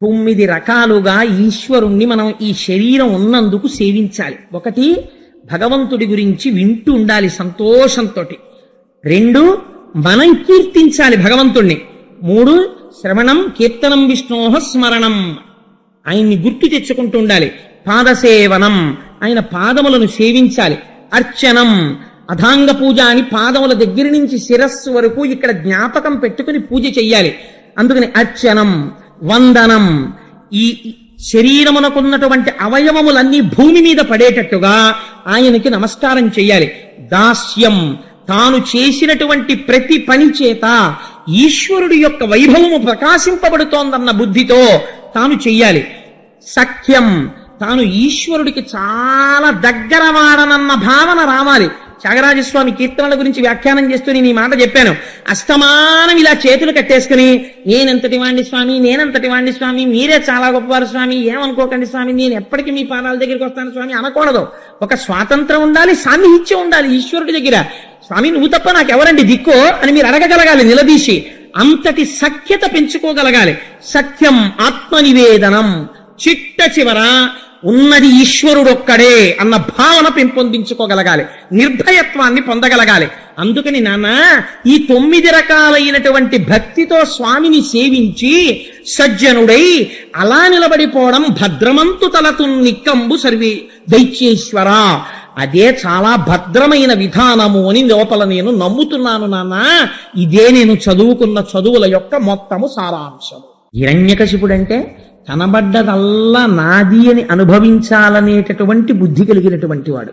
9 రకాలుగా ఈశ్వరుణ్ణి మనం ఈ శరీరం ఉన్నందుకు సేవించాలి. ఒకటి, భగవంతుడి గురించి వింటూ ఉండాలి సంతోషంతో. 2, మనం కీర్తించాలి భగవంతుణ్ణి. 3, శ్రవణం కీర్తనం విష్ణోహ స్మరణం, ఆయన్ని గుర్తు తెచ్చుకుంటూ ఉండాలి. పాదసేవనం, ఆయన పాదములను సేవించాలి. అర్చనం, అధాంగ పూజ అని పాదముల దగ్గర నుంచి శిరస్సు వరకు ఇక్కడ జ్ఞాపకం పెట్టుకుని పూజ చెయ్యాలి. అందుకని అర్చనం. వందనం, ఈ శరీరమునకున్నటువంటి అవయవములన్నీ భూమి మీద పడేటట్టుగా ఆయనకి నమస్కారం చెయ్యాలి. దాస్యం, తాను చేసినటువంటి ప్రతి పని చేత ఈశ్వరుడి యొక్క వైభవము ప్రకాశింపబడుతోందన్న బుద్ధితో తాను చెయ్యాలి. సఖ్యం, తాను ఈశ్వరుడికి చాలా దగ్గర వాడనన్న భావన రావాలి. త్యాగరాజస్వామి కీర్తనల గురించి వ్యాఖ్యానం చేస్తూ నేను ఈ మాట చెప్పాను. అస్తమానం ఇలా చేతులు కట్టేసుకుని నేనెంతటి వాణ్ణి స్వామి, నేనంతటి వాణ్ణి స్వామి, మీరే చాలా గొప్పవారు స్వామి, ఏమనుకోకండి స్వామి, నేను ఎప్పటికీ మీ పాదాల దగ్గరికి వస్తాను స్వామి అనకూడదు. ఒక స్వాతంత్రం ఉండాలి, సాన్నిహిత్యం ఉండాలి ఈశ్వరుడి దగ్గర. స్వామి నువ్వు తప్ప నాకెవరండి దిక్కో అని మీరు అడగగలగాలి నిలదీసి. అంతటి సఖ్యత పెంచుకోగలగాలి. సఖ్యం, ఆత్మనివేదనం, చిట్ట చివర ఉన్నది ఈశ్వరుడొక్కడే అన్న భావన పెంపొందించుకోగలగాలి. నిర్భయత్వాన్ని పొందగలగాలి. అందుకని నాన్న ఈ 9 రకాలైనటువంటి భక్తితో స్వామిని సేవించి సజ్జనుడై అలా నిలబడిపోవడం భద్రమంతు తలతు నిక్కంబు సర్వే దైత్యేశ్వర, అదే చాలా భద్రమైన విధానము అని లోపల నేను నమ్ముతున్నాను నాన్న. ఇదే నేను చదువుకున్న చదువుల యొక్క మొత్తము సారాంశము. హిరణ్యకశిపుడంటే కనబడ్డదల్లా నాది అని అనుభవించాలనేటటువంటి బుద్ధి కలిగినటువంటి వాడు.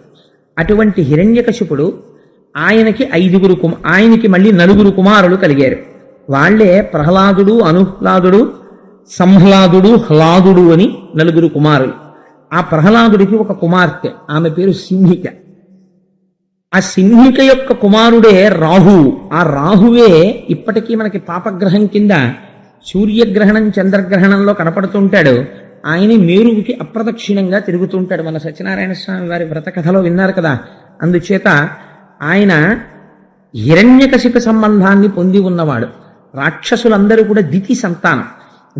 అటువంటి హిరణ్యకశిపుడు ఆయనకి మళ్ళీ 4 కుమారులు కలిగారు. వాళ్లే ప్రహ్లాదుడు, అనుహ్లాదుడు, సంహ్లాదుడు, హ్లాదుడు అని 4 కుమారులు. ఆ ప్రహ్లాదుడికి ఒక కుమార్తె, ఆమె పేరు సింహిక. ఆ సింహిక యొక్క కుమారుడే రాహువు. ఆ రాహువే ఇప్పటికీ మనకి పాపగ్రహం కింద సూర్యగ్రహణం చంద్రగ్రహణంలో కనపడుతుంటాడు. ఆయన మేరువుకి అప్రదక్షిణంగా తిరుగుతుంటాడు. మన సత్యనారాయణ స్వామి వారి వ్రత కథలో విన్నారు కదా. అందుచేత ఆయన హిరణ్యకశిప సంబంధాన్ని పొంది ఉన్నవాడు. రాక్షసులందరూ కూడా దితి సంతానం.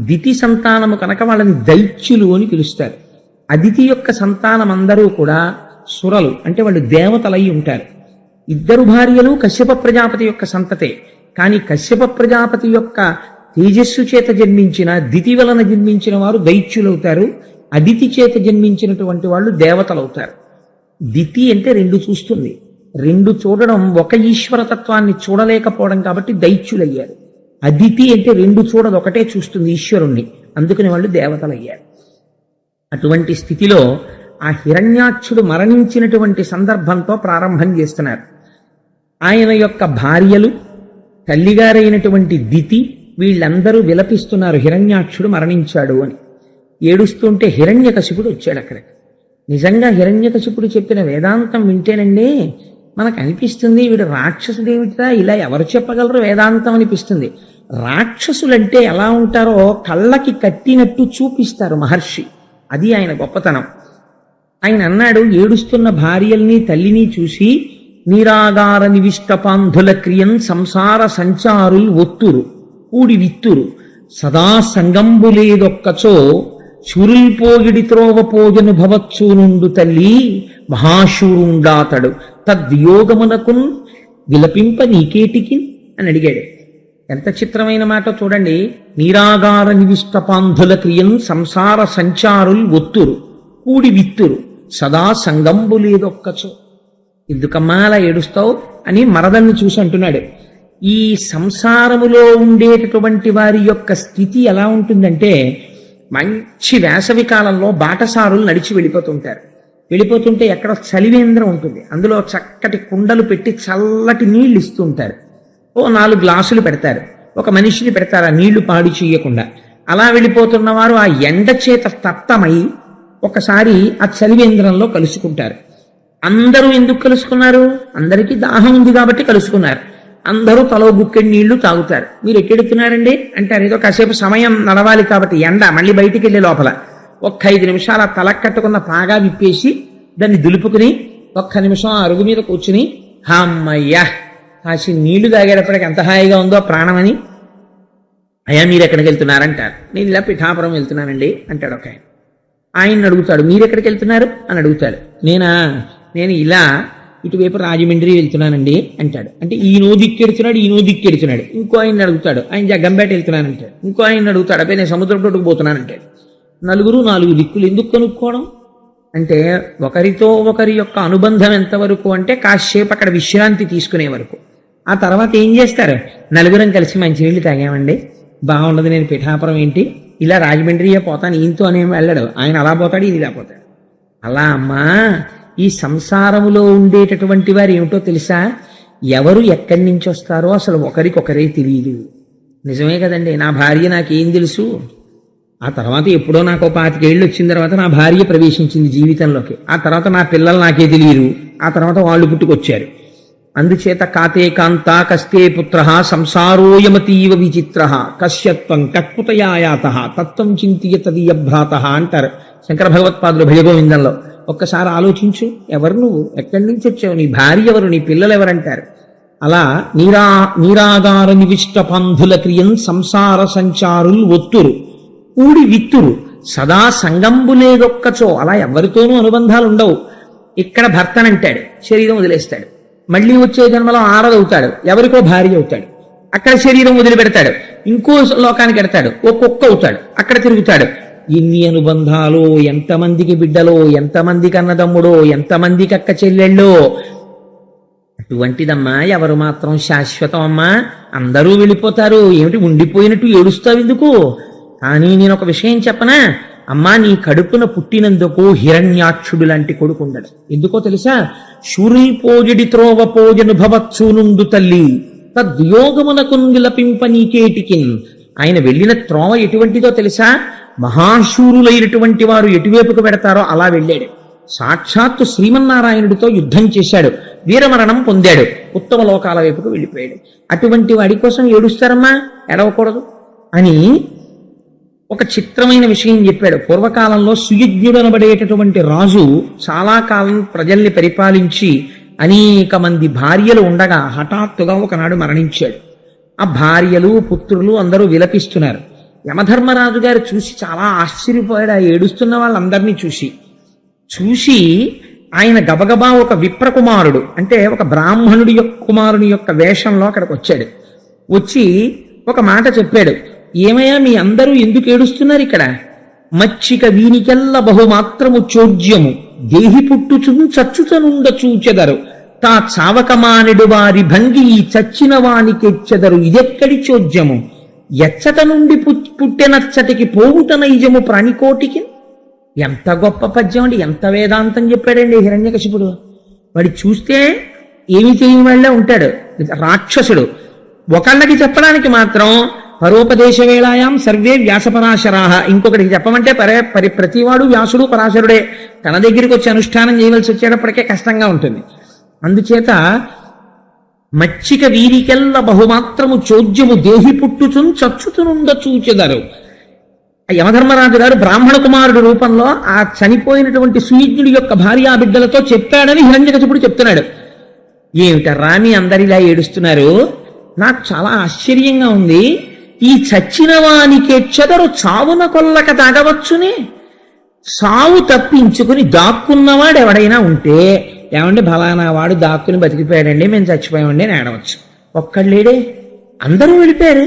దితి సంతానము కనుక వాళ్ళని దైత్యులు అని పిలుస్తారు. అదితి యొక్క సంతానం అందరూ కూడా సురలు, అంటే వాళ్ళు దేవతలై ఉంటారు. 2 భార్యలు కశ్యప ప్రజాపతి యొక్క సంతతే. కానీ కశ్యప ప్రజాపతి యొక్క తేజస్సు చేత జన్మించిన, దితి వలన జన్మించిన వారు దైత్యులవుతారు. అదితి చేత జన్మించినటువంటి వాళ్ళు దేవతలవుతారు. దితి అంటే 2 చూస్తుంది. 2 చూడడం, ఒక ఈశ్వరతత్వాన్ని చూడలేకపోవడం కాబట్టి దైత్యులయ్యారు. అదితి అంటే 2 చూడదు, ఒకటే చూస్తుంది ఈశ్వరుణ్ణి, అందుకని వాళ్ళు దేవతలయ్యారు. అటువంటి స్థితిలో ఆ హిరణ్యాక్షుడు మరణించినటువంటి సందర్భంతో ప్రారంభం చేస్తున్నారు. ఆయన యొక్క భార్యలు, తల్లిగారైనటువంటి దితి, వీళ్ళందరూ విలపిస్తున్నారు హిరణ్యాక్షుడు మరణించాడు అని. ఏడుస్తుంటే హిరణ్యకశిపుడు వచ్చాడు అక్కడికి. నిజంగా హిరణ్యకశిపుడు చెప్పిన వేదాంతం వింటేనండి మనకు అనిపిస్తుంది, వీడు రాక్షసుడేమిటా, ఇలా ఎవరు చెప్పగలరు వేదాంతం అనిపిస్తుంది. రాక్షసులంటే ఎలా ఉంటారో కళ్ళకి కట్టినట్టు చూపిస్తారు మహర్షి. అది ఆయన గొప్పతనం. ఆయన అన్నాడు, ఏడుస్తున్న భార్యల్ని తల్లిని చూసి నీరాగార నివిష్టపాంధుల క్రియన్ సంసార సంచారుల్ ఒత్తురు కూడి విత్తురు సదా సంగంబులేదొక్కచో శురుల్పోగిడి త్రోవ పోజను భవత్సు నుండు తల్లి మహాశూరుండాతడు తద్వియోగమునకున్ విలపింప నీకేటికి అని అడిగాడు. ఎంత చిత్రమైన మాట చూడండి. నీరాగార నివిష్టపాంధుల క్రియన్ సంసార సంచారుల్ ఒత్తురు కూడి విత్తురు సదా సంగంబులేదొక్కచో. ఎందుకమ్మా అలా ఏడుస్తావు అని మరదల్ని చూసి అంటున్నాడు. ఈ సంసారములో ఉండేటటువంటి వారి యొక్క స్థితి ఎలా ఉంటుందంటే, మంచి వేసవి కాలంలో బాటసారులు నడిచి వెళ్ళిపోతుంటే ఎక్కడ చలివేంద్రం ఉంటుంది, అందులో చక్కటి కుండలు పెట్టి చల్లటి నీళ్లు ఇస్తూ ఉంటారు. 4 గ్లాసులు పెడతారు, ఒక మనిషిని పెడతారు ఆ నీళ్లు పాడు చేయకుండా. అలా వెళ్ళిపోతున్న వారు ఆ ఎండ చేత తప్తమై ఒకసారి ఆ చలివేంద్రంలో కలుసుకుంటారు. అందరూ ఎందుకు కలుసుకున్నారు? అందరికీ దాహం ఉంది కాబట్టి కలుసుకున్నారు. అందరూ తలో గుక్కెడి నీళ్లు తాగుతారు. మీరు ఎక్కడెత్తున్నారండి అంటారు. ఏదో కాసేపు సమయం నడవాలి కాబట్టి ఎండ, మళ్ళీ బయటికి వెళ్ళే లోపల 5 నిమిషాలు ఆ తల కట్టుకున్న పాగా విప్పేసి దాన్ని దులుపుకుని 1 నిమిషం ఆ అరుగు మీద కూర్చుని అమ్మయ్యా కాసి నీళ్లు తాగేటప్పటికి ఎంత హాయిగా ఉందో ప్రాణమని అయ్యా మీరు ఎక్కడికి వెళ్తున్నారంటారు. నేను ఇలా పిఠాపురం వెళ్తున్నానండి అంటాడు ఒక ఆయన. ఆయన్ని అడుగుతాడు, మీరు ఎక్కడికి వెళ్తున్నారు అని అడుగుతాడు. నేను ఇలా ఇటువైపు రాజమండ్రి వెళ్తున్నానండి అంటాడు. అంటే ఈయనో దిక్కెడుతున్నాడు, ఈయనో దిక్కెడుతున్నాడు. ఇంకో ఆయన అడుగుతాడు, ఆయన జగ్గంపేట వెళ్తున్నానంటాడు. ఇంకో ఆయన అడుగుతాడు, అబ్బాయి నేను సముద్రం తోటకు పోతున్నానంటాడు. నలుగురు నాలుగు దిక్కులు ఎందుకు కనుక్కోవడం అంటే, ఒకరితో ఒకరి యొక్క అనుబంధం ఎంతవరకు అంటే కాసేపు అక్కడ విశ్రాంతి తీసుకునే వరకు. ఆ తర్వాత ఏం చేస్తారు, నలుగురం కలిసి మంచినీళ్ళు తాగామండి, బాగుండదు, నేను పిఠాపురం ఏంటి ఇలా రాజమండ్రియే పోతాను, ఈయనతో అనేమి వెళ్ళడు, ఆయన అలా పోతాడు ఈయన ఇలా పోతాడు. అలా అమ్మా ఈ సంసారములో ఉండేటటువంటి వారు ఏమిటో తెలుసా, ఎవరు ఎక్కడి నుంచి వస్తారో అసలు ఒకరికొకరే తెలియదు. నిజమే కదండి, నా భార్య నాకేం తెలుసు, ఆ తర్వాత ఎప్పుడో నాకు 25 ఏళ్ళు వచ్చిన తర్వాత నా భార్య ప్రవేశించింది జీవితంలోకి, ఆ తర్వాత నా పిల్లలు నాకే తెలియరు, ఆ తర్వాత వాళ్ళు పుట్టుకొచ్చారు. అందుచేత కాతే కాంత కస్తే పుత్ర సంసారోయమతీవ విచిత్ర కశ్యత్వం కక్కుతయాయాత తత్వం చింతియ తదీయభ్రాత అంటారు శంకర భగవత్పాదులు భజగోవిందంలో. ఒక్కసారి ఆలోచించు, ఎవరు నువ్వు, ఎక్కడి నుంచి వచ్చావు, నీ భార్య ఎవరు, నీ పిల్లలు ఎవరంటారు. అలా నీరాగార నివిష్ట పంధుల క్రియం సంసార సంచారులు ఒత్తురు కూడి విత్తురు సదా సంగంబులేదొక్కచో. అలా ఎవరితోనూ అనుబంధాలు ఉండవు. ఇక్కడ భర్తనంటాడు, శరీరం వదిలేస్తాడు, మళ్ళీ వచ్చే జన్మలో ఆరదవుతాడు, ఎవరికో భార్య అవుతాడు, అక్కడ శరీరం వదిలిపెడతాడు, ఇంకో లోకానికి ఎడతాడు, ఓ కుక్క అవుతాడు, అక్కడ తిరుగుతాడు. ఇన్ని అనుబంధాలు, ఎంతమందికి బిడ్డలో, ఎంతమందికి అన్నదమ్ముడో, ఎంతమందికి అక్క చెల్లెళ్ళో. అటువంటిదమ్మా ఎవరు మాత్రం శాశ్వతం అమ్మా, అందరూ వెళ్ళిపోతారు, ఏమిటి ఉండిపోయినట్టు ఏడుస్తావు ఎందుకు. కానీ నేను ఒక విషయం చెప్పనా అమ్మా, నీ కడుపున పుట్టినందుకు హిరణ్యాక్షుడు లాంటి కొడుకు ఉండడు. ఎందుకో తెలుసా, శూరిపోజడి త్రోవ పోజనుభవత్సూనుండు తల్లి తద్యోగమునకు విలపింప నీకేటికిన్. ఆయన వెళ్ళిన త్రోవ ఎటువంటిదో తెలుసా, మహాశూరులైనటువంటి వారు ఎటువైపుకు పెడతారో అలా వెళ్ళాడు. సాక్షాత్తు శ్రీమన్నారాయణుడితో యుద్ధం చేశాడు, వీరమరణం పొందాడు, ఉత్తమ లోకాల వైపుకు వెళ్ళిపోయాడు. అటువంటి వాడి కోసం ఏడుస్తారమ్మా, ఏడవకూడదు అని ఒక చిత్రమైన విషయం చెప్పాడు. పూర్వకాలంలో సుయుజ్ఞుడనబడేటటువంటి రాజు చాలా కాలం ప్రజల్ని పరిపాలించి అనేక మంది భార్యలు ఉండగా హఠాత్తుగా ఒకనాడు మరణించాడు. ఆ భార్యలు పుత్రులు అందరూ విలపిస్తున్నారు. యమధర్మరాజు గారు చూసి చాలా ఆశ్చర్యపోయాడు, ఆ ఏడుస్తున్న వాళ్ళందరినీ చూసి ఆయన గబగబా ఒక విప్రకుమారుడు అంటే ఒక బ్రాహ్మణుడి యొక్క కుమారుని యొక్క వేషంలో అక్కడికి వచ్చాడు. వచ్చి ఒక మాట చెప్పాడు, ఏమయ్యా మీ అందరూ ఎందుకు ఏడుస్తున్నారు ఇక్కడ, మచ్చిక వీనికెల్ల బహుమాత్రము చోద్యము దేహి పుట్టుచును చచ్చుతనుండ చూచెదరు తా చావకమానెడు వారి భంగి ఈ చచ్చిన వానికెచ్చెదరు ఇదెక్కడి చోద్యము ఎచ్చట నుండి పుట్టెనచ్చటికి పోవుట నైజము ప్రాణికోటికి. ఎంత గొప్ప పద్యం అండి, ఎంత వేదాంతం చెప్పాడండి హిరణ్యకశిపుడు. వాడి చూస్తే ఏమి చేయని వాళ్ళే ఉంటాడు, రాక్షసుడు. ఒకళ్ళకి చెప్పడానికి మాత్రం పరోపదేశ వేళాయాం సర్వే వ్యాసపరాశరాహ, ఇంకొకటికి చెప్పమంటే ప్రతివాడు వ్యాసుడు పరాశరుడే. తన దగ్గరికి వచ్చి అనుష్ఠానం చేయవలసి వచ్చేటప్పటికే కష్టంగా ఉంటుంది. అందుచేత మచ్చిక వీరికెల్ల బహుమాత్రము చోద్యము దేహి పుట్టుచున్ చచ్చుతునుండ చూచెదరు. యమధర్మరాజు గారు బ్రాహ్మణ కుమారుడు రూపంలో ఆ చనిపోయినటువంటి సుయజ్ఞుడి యొక్క భార్యా బిడ్డలతో చెప్పాడని హిరణ్యకశిపుడు చెప్తున్నాడు. ఏమిటర్రా మీ అందరిలా ఏడుస్తున్నారు, నాకు చాలా ఆశ్చర్యంగా ఉంది. ఈ చచ్చిన వానికెచ్చెదరు చావున కొల్లక తాగవచ్చునే. సావు తప్పించుకుని దాక్కున్నవాడు ఎవడైనా ఉంటే, ఏమంటే ఫలానా వాడు దాక్కుని బతికిపోయాడండి, మేము చచ్చిపోయామండి అని ఏడవచ్చు. ఒక్కళ్ళేడే, అందరూ వెళ్ళిపోయారు.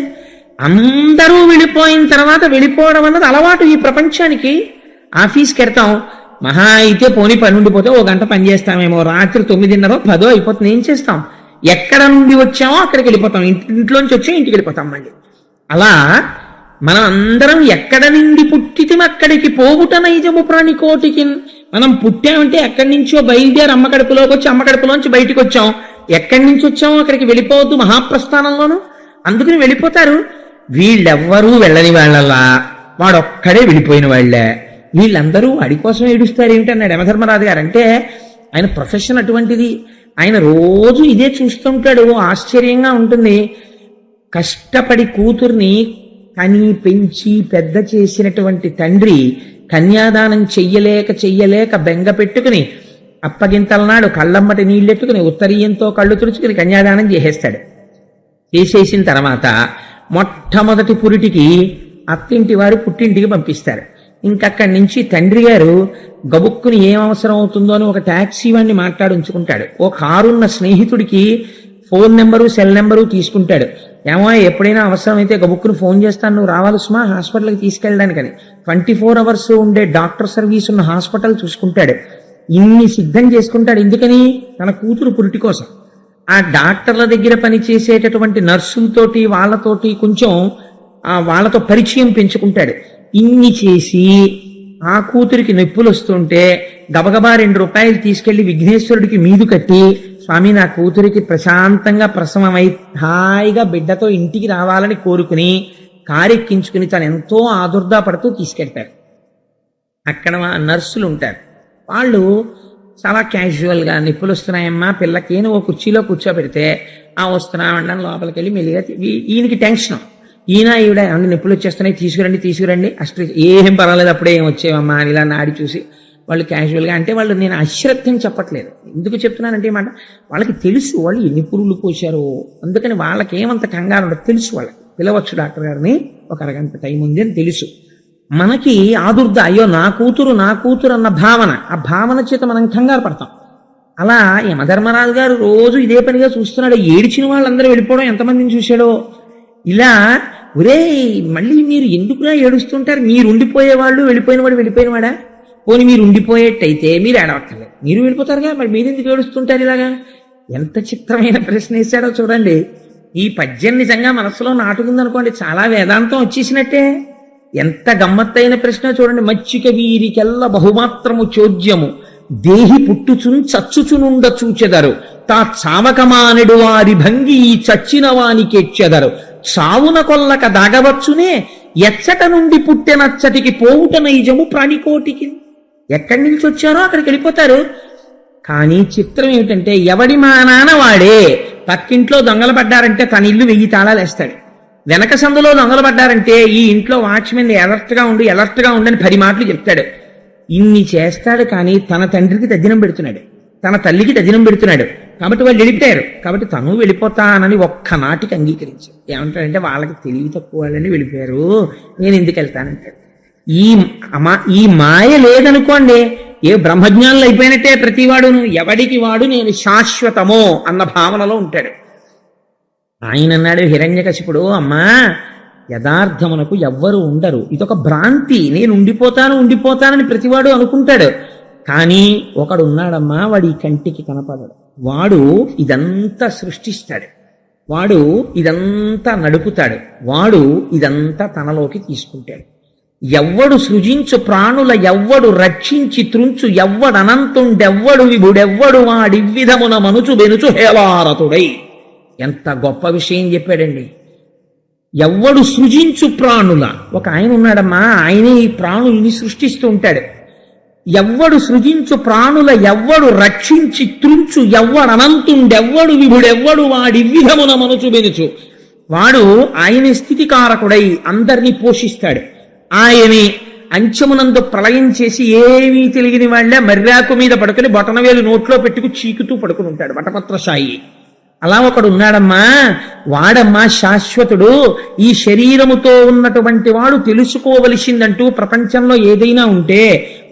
అందరూ వెళ్ళిపోయిన తర్వాత వెళ్ళిపోవడం అన్నది అలవాటు ఈ ప్రపంచానికి. ఆఫీస్కి వెళ్తాం, మహా అయితే పోనీ పని ఉండిపోతే 1 గంట పని చేస్తామేమో, రాత్రి 9:30 10 అయిపోతుంది, ఏం చేస్తాం, ఎక్కడ నుండి వచ్చామో అక్కడికి వెళ్ళిపోతాం, ఇంట్లోంచి వచ్చి ఇంటికి వెళ్ళిపోతాం మళ్ళీ. అలా మనం అందరం ఎక్కడ నుండి పుట్టితం అక్కడికి పోవుట నైజము ప్రాణికోటికి. మనం పుట్టామంటే ఎక్కడి నుంచో బయలుదేరి అమ్మ కడుపులోకి వచ్చి అమ్మ కడుపులోంచి బయటికి వచ్చాం, ఎక్కడి నుంచి వచ్చామో అక్కడికి వెళ్ళిపోవద్దు మహాప్రస్థానంలోనూ. అందుకని వెళ్ళిపోతారు. వీళ్ళెవ్వరూ వెళ్ళని వాళ్ళలా, వాడొక్కడే వెళ్ళిపోయిన వాళ్ళే. వీళ్ళందరూ వాడి కోసం ఏడుస్తారు ఏమిటన్నాడు యమధర్మరాజు గారు. అంటే ఆయన ప్రొఫెషన్ అటువంటిది, ఆయన రోజు ఇదే చూస్తుంటాడు. ఆశ్చర్యంగా ఉంటుంది. కష్టపడి కూతుర్ని కని పెంచి పెద్ద చేసినటువంటి తండ్రి కన్యాదానం చెయ్యలేక బెంగ పెట్టుకుని అప్పగింతల నాడు కళ్ళమ్మటి నీళ్ళెట్టుకుని ఉత్తరీయంతో కళ్ళు తుడుచుకుని కన్యాదానం చేసేస్తాడు. చేసేసిన తర్వాత మొట్టమొదటి పురిటికి అత్తింటి వారు పుట్టింటికి పంపిస్తారు. ఇంకక్కడి నుంచి తండ్రి గారు గబుక్కుని ఏం అవసరం అవుతుందో అని ఒక ట్యాక్సీ వాడిని మాట్లాడించుకుంటాడు. ఓ కారున్న స్నేహితుడికి ఫోన్ నెంబరు సెల్ నెంబరు తీసుకుంటాడు. ఏమో ఎప్పుడైనా అవసరమైతే గబుక్కుని ఫోన్ చేస్తాను, నువ్వు రావాలి సుమా హాస్పిటల్కి తీసుకెళ్ళడానికని. 24 hours ఉండే డాక్టర్ సర్వీస్ ఉన్న హాస్పిటల్ చూసుకుంటాడు. ఇన్ని సిద్ధం చేసుకుంటాడు. ఎందుకని? తన కూతురు పురిటి కోసం. ఆ డాక్టర్ల దగ్గర పనిచేసేటటువంటి నర్సులతోటి వాళ్ళతోటి కొంచెం వాళ్ళతో పరిచయం పెంచుకుంటాడు. ఇన్ని చేసి ఆ కూతురికి నొప్పులు వస్తుంటే గబగబా 2 రూపాయలు తీసుకెళ్లి విఘ్నేశ్వరుడికి మీదు కట్టి, స్వామి నా కూతురికి ప్రశాంతంగా ప్రసవమై హాయిగా బిడ్డతో ఇంటికి రావాలని కోరుకుని కారెక్కించుకుని తను ఎంతో ఆదుర్దా పడుతూ తీసుకెళ్తారు. అక్కడ నర్సులు ఉంటారు. వాళ్ళు చాలా క్యాజువల్గా నొప్పులు వస్తున్నాయమ్మా పిల్లకి ఓ కుర్చీలో కూర్చోబెడితే వస్తున్నామండి లోపలికి వెళ్ళి మెల్లిగా ఈయనకి టెన్షన్. ఈవిడ ఏమన్నా నొప్పులు వచ్చేస్తున్నాయి తీసుకురండి అಷ್ಟು ఏం పర్వాలేదు అప్పుడే ఏం వచ్చేవమ్మా అని ఇలా నాడి చూసి వాళ్ళు క్యాజువల్గా అంటే వాళ్ళు నేను అశ్రద్ధని చెప్పట్లేదు. ఎందుకు చెప్తున్నానంటే మాట వాళ్ళకి తెలుసు వాళ్ళు ఎన్ని పురుగులు పోశారో, అందుకని వాళ్ళకి ఏమంత కంగారు ఉండదు. తెలుసు వాళ్ళకి పిలవచ్చు డాక్టర్ గారిని, ఒక అరగంట టైం ఉంది అని తెలుసు. మనకి ఆదుర్ద అయ్యో నా కూతురు అన్న భావన, ఆ భావన చేత మనం కంగారు పడతాం. అలా యమధర్మరాజు గారు రోజు ఇదే పనిగా చూస్తున్నాడు. ఏడిచిన వాళ్ళందరూ వెళ్ళిపోవడం ఎంతమందిని చూశాడో. ఇలా ఒరే మళ్ళీ మీరు ఎందుకులా ఏడుస్తుంటారు, మీరు ఉండిపోయేవాళ్ళు వెళ్ళిపోయినవాడా, పోనీ మీరు ఉండిపోయేట్టయితే మీరు ఏడవక్కర్లేదు, మీరు వెళ్ళిపోతారుగా, మరి మీరు ఎందుకు ఏడుస్తుంటారు ఇలాగా? ఎంత చిత్రమైన ప్రశ్న వేశాడో చూడండి. ఈ పద్యం నిజంగా మనసులో నాటుకుందనుకోండి చాలా వేదాంతం వచ్చేసినట్టే. ఎంత గమ్మత్తైన ప్రశ్న చూడండి. మచ్చిక వీరికెల్ల బహుమాత్రము చోద్యము దేహి పుట్టుచున్ చచ్చుచునుండ చూచెదరు తా చావకమానెడు వారి భంగి ఈ చచ్చిన వానికెచ్చెదరు చావున కొల్లక దాగవచ్చునే ఎచ్చట నుండి పుట్టెనచ్చటికి పోవుట నైజము ప్రాణికోటికి. ఎక్కడి నుంచి వచ్చారో అక్కడికి వెళ్ళిపోతారు. కానీ చిత్రం ఏమిటంటే ఎవడి మా నాన్న వాడే. పక్కింట్లో దొంగలు పడ్డారంటే తన ఇల్లు 1000 తాళాలు వేస్తాడు. వెనక సందులో దొంగలు పడ్డారంటే ఈ ఇంట్లో వాచ్మెన్ ఎలర్ట్గా ఉండి అని 10 మాటలు చెప్తాడు. ఇన్ని చేస్తాడు. కానీ తన తండ్రికి తద్దినం పెడుతున్నాడు, తన తల్లికి తద్దినం పెడుతున్నాడు. కాబట్టి వాళ్ళు వెళ్ళిపోయారు. కాబట్టి తను వెళ్ళిపోతానని ఒక్కనాటికి అంగీకరించాడు. ఏమంటాడంటే వాళ్ళకి తెలివి తక్కువ వాళ్ళని వెళ్ళిపోయారు, నేను ఎందుకు వెళ్తానంటాడు. ఈ మాయ లేదనుకోండి ఏ బ్రహ్మజ్ఞానులు అయిపోయినట్టే ప్రతివాడును. ఎవడికి వాడు నేను శాశ్వతమో అన్న భావనలో ఉంటాడు. ఆయన అన్నాడు హిరణ్యకశిపుడు, అమ్మా యథార్థమునకు ఎవ్వరు ఉండరు, ఇదొక భ్రాంతి, నేను ఉండిపోతానని ప్రతివాడు అనుకుంటాడు. కానీ ఒకడు ఉన్నాడమ్మా, వాడు ఈ కంటికి కనపడడు, వాడు ఇదంతా సృష్టిస్తాడు, వాడు ఇదంతా నడుపుతాడు, వాడు ఇదంతా తనలోకి తీసుకుంటాడు. ఎవ్వడు సృజించు ప్రాణుల ఎవ్వడు రక్షించి త్రుంచు ఎవ్వడనంతుండెవ్వడు విభుడెవ్వడు వాడివ్విధమున మనుచు బెనుచు హేళారతుడై. ఎంత గొప్ప విషయం చెప్పాడండి. ఎవ్వడు సృజించు ప్రాణుల, ఒక ఆయన ఉన్నాడమ్మా, ఆయనే ఈ ప్రాణుల్ని సృష్టిస్తూ ఉంటాడు. ఎవ్వడు సృజించు ప్రాణుల ఎవ్వడు రక్షించి త్రుంచు ఎవ్వడనంతుండెవ్వడు విభుడెవ్వడు వాడివ్విధమున మనుచు బెనుచు. వాడు ఆయన స్థితికారకుడై అందరినీ పోషిస్తాడు. ఆయనే అంచమునందు ప్రళయం చేసి ఏమీ తెలియని వాళ్లే మర్రాకు మీద పడుకుని బొటనవేలు నోట్లో పెట్టుకు చీకుతూ పడుకుని ఉంటాడు వటపత్రశాయి. అలా ఒకడు ఉన్నాడమ్మా, వాడమ్మా శాశ్వతుడు. ఈ శరీరముతో ఉన్నటువంటి వాడు తెలుసుకోవలసిందంటూ ప్రపంచంలో ఏదైనా ఉంటే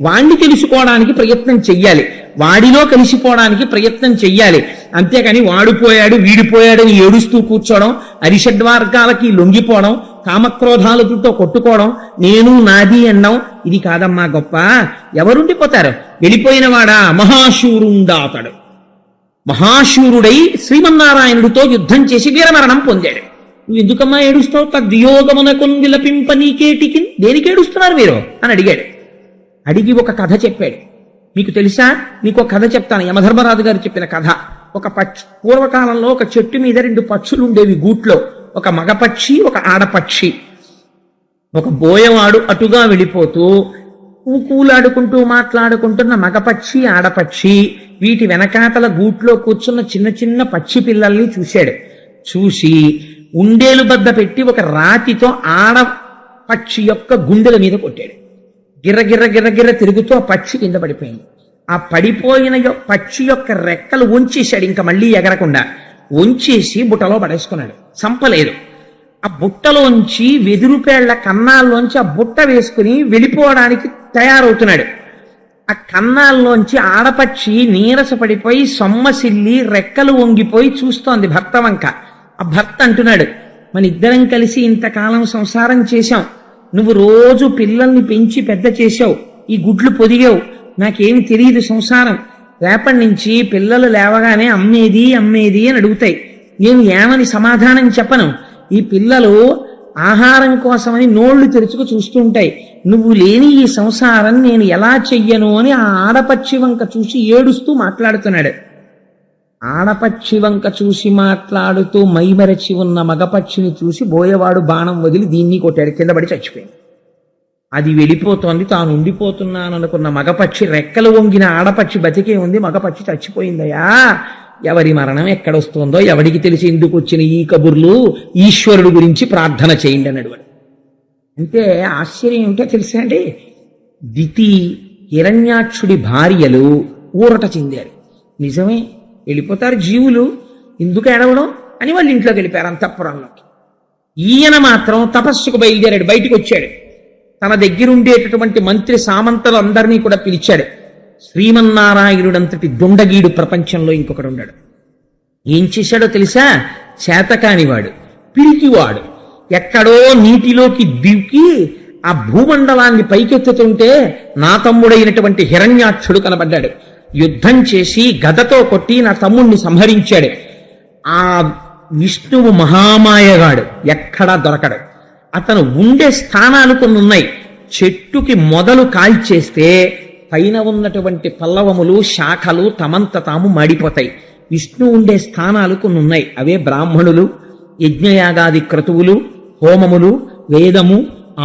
వాణ్ణి తెలుసుకోవడానికి ప్రయత్నం చెయ్యాలి, వాడిలో కలిసిపోవడానికి ప్రయత్నం చెయ్యాలి. అంతేకాని వాడిపోయాడు వీడిపోయాడని ఏడుస్తూ కూర్చోవడం, అరిషడ్వర్గాలకి లొంగిపోవడం, కామక్రోధాలతో కొట్టుకోవడం, నేను నాది అనడం, ఇది కాదమ్మా గొప్ప. ఎవరుండిపోతారు? వెళ్ళిపోయిన వాడా మహాశూరుండాతడు. మహాశూరుడై శ్రీమన్నారాయణుడితో యుద్ధం చేసి వీరమరణం పొందాడు. నువ్వు ఎందుకమ్మా ఏడుస్తావు? తద్వియోగమునకు విలపింప నీకేటికి, దేనికి ఏడుస్తున్నారు మీరు అని అడిగాడు. అడిగి ఒక కథ చెప్పాడు. మీకు తెలుసా? మీకు ఒక కథ చెప్తాను, యమధర్మరాజు గారు చెప్పిన కథ. ఒక పూర్వకాలంలో ఒక చెట్టు మీద 2 పక్షులు ఉండేవి గూట్లో, ఒక మగపక్షి ఒక ఆడపక్షి. ఒక బోయవాడు అటుగా వెళ్ళిపోతూ కూలాడుకుంటూ మాట్లాడుకుంటున్న మగపక్షి ఆడపక్షి వీటి వెనకాతల గూట్లో కూర్చున్న చిన్న చిన్న పక్షి పిల్లల్ని చూశాడు. చూసి ఉండేలు బద్ద పెట్టి ఒక రాతితో ఆడపక్షి యొక్క గుండెల మీద కొట్టాడు. గిర్ర తిరుగుతూ ఆ పక్షి కింద పడిపోయింది. ఆ పడిపోయిన పక్షి యొక్క రెక్కలు వంచేశాడు, ఇంకా మళ్ళీ ఎగరకుండా వంచేసి బుట్టలో పడేసుకున్నాడు. చంపలేదు. ఆ బుట్టలోంచి వెదురుపేళ్ల కన్నాల్లోంచి ఆ బుట్ట వేసుకుని వెళ్ళిపోవడానికి తయారవుతున్నాడు. ఆ కన్నాల్లోంచి ఆడపక్షి నీరసపడిపోయి సొమ్మసిల్లి రెక్కలు వంగిపోయి చూస్తోంది భర్త వంక. ఆ భర్త అంటున్నాడు, మన ఇద్దరం కలిసి ఇంతకాలం సంసారం చేశాం, నువ్వు రోజు పిల్లల్ని పెంచి పెద్ద చేశావు, ఈ గుడ్లు పొదిగావు, నాకేమి తెలియదు సంసారం, రేపటి నుంచి పిల్లలు లేవగానే అమ్మేది అమ్మేది అని అడుగుతాయి, నేను ఏమని సమాధానం చెప్పను, ఈ పిల్లలు ఆహారం కోసమని నోళ్లు తెరుచుకు చూస్తుంటాయి, నువ్వు లేని ఈ సంసారం నేను ఎలా చెయ్యను అని ఆ ఆడపక్షి వంక చూసి ఏడుస్తూ మాట్లాడుతున్నాడు. ఆడపక్షి వంక చూసి మాట్లాడుతూ మైమరచి ఉన్న మగపక్షిని చూసి బోయవాడు బాణం వదిలి దీన్ని కొట్టాడు, కింద పడి చచ్చిపోయింది. అది వెళ్ళిపోతోంది, తాను ఉండిపోతున్నాననుకున్న మగపక్షి రెక్కలు వంగిన ఆడపక్షి బతికే ఉంది, మగపక్షి చచ్చిపోయిందయా. ఎవరి మరణం ఎక్కడొస్తుందో ఎవడికి తెలిసి ఎందుకు వచ్చిన ఈ కబుర్లు, ఈశ్వరుడు గురించి ప్రార్థన చేయండి అన్నాడు వాడు. అంటే ఆశ్చర్యం ఏమిటో తెలుసా అండి, దితి హిరణ్యాక్షుడి భార్యలు ఊరట చెందారు. నిజమే, వెళ్ళిపోతారు జీవులు, ఎందుకు ఏడవడం అని వాళ్ళు ఇంట్లోకి వెళ్ళిపోయారు అంతఃపురంలోకి. ఈయన మాత్రం తపస్సుకు బయలుదేరాడు, బయటికి వచ్చాడు. తన దగ్గరుండేటటువంటి మంత్రి సామంతలు అందరినీ కూడా పిలిచాడు. శ్రీమన్నారాయణుడంతటి దుండగీడు ప్రపంచంలో ఇంకొకడు ఉన్నాడు. ఏం చేశాడో తెలుసా, చేతకానివాడు, పిరికివాడు, ఎక్కడో నీటిలోకి దిక్కి ఆ భూమండలాన్ని పైకెత్తుతుంటే నా తమ్ముడైనటువంటి హిరణ్యాక్షుడు కనబడ్డాడు. యుద్ధం చేసి గదతో కొట్టి నా తమ్ముణ్ణి సంహరించాడు. ఆ విష్ణువు మహామాయగాడు, ఎక్కడా దొరకడు. అతను ఉండే స్థానాలు కొన్ని ఉన్నాయి. చెట్టుకి మొదలు కాల్చేస్తే పైన ఉన్నటువంటి పల్లవములు శాఖలు తమంత తాము మాడిపోతాయి. విష్ణు ఉండే స్థానాలు కొన్ని ఉన్నాయి. అవే బ్రాహ్మణులు, యజ్ఞయాగాది క్రతువులు, హోమములు, వేదము,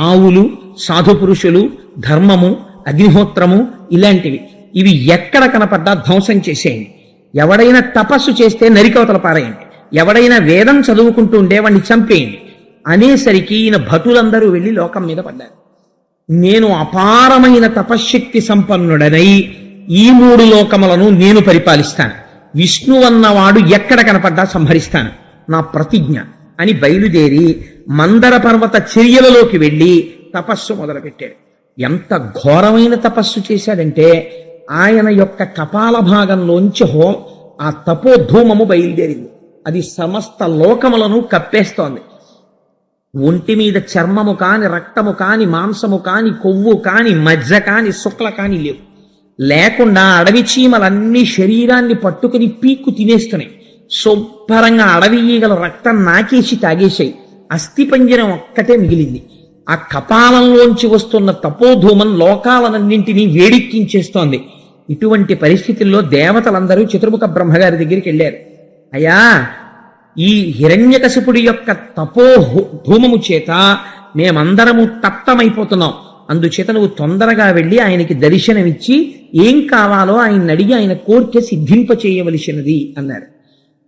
ఆవులు, సాధుపురుషులు, ధర్మము, అగ్నిహోత్రము, ఇలాంటివి. ఇవి ఎక్కడ కనపడ్డా ధ్వంసం చేసేయండి. ఎవడైనా తపస్సు చేస్తే నరికవతల పారేయండి. ఎవడైనా వేదం చదువుకుంటూ ఉండే వాడిని చంపేయండి అనేసరికి ఈయన భటులందరూ వెళ్ళి లోకం మీద పడ్డారు. నేను అపారమైన తపశ్శక్తి సంపన్నుడనై ఈ 3 లోకములను నేను పరిపాలిస్తాను, విష్ణు అన్నవాడు ఎక్కడ కనపడ్డా సంహరిస్తాను, నా ప్రతిజ్ఞ అని బయలుదేరి మందర పర్వత చర్యలలోకి వెళ్ళి తపస్సు మొదలుపెట్టాడు. ఎంత ఘోరమైన తపస్సు చేశాడంటే ఆయన యొక్క కపాల భాగంలోంచి ఆ తపోధూమము బయలుదేరింది. అది సమస్త లోకములను కప్పేస్తోంది. ఒంటి మీద చర్మము కాని, రక్తము కాని, మాంసము కాని, కొవ్వు కాని, మజ్జ కాని, శుక్ల కాని లేవు. లేకుండా అడవి చీమలన్నీ శరీరాన్ని పట్టుకుని పీక్కు తినేస్తున్నాయి. శుభ్రంగా అడవి ఈగల రక్తం నాకేసి తాగేశాయి. అస్థిపంజరం ఒక్కటే మిగిలింది. ఆ కపాలంలోంచి వస్తున్న తపోధూమం లోకాలనన్నింటినీ వేడెక్కించేస్తోంది. ఇటువంటి పరిస్థితుల్లో దేవతలందరూ చతుర్ముఖ బ్రహ్మగారి దగ్గరికి వెళ్ళారు. అయ్యా, ఈ హిరణ్యకశిపుడి యొక్క ధూమము చేత మేమందరము తప్తమైపోతున్నాం, అందుచేత నువ్వు తొందరగా వెళ్ళి ఆయనకి దర్శనమిచ్చి ఏం కావాలో ఆయన అడిగి ఆయన కోరిక సిద్ధింపచేయవలసినది అన్నారు.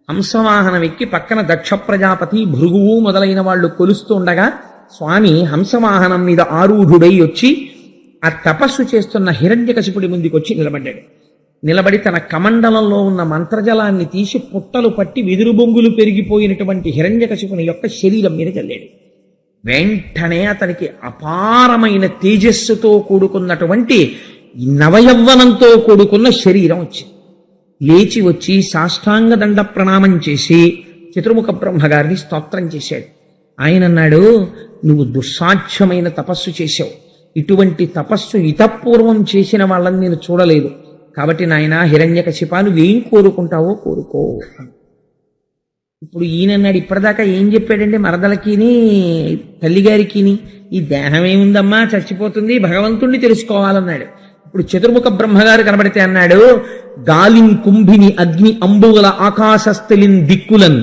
హంసవాహనం ఎక్కి పక్కన దక్ష ప్రజాపతి, భృగువు మొదలైన వాళ్ళు కొలుస్తూ ఉండగా స్వామి హంసవాహనం మీద ఆరూఢుడై వచ్చి ఆ తపస్సు చేస్తున్న హిరణ్యకశిపుడి ముందుకు వచ్చి నిలబడ్డాడు. నిలబడి తన కమండలంలో ఉన్న మంత్రజలాన్ని తీసి పుట్టలు పట్టి వెదురు బొంగులు పెరిగిపోయినటువంటి హిరణ్యకశిపుని యొక్క శరీరం మీద చల్లాడు. వెంటనే అతనికి అపారమైన తేజస్సుతో కూడుకున్నటువంటి నవయవ్వనంతో కూడుకున్న శరీరం వచ్చింది. లేచి వచ్చి సాష్టాంగ దండ ప్రణామం చేసి చతుర్ముఖ బ్రహ్మగారిని స్తోత్రం చేశాడు. ఆయన అన్నాడు, నువ్వు దుస్సాధ్యమైన తపస్సు చేశావు, ఇటువంటి తపస్సు ఇతపూర్వం చేసిన వాళ్ళని నేను చూడలేదు, కాబట్టి నాయన హిరణ్యకశిప నువ్వేం కోరుకుంటావో కోరుకో. ఇప్పుడు ఈయనన్నాడు, ఇప్పటిదాకా ఏం చెప్పాడండి మరదలకిని తల్లిగారికిని, ఈ దేహం ఏముందమ్మా చచ్చిపోతుంది, భగవంతుణ్ణి తెలుసుకోవాలన్నాడు. ఇప్పుడు చతుర్ముఖ బ్రహ్మగారు కనబడితే అన్నాడు, గాలిన్ కుంభిని అగ్ని అంబుగల ఆకాశస్థలిన్ దిక్కులన్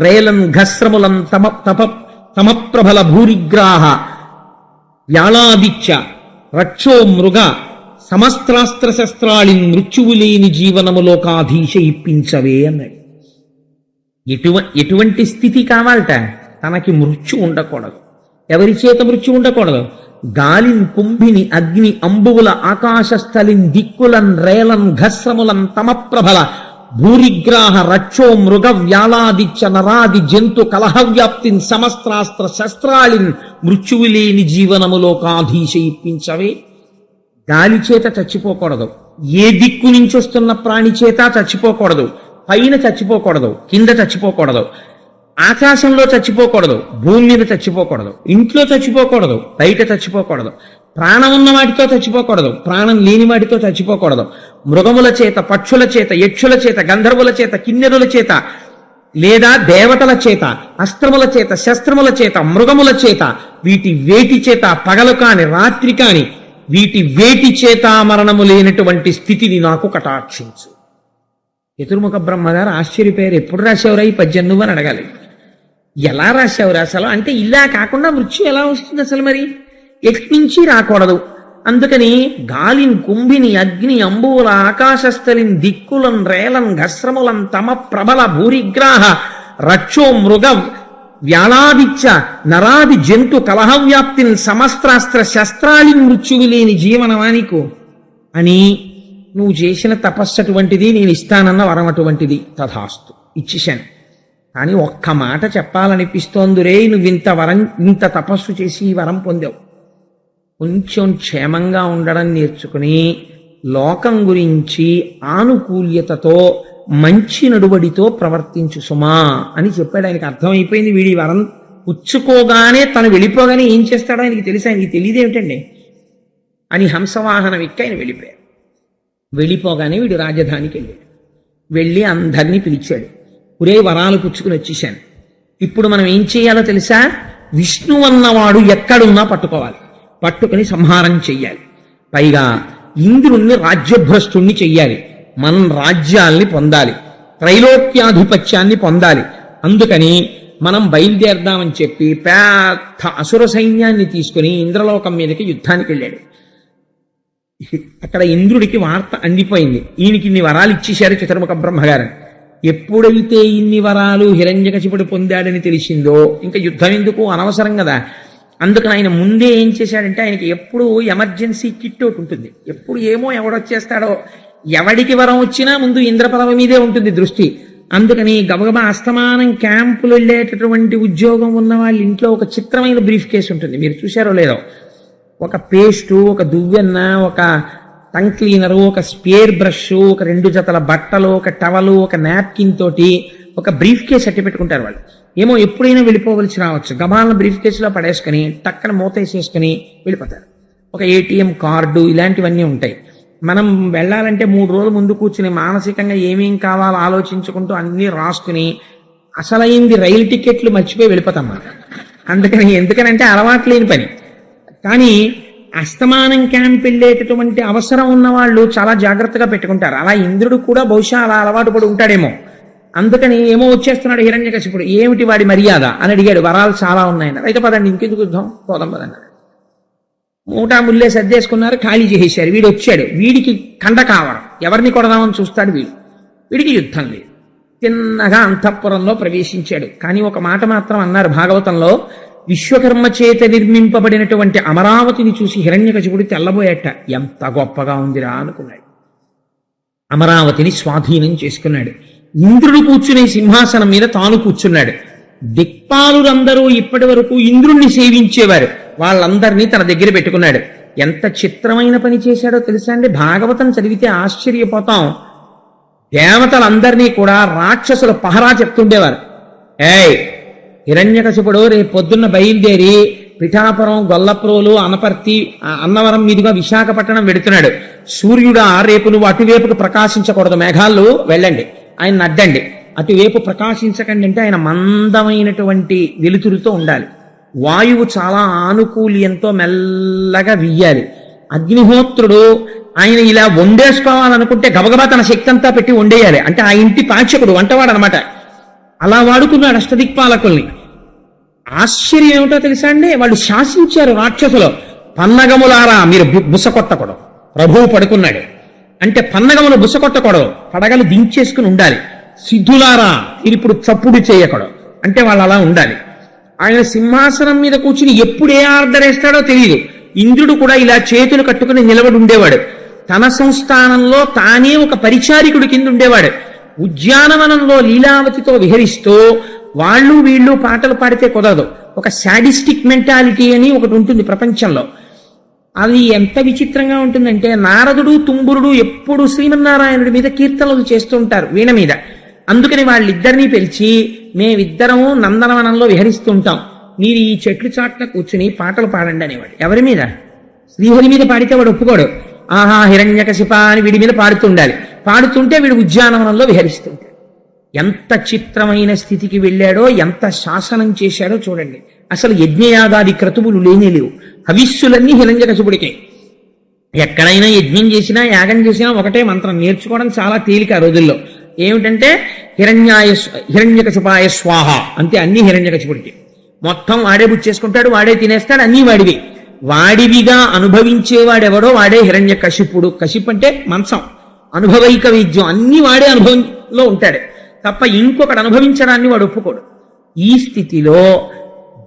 రేలన్ ఘస్రములన్ తమప్రబల భూరిగ్రాహ వ్యాళాదిత్య రక్షో మృగ సమస్త్రాస్త్ర శస్త్రాళిన్ మృత్యువు లేని జీవనములోకాధీశ ఇప్పించవే అన్నాడు. ఎటువంటి స్థితి కావాలట? తనకి మృత్యు ఉండకూడదు. ఎవరి చేత మృత్యు ఉండకూడదు? గాలిన్ కుంభిని అగ్ని అంబువుల ఆకాశస్థలిన్ దిక్కులన్ రేలన్ ఘస్రములన్ తమప్రబల భూరిగ్రాహ రక్షో మృగ వ్యాలాదిచ్చ నరాది జంతు కలహవ్యాప్తిన్ సమస్త్రాస్త్ర శస్త్రాళిన్ మృత్యువు లేని జీవనములో కాధీశ ఇప్పించవే. గాలి చేత చచ్చిపోకూడదు, ఏ దిక్కు నుంచి వస్తున్న ప్రాణి చేత చచ్చిపోకూడదు, పైన చచ్చిపోకూడదు, కింద చచ్చిపోకూడదు, ఆకాశంలో చచ్చిపోకూడదు, భూమి మీద చచ్చిపోకూడదు, ఇంట్లో చచ్చిపోకూడదు, బయట చచ్చిపోకూడదు, ప్రాణం ఉన్న వాటితో చచ్చిపోకూడదు, ప్రాణం లేని వాటితో చచ్చిపోకూడదు, మృగముల చేత, పక్షుల చేత, యక్షుల చేత, గంధర్వుల చేత, కిన్నెరుల చేత, లేదా దేవతల చేత, అస్త్రముల చేత, శస్త్రముల చేత, మృగముల చేత, వీటి వేటి చేత, పగలు కాని రాత్రి కాని వీటి వేటి చేత మరణము లేనటువంటి స్థితిని నాకు కటాక్షించు. చతుర్ముఖ బ్రహ్మగారు ఆశ్చర్యపోయారు. ఎప్పుడు రాశావురా ఈ పద్యం నువ్వు అని అడగాలి. ఎలా రాశావురా అసలు అంటే, ఇలా కాకుండా మృత్యు ఎలా వస్తుంది అసలు, మరి ఎట్నుంచి రాకూడదు. అందుకని గాలిన్ కుంభిని అగ్ని అంబువుల ఆకాశస్థలిన్ దిక్కులన్ రేలన్ ఘస్రములన్ తమ ప్రబల భూరిగ్రాహ రక్షో మృగ వ్యాళాదిచ్చ నరాది జంతు కలహవ్యాప్తిని సమస్త్రాస్త్ర శస్త్రాళి మృత్యువు లేని జీవనవానికు అని నువ్వు చేసిన తపస్సు అటువంటిది, నేను ఇస్తానన్న వరం అటువంటిది. తథాస్తు ఇచ్చేశాను. కానీ ఒక్క మాట చెప్పాలనిపిస్తోందిరే, నువ్వు ఇంత వరం, ఇంత తపస్సు చేసి ఈ వరం పొందావు. కొంచెం క్షేమంగా ఉండడం నేర్చుకుని లోకం గురించి ఆనుకూల్యతతో మంచి నడువడితో ప్రవర్తించు సుమా అని చెప్పాడు. ఆయనకి అర్థమైపోయింది. వీడి వరం పుచ్చుకోగానే తను వెళ్ళిపోగానే ఏం చేస్తాడో ఆయనకి తెలుసు. ఆయనకి తెలియదేమిటండి అని హంసవాహనం ఎక్కి ఆయన వెళ్ళిపోయాడు. వెళ్ళిపోగానే వీడు రాజధానికి వెళ్ళాడు. వెళ్ళి అందరినీ పిలిచాడు. ఒరే వరాలు పుచ్చుకుని వచ్చేసాను, ఇప్పుడు మనం ఏం చేయాలో తెలుసా? విష్ణు అన్నవాడు ఎక్కడున్నా పట్టుకోవాలి, పట్టుకుని సంహారం చెయ్యాలి. పైగా ఇంద్రుణ్ణి రాజ్యభ్రష్టుణ్ణి చెయ్యాలి, మనం రాజ్యాల్ని పొందాలి, త్రైలోక్యాధిపత్యాన్ని పొందాలి. అందుకని మనం బయలుదేరదామని చెప్పి పెద్ద అసుర సైన్యాన్ని తీసుకుని ఇంద్రలోకం మీదకి యుద్ధానికి వెళ్ళాడు. అక్కడ ఇంద్రుడికి వార్త అందిపోయింది, ఈయనకి ఇన్ని వరాలు ఇచ్చేశారు చతుర్ముఖ బ్రహ్మగారు. ఎప్పుడైతే ఇన్ని వరాలు హిరణ్యకశిపుడు పొందాడని తెలిసిందో ఇంకా యుద్ధం ఎందుకు, అనవసరం కదా. అందుకని ఆయన ముందే ఏం చేశాడంటే, ఆయనకి ఎప్పుడు ఎమర్జెన్సీ కిట్ ఒకటి ఉంటుంది. ఎప్పుడు ఏమో ఎవడొచ్చేస్తాడో, ఎవడికి వరం వచ్చినా ముందు ఇంద్రపదవి మీదే ఉంటుంది దృష్టి. అందుకని గబగబా అస్తమానం క్యాంపులు వెళ్ళేటటువంటి ఉద్యోగం ఉన్న వాళ్ళ ఇంట్లో ఒక చిత్రమైన బ్రీఫ్ కేసు ఉంటుంది. మీరు చూశారో లేదో, ఒక పేస్టు, ఒక దువ్వెన్న, ఒక టంగ్ క్లీనరు, ఒక స్పేర్ బ్రష్, ఒక 2 జతల బట్టలు, ఒక టవలు, ఒక నాప్కిన్ తోటి ఒక బ్రీఫ్ కేసు అట్టి పెట్టుకుంటారు వాళ్ళు. ఏమో ఎప్పుడైనా వెళ్ళిపోవలసి రావచ్చు, గబాలను బ్రీఫ్ కేసులో పడేసుకుని టక్కన మూతేసేసుకుని వెళ్ళిపోతారు. ఒక ఏటీఎం కార్డు ఇలాంటివన్నీ ఉంటాయి. మనం వెళ్ళాలంటే 3 రోజుల ముందు కూర్చుని మానసికంగా ఏమేం కావాలో ఆలోచించుకుంటూ అన్నీ రాసుకుని అసలైంది రైలు టికెట్లు మర్చిపోయి వెళ్ళిపోతాం మనం. ఎందుకనంటే అలవాటు లేని పని. కానీ అస్తమానం క్యాంప్ వెళ్ళేటటువంటి అవసరం ఉన్న వాళ్ళు చాలా జాగ్రత్తగా పెట్టుకుంటారు. అలా ఇంద్రుడు కూడా బహుశా అలా అలవాటు పడి ఉంటాడేమో. అందుకని ఏమో వచ్చేస్తున్నాడు హిరణ్యకశిపుడు, ఏమిటి వాడి మర్యాద అని అడిగాడు. వరాలు చాలా ఉన్నాయని. అయితే పదండి ఇంకెందుకు యుద్ధం, పోదాం పదన్నాడు. మూటా ముల్లే సర్దేసుకున్నారు, ఖాళీ చేసేశారు. వీడు వచ్చాడు, వీడికి కండ కావడం, ఎవరిని కొడదామని చూస్తాడు వీడికి యుద్ధం లేదు. తిన్నగా అంతఃపురంలో ప్రవేశించాడు. కానీ ఒక మాట మాత్రం అన్నారు భాగవతంలో, విశ్వకర్మ చేత నిర్మింపబడినటువంటి అమరావతిని చూసి హిరణ్యకశిపుడు తెల్లబోయేట. ఎంత గొప్పగా ఉందిరా అనుకున్నాడు. అమరావతిని స్వాధీనం చేసుకున్నాడు. ఇంద్రుడు కూర్చునే సింహాసనం మీద తాను కూర్చున్నాడు. దిక్పాలురందరూ ఇప్పటి వరకు ఇంద్రుణ్ణి సేవించేవారు, వాళ్ళందరినీ తన దగ్గర పెట్టుకున్నాడు. ఎంత చిత్రమైన పని చేశాడో తెలుసా అండి. భాగవతం చదివితే ఆశ్చర్యపోతాం. దేవతలందరినీ కూడా రాక్షసుల పహరా చెప్తుండేవారు. హిరణ్యకశిపుడు రేపు పొద్దున్న బయలుదేరి పిఠాపురం, గొల్లప్రోలు, అనపర్తి, అన్నవరం మీదుగా విశాఖపట్నం వెడుతున్నాడు. సూర్యుడా రేపు నువ్వు అటువైపుకు ప్రకాశించకూడదు, మేఘాలు వెళ్ళండి, ఆయన అడ్డండి, అటువైపు ప్రకాశించకండి అంటే ఆయన మందమైనటువంటి వెలుతురుతో ఉండాలి. వాయువు చాలా ఆనుకూల్యంతో మెల్లగా వీయాలి. అగ్నిహోత్రుడు ఆయన ఇలా వండేసుకోవాలనుకుంటే గబగబా తన శక్తి అంతా పెట్టి వండేయాలి. అంటే ఆ ఇంటి పాచకుడు వంటవాడు అనమాట. అలా వాడుకున్నాడు అష్టదిక్పాలకుల్ని. ఆశ్చర్యం ఏమిటో తెలుసా అండి, వాళ్ళు శాసించారు రాక్షసులు. పన్నగములారా మీరు బుస కొట్టకూడదు, ప్రభువు పడుకున్నాడు అంటే పన్నగములు బుస కొట్టకూడదు, పడగలు దించేసుకుని ఉండాలి. సిద్ధులారా మీరు ఇప్పుడు చప్పుడు చేయకూడదు అంటే వాళ్ళు అలా ఉండాలి. ఆయన సింహాసనం మీద కూర్చుని ఎప్పుడు ఏ ఆర్డర్ వేస్తాడో తెలియదు. ఇంద్రుడు కూడా ఇలా చేతులు కట్టుకుని నిలబడి ఉండేవాడు. తన సంస్థానంలో తానే ఒక పరిచారికుడి కింద ఉండేవాడు. ఉద్యానవనంలో లీలావతితో విహరిస్తూ వాళ్ళు వీళ్ళు పాటలు పాడితే కుదరదు. ఒక శాడిస్టిక్ మెంటాలిటీ అని ఒకటి ఉంటుంది ప్రపంచంలో. అది ఎంత విచిత్రంగా ఉంటుందంటే, నారదుడు తుంబురుడు ఎప్పుడు శ్రీమన్నారాయణుడి మీద కీర్తనలు చేస్తూ ఉంటారు వీణ మీద. అందుకని వాళ్ళిద్దరినీ పిలిచి, మేమిద్దరము నందనవనంలో విహరిస్తుంటాం, మీరు ఈ చెట్లు చాట్ల కూర్చుని పాటలు పాడండి అనేవాడు. ఎవరి మీద? శ్రీహరి మీద పాడితే వాడు ఒప్పుకోడు. ఆహా హిరణ్యకశిప అని వీడి మీద పాడుతుండాలి. పాడుతుంటే వీడు ఉద్యానవనంలో విహరిస్తుంటాడు. ఎంత చిత్రమైన స్థితికి వెళ్ళాడో, ఎంత శాసనం చేశాడో చూడండి. అసలు యజ్ఞయాగాది క్రతువులు లేవు. హవిస్సులన్నీ హిరణ్యకశిపుడికే. ఎక్కడైనా యజ్ఞం చేసినా యాగం చేసినా ఒకటే మంత్రం. నేర్చుకోవడం చాలా తేలిక ఆ రోజుల్లో. ఏమిటంటే హిరణ్యకశిపాయ స్వాహ అంతే. అన్ని హిరణ్యకశిపుడికి. మొత్తం వాడే బుచ్చేసుకుంటాడు, వాడే తినేస్తాడు, అన్నీ వాడివి. వాడివిగా అనుభవించేవాడెవడో వాడే హిరణ్యకశిపుడు. కశిపు అంటే మంచం, అనుభవైక వైద్యం, అన్ని వాడే అనుభవంలో ఉంటాడు తప్ప ఇంకొకటి అనుభవించడాన్ని వాడు ఒప్పుకోడు. ఈ స్థితిలో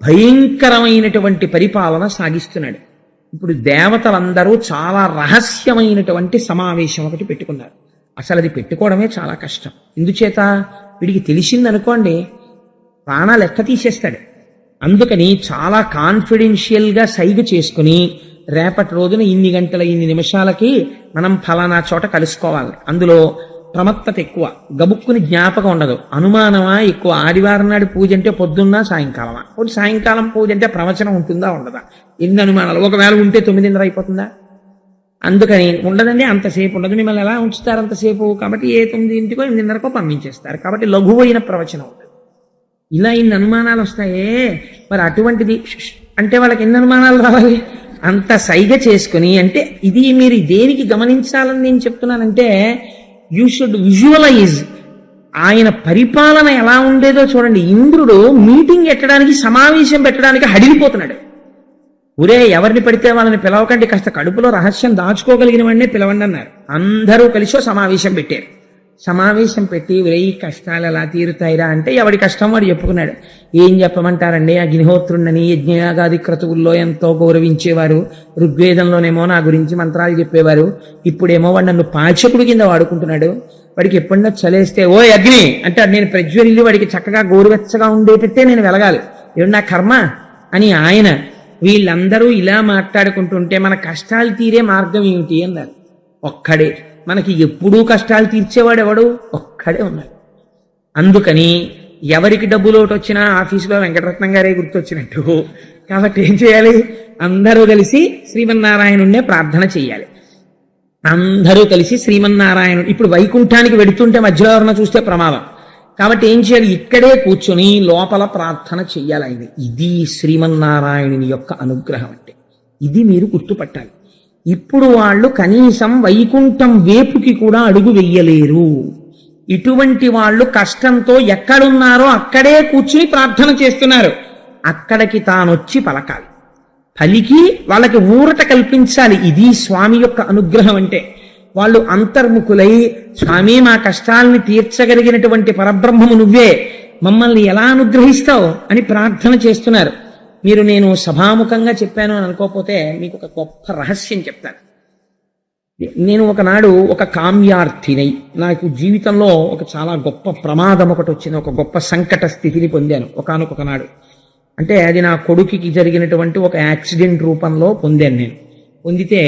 భయంకరమైనటువంటి పరిపాలన సాగిస్తున్నాడు. ఇప్పుడు దేవతలందరూ చాలా రహస్యమైనటువంటి సమావేశం ఒకటి పెట్టుకున్నారు. అసలు అది పెట్టుకోవడమే చాలా కష్టం. ఎందుచేత? వీడికి తెలిసిందనుకోండి ప్రాణాలు ఎక్క తీసేస్తాడు. అందుకని చాలా కాన్ఫిడెన్షియల్గా సైగ చేసుకుని, రేపటి రోజున ఇన్ని గంటల ఇన్ని నిమిషాలకి మనం ఫలానా చోట కలుసుకోవాలి. అందులో ప్రమత్తత ఎక్కువ, గబుక్కుని జ్ఞాపకం ఉండదు, అనుమానమా ఎక్కువ. ఆదివారం నాడు పూజ అంటే పొద్దున్న సాయంకాలమా? కొంచెం సాయంకాలం పూజ అంటే ప్రవచనం ఉంటుందా ఉండదా? ఎన్ని అనుమానాలు. ఒకవేళ ఉంటే 9:30 అయిపోతుందా? అందుకని ఉండదండి, అంతసేపు ఉండదు. మిమ్మల్ని ఎలా ఉంచుతారు అంతసేపు? కాబట్టి ఏ 9:00కో 8:30కో పంపించేస్తారు. కాబట్టి లఘువైన ప్రవచనం ఉంటుంది. ఇలా ఇన్ని అనుమానాలు వస్తాయే. మరి అటువంటిది అంటే వాళ్ళకి ఎన్ని అనుమానాలు రావాలి? అంత సైగ చేసుకుని, అంటే ఇది మీరు దేనికి గమనించాలని నేను చెప్తున్నానంటే, యూ షుడ్ విజువలైజ్ ఆయన పరిపాలన ఎలా ఉండేదో చూడండి. ఇంద్రుడు మీటింగ్ పెట్టడానికి, సమావేశం పెట్టడానికి హడిలిపోతున్నాడు. ఊరే ఎవరిని పడితే వాళ్ళని పిలవకండి, కాస్త కడుపులో రహస్యం దాచుకోగలిగిన వాడినే పిలవండి అన్నారు. అందరూ కలిసి సమావేశం పెట్టారు. సమావేశం పెట్టి, ఈ కష్టాలు ఎలా తీరుతాయిరా అంటే ఎవడి కష్టం వాడు చెప్పుకున్నాడు. ఏం చెప్పమంటారండి, అగ్నిహోత్రుండని యజ్ఞయాగాది క్రతువుల్లో ఎంతో గౌరవించేవారు. ఋగ్వేదంలోనేమో నా గురించి మంత్రాలు చెప్పేవారు. ఇప్పుడేమో వాడు నన్ను పాచకుడు కింద వాడుకుంటున్నాడు. వాడికి ఎప్పుడన్నా చలేస్తే ఓ అగ్ని అంటే నేను ప్రజ్వరిల్లి వాడికి చక్కగా గోరువెచ్చగా ఉండేటట్టే నేను వెలగాలి. ఏడు నా కర్మ అని ఆయన. వీళ్ళందరూ ఇలా మాట్లాడుకుంటుంటే మన కష్టాలు తీరే మార్గం ఏమిటి అన్నారు. ఒక్కడే, మనకి ఎప్పుడూ కష్టాలు తీర్చేవాడు ఎవడు? ఒక్కడే ఉన్నాడు. అందుకని ఎవరికి డబ్బు లోటు వచ్చినా ఆఫీసులో వెంకటరత్నం గారే గుర్తొచ్చినట్టు. కాబట్టి ఏం చేయాలి? అందరూ కలిసి శ్రీమన్నారాయణుణ్ణే ప్రార్థన చెయ్యాలి. అందరూ కలిసి శ్రీమన్నారాయణుడు. ఇప్పుడు వైకుంఠానికి వెడుతుంటే మధ్యలో ఎవరన్నా చూస్తే ప్రమాదం. కాబట్టి ఏం చేయాలి? ఇక్కడే కూర్చొని లోపల ప్రార్థన చెయ్యాలి ఆయన. ఇది శ్రీమన్నారాయణుని యొక్క అనుగ్రహం అంటే. ఇది మీరు గుర్తుపట్టాలి. ఇప్పుడు వాళ్ళు కనీసం వైకుంఠం వేపుకి కూడా అడుగు వెయ్యలేరు. ఇటువంటి వాళ్ళు కష్టంతో ఎక్కడున్నారో అక్కడే కూర్చుని ప్రార్థన చేస్తున్నారు. అక్కడికి తానొచ్చి పలకాలి, పలికి వాళ్ళకి ఊరట కల్పించాలి. ఇది స్వామి యొక్క అనుగ్రహం అంటే. వాళ్ళు అంతర్ముఖులై, స్వామి మా కష్టాల్ని తీర్చగలిగినటువంటి పరబ్రహ్మము నువ్వే, మమ్మల్ని ఎలా అనుగ్రహిస్తావు అని ప్రార్థన చేస్తున్నారు. మీరు నేను సభాముఖంగా చెప్పాను అని అనుకోకపోతే మీకు ఒక గొప్ప రహస్యం చెప్తాను. నేను ఒకనాడు ఒక కామ్యార్థినై, నాకు జీవితంలో ఒక చాలా గొప్ప ప్రమాదం ఒకటి వచ్చింది, ఒక గొప్ప సంకట స్థితిని పొందాను ఒకానొక నాడు. అంటే అది నా కొడుకుకి జరిగినటువంటి ఒక యాక్సిడెంట్ రూపంలో పొందాను నేను. పొందితే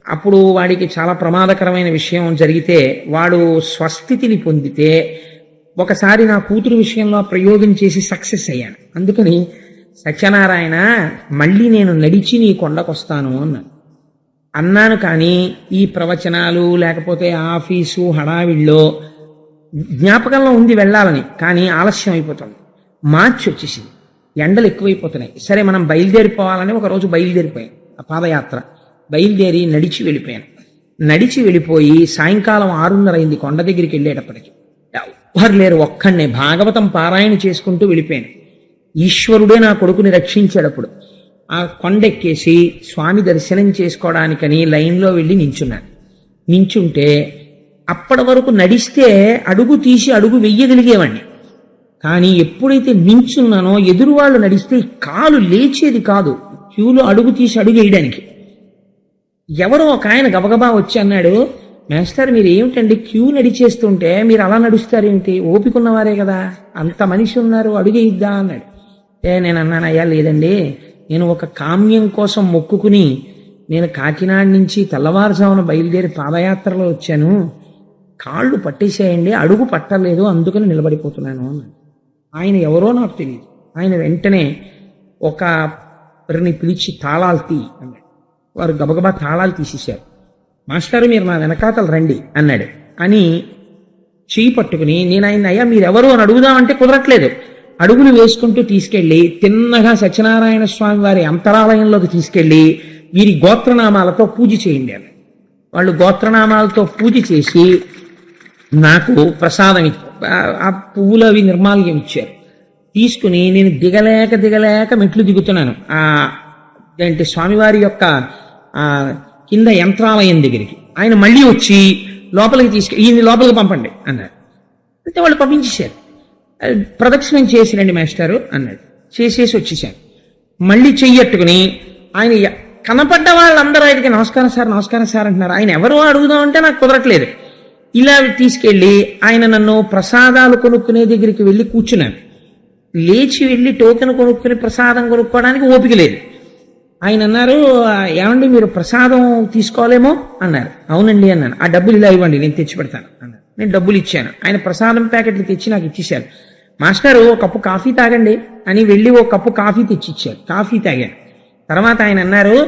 అప్పుడు వాడికి చాలా ప్రమాదకరమైన విషయం జరిగితే, వాడు స్వస్థితిని పొందితే, ఒకసారి నా కూతురు విషయంలో ప్రయోగం చేసి సక్సెస్ అయ్యాను. అందుకని సత్యనారాయణ మళ్ళీ నేను నడిచి నీ కొండకొస్తాను అన్నాను. కానీ ఈ ప్రవచనాలు లేకపోతే ఆఫీసు హడావిడిలో జ్ఞాపకంలో ఉంది వెళ్ళాలని, కానీ ఆలస్యం అయిపోతుంది. మార్చి వచ్చేసింది, ఎండలు ఎక్కువైపోతున్నాయి. సరే మనం బయలుదేరిపోవాలని ఒకరోజు బయలుదేరిపోయాను. ఆ పాదయాత్ర బయలుదేరి నడిచి వెళ్ళిపోయాను. నడిచి వెళ్ళిపోయి సాయంకాలం 6:30 అయింది. కొండ దగ్గరికి వెళ్ళేటప్పటికి ఎవ్వరు లేరు, ఒక్కడే భాగవతం పారాయణ చేసుకుంటూ వెళ్ళిపోయాను. ఈశ్వరుడే నా కొడుకుని రక్షించేటప్పుడు ఆ కొండెక్కేసి స్వామి దర్శనం చేసుకోవడానికని లైన్లో వెళ్ళి నించున్నాను. నించుంటే అప్పటి వరకు నడిస్తే అడుగు తీసి అడుగు వెయ్యగలిగేవాడిని. కానీ ఎప్పుడైతే నించున్నానో ఎదురు వాళ్ళు నడిస్తే కాలు లేచేది కాదు, క్యూలో అడుగు తీసి అడుగు వేయడానికి. ఎవరో ఒక ఆయన గబగబా వచ్చి అన్నాడు, మేస్టర్ మీరు ఏమిటండి క్యూ నడిచేస్తుంటే మీరు అలా నడుస్తారేమిటి? ఓపిక ఉన్నవారే కదా, అంత మనిషి ఉన్నారు, అడుగే ఇద్దా అన్నాడు. నేను అన్నాను, అయ్యా లేదండి, నేను ఒక కామ్యం కోసం మొక్కుకుని నేను కాకినాడ నుంచి తెల్లవారుజామున బయలుదేరి పాదయాత్రలో వచ్చాను, కాళ్ళు పట్టేసేయండి, అడుగు పట్టలేదు, అందుకని నిలబడిపోతున్నాను అన్నాడు. ఆయన ఎవరో నాకు తెలియదు. ఆయన వెంటనే ఒకరిని పిలిచి తాళాలు తీ అన్నాడు. వారు గబగబా తాళాలు తీసేశారు. మాస్టారు మీరు నా వెనకాతలు రండి అన్నాడు. అని చెయ్యి పట్టుకుని నేను ఆయన అయ్యా మీరెవరు అని అడుగుదామంటే కుదరట్లేదు. అడుగులు వేసుకుంటూ తీసుకెళ్లి తిన్నగా సత్యనారాయణ స్వామి వారి అంతరాలయంలోకి తీసుకెళ్లి వీరి గోత్రనామాలతో పూజ చేయండి అని. వాళ్ళు గోత్రనామాలతో పూజ చేసి నాకు ప్రసాదం ఆ పువ్వులు అవి నిర్మాల్యం ఇచ్చారు. తీసుకుని నేను దిగలేక మెట్లు దిగుతున్నాను ఏంటి స్వామివారి యొక్క కింద యంత్రాలయం దగ్గరికి. ఆయన మళ్ళీ వచ్చి లోపలికి ఈయన లోపలికి పంపండి అన్నారు. అయితే వాళ్ళు పంపించేశారు. ప్రదక్షిణం చేసిరండి మాస్టారు అన్నాడు. చేసేసి వచ్చేసాను. మళ్ళీ చెయ్యట్టుకుని ఆయన కనపడ్డ వాళ్ళందరూ ఆయనకి నమస్కారం సార్ అంటున్నారు. ఆయన ఎవరో అడుగుదామంటే నాకు కుదరట్లేదు. ఇలా తీసుకెళ్ళి ఆయన నన్ను ప్రసాదాలు కొనుక్కునే దగ్గరికి వెళ్ళి కూర్చున్నాను. లేచి వెళ్ళి టోకెన్ కొనుక్కుని ప్రసాదం కొనుక్కోవడానికి ఓపిక లేదు. ఆయన అన్నారు, ఏమండి మీరు ప్రసాదం తీసుకోవాలేమో అన్నారు. అవునండి అన్నాను. ఆ డబ్బులు ఇలా ఇవ్వండి, నేను తెచ్చి పెడతాను అన్నారు. నేను డబ్బులు ఇచ్చాను. ఆయన ప్రసాదం ప్యాకెట్లు తెచ్చి నాకు ఇచ్చేశారు. మాస్టారు ఓ కప్పు కాఫీ తాగండి అని వెళ్ళి ఓ కప్పు కాఫీ తెచ్చి ఇచ్చారు. కాఫీ తాగాను. తర్వాత ఆయన అన్నారు,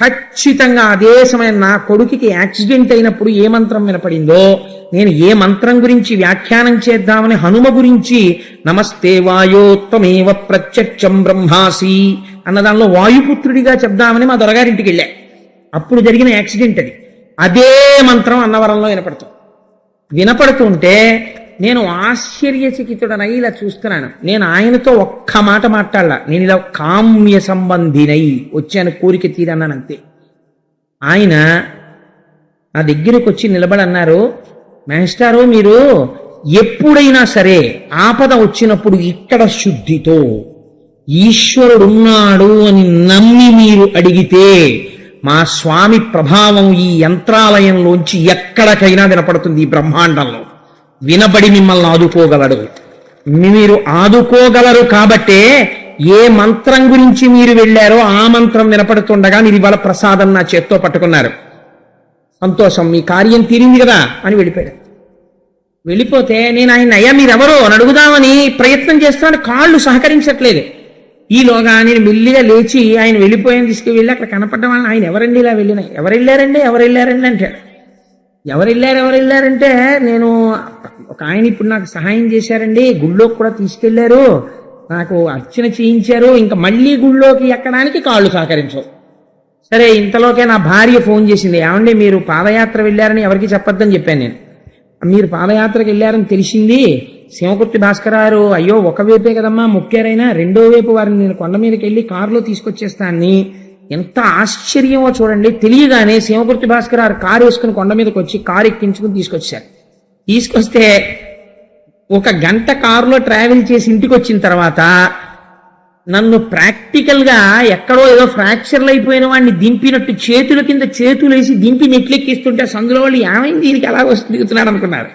ఖచ్చితంగా అదే సమయం నా కొడుకుకి యాక్సిడెంట్ అయినప్పుడు ఏ మంత్రం వినపడిందో నేను ఏ మంత్రం గురించి వ్యాఖ్యానం చేద్దామని హనుమ గురించి నమస్తే వాయోత్తమేవ ప్రత్యక్షం బ్రహ్మాసి అన్న దానిలో వాయుపుత్రుడిగా చెప్దామని మా దొరగారింటికి వెళ్ళా. అప్పుడు జరిగిన యాక్సిడెంట్ అది. అదే మంత్రం అన్నవరంలో వినపడుతుంటే నేను ఆశ్చర్యచకితుడనై ఇలా చూస్తున్నాను. నేను ఆయనతో ఒక్క మాట మాట్లాడలా. నేను ఇలా కామ్య సంబంధినై వచ్చాను, కోరిక తీరన్నానంతే. ఆయన నా దగ్గరకు వచ్చి నిలబడన్నారు, మాస్టారు మీరు ఎప్పుడైనా సరే ఆపద వచ్చినప్పుడు ఇక్కడ శుద్ధితో ఈశ్వరుడున్నాడు అని నమ్మి మీరు అడిగితే మా స్వామి ప్రభావం ఈ యంత్రాలయంలోంచి ఎక్కడికైనా వినపడుతుంది. ఈ బ్రహ్మాండంలో వినబడి మిమ్మల్ని ఆదుకోగలడు. మీరు ఆదుకోగలరు కాబట్టే ఏ మంత్రం గురించి మీరు వెళ్ళారో ఆ మంత్రం వినపడుతుండగా మీరు ఇవాళ ప్రసాదం నా చేత్తో పట్టుకున్నారు. సంతోషం, మీ కార్యం తీరింది కదా అని వెళ్ళిపోయాడు. వెళ్ళిపోతే నేను ఆయన అయ్యా మీరెవరో అని అడుగుదామని ప్రయత్నం చేస్తున్నాను, కాళ్ళు సహకరించట్లేదు. ఈలోగా నేను మెల్లిగా లేచి ఆయన వెళ్ళిపోయాను తీసుకువెళ్ళి అక్కడ కనపడ్డ వాళ్ళని ఆయన ఎవరండి ఇలా వెళ్ళినాయి ఎవరు వెళ్ళారండి అంటాడు. ఎవరు వెళ్ళారంటే నేను ఒక ఆయన ఇప్పుడు నాకు సహాయం చేశారండి, గుళ్ళోకి కూడా తీసుకెళ్లారు, నాకు అర్చన చేయించారు, ఇంకా మళ్ళీ గుళ్ళోకి ఎక్కడానికి కాళ్ళు సహకరించవు. సరే ఇంతలోకే నా భార్య ఫోన్ చేసింది, ఏమండి మీరు పాదయాత్ర వెళ్ళారని ఎవరికి చెప్పొద్దని చెప్పాను నేను. మీరు పాదయాత్రకు వెళ్ళారని తెలిసింది, శివకుర్తి భాస్కరారు అయ్యో ఒకవైపే కదమ్మా మొక్కారైనా రెండో వైపు వారిని నేను కొండ మీదకి వెళ్ళి కారులో తీసుకొచ్చేస్తానని. ఎంత ఆశ్చర్యమో చూడండి. తెలియగానే శివకుర్తి భాస్కరారు కారు వేసుకుని కొండ మీదకి వచ్చి కారు ఎక్కించుకుని తీసుకొచ్చారు. తీసుకొస్తే 1 గంట కారులో ట్రావెల్ చేసి ఇంటికి వచ్చిన తర్వాత నన్ను ప్రాక్టికల్ గా ఎక్కడో ఏదో ఫ్రాక్చర్లు అయిపోయిన వాడిని దింపినట్టు చేతుల కింద చేతులు వేసి దింపి నెట్లెక్కిస్తుంటే సందులో వాళ్ళు ఏమైంది దీనికి ఎలా దిగుతున్నాడు అనుకున్నారు.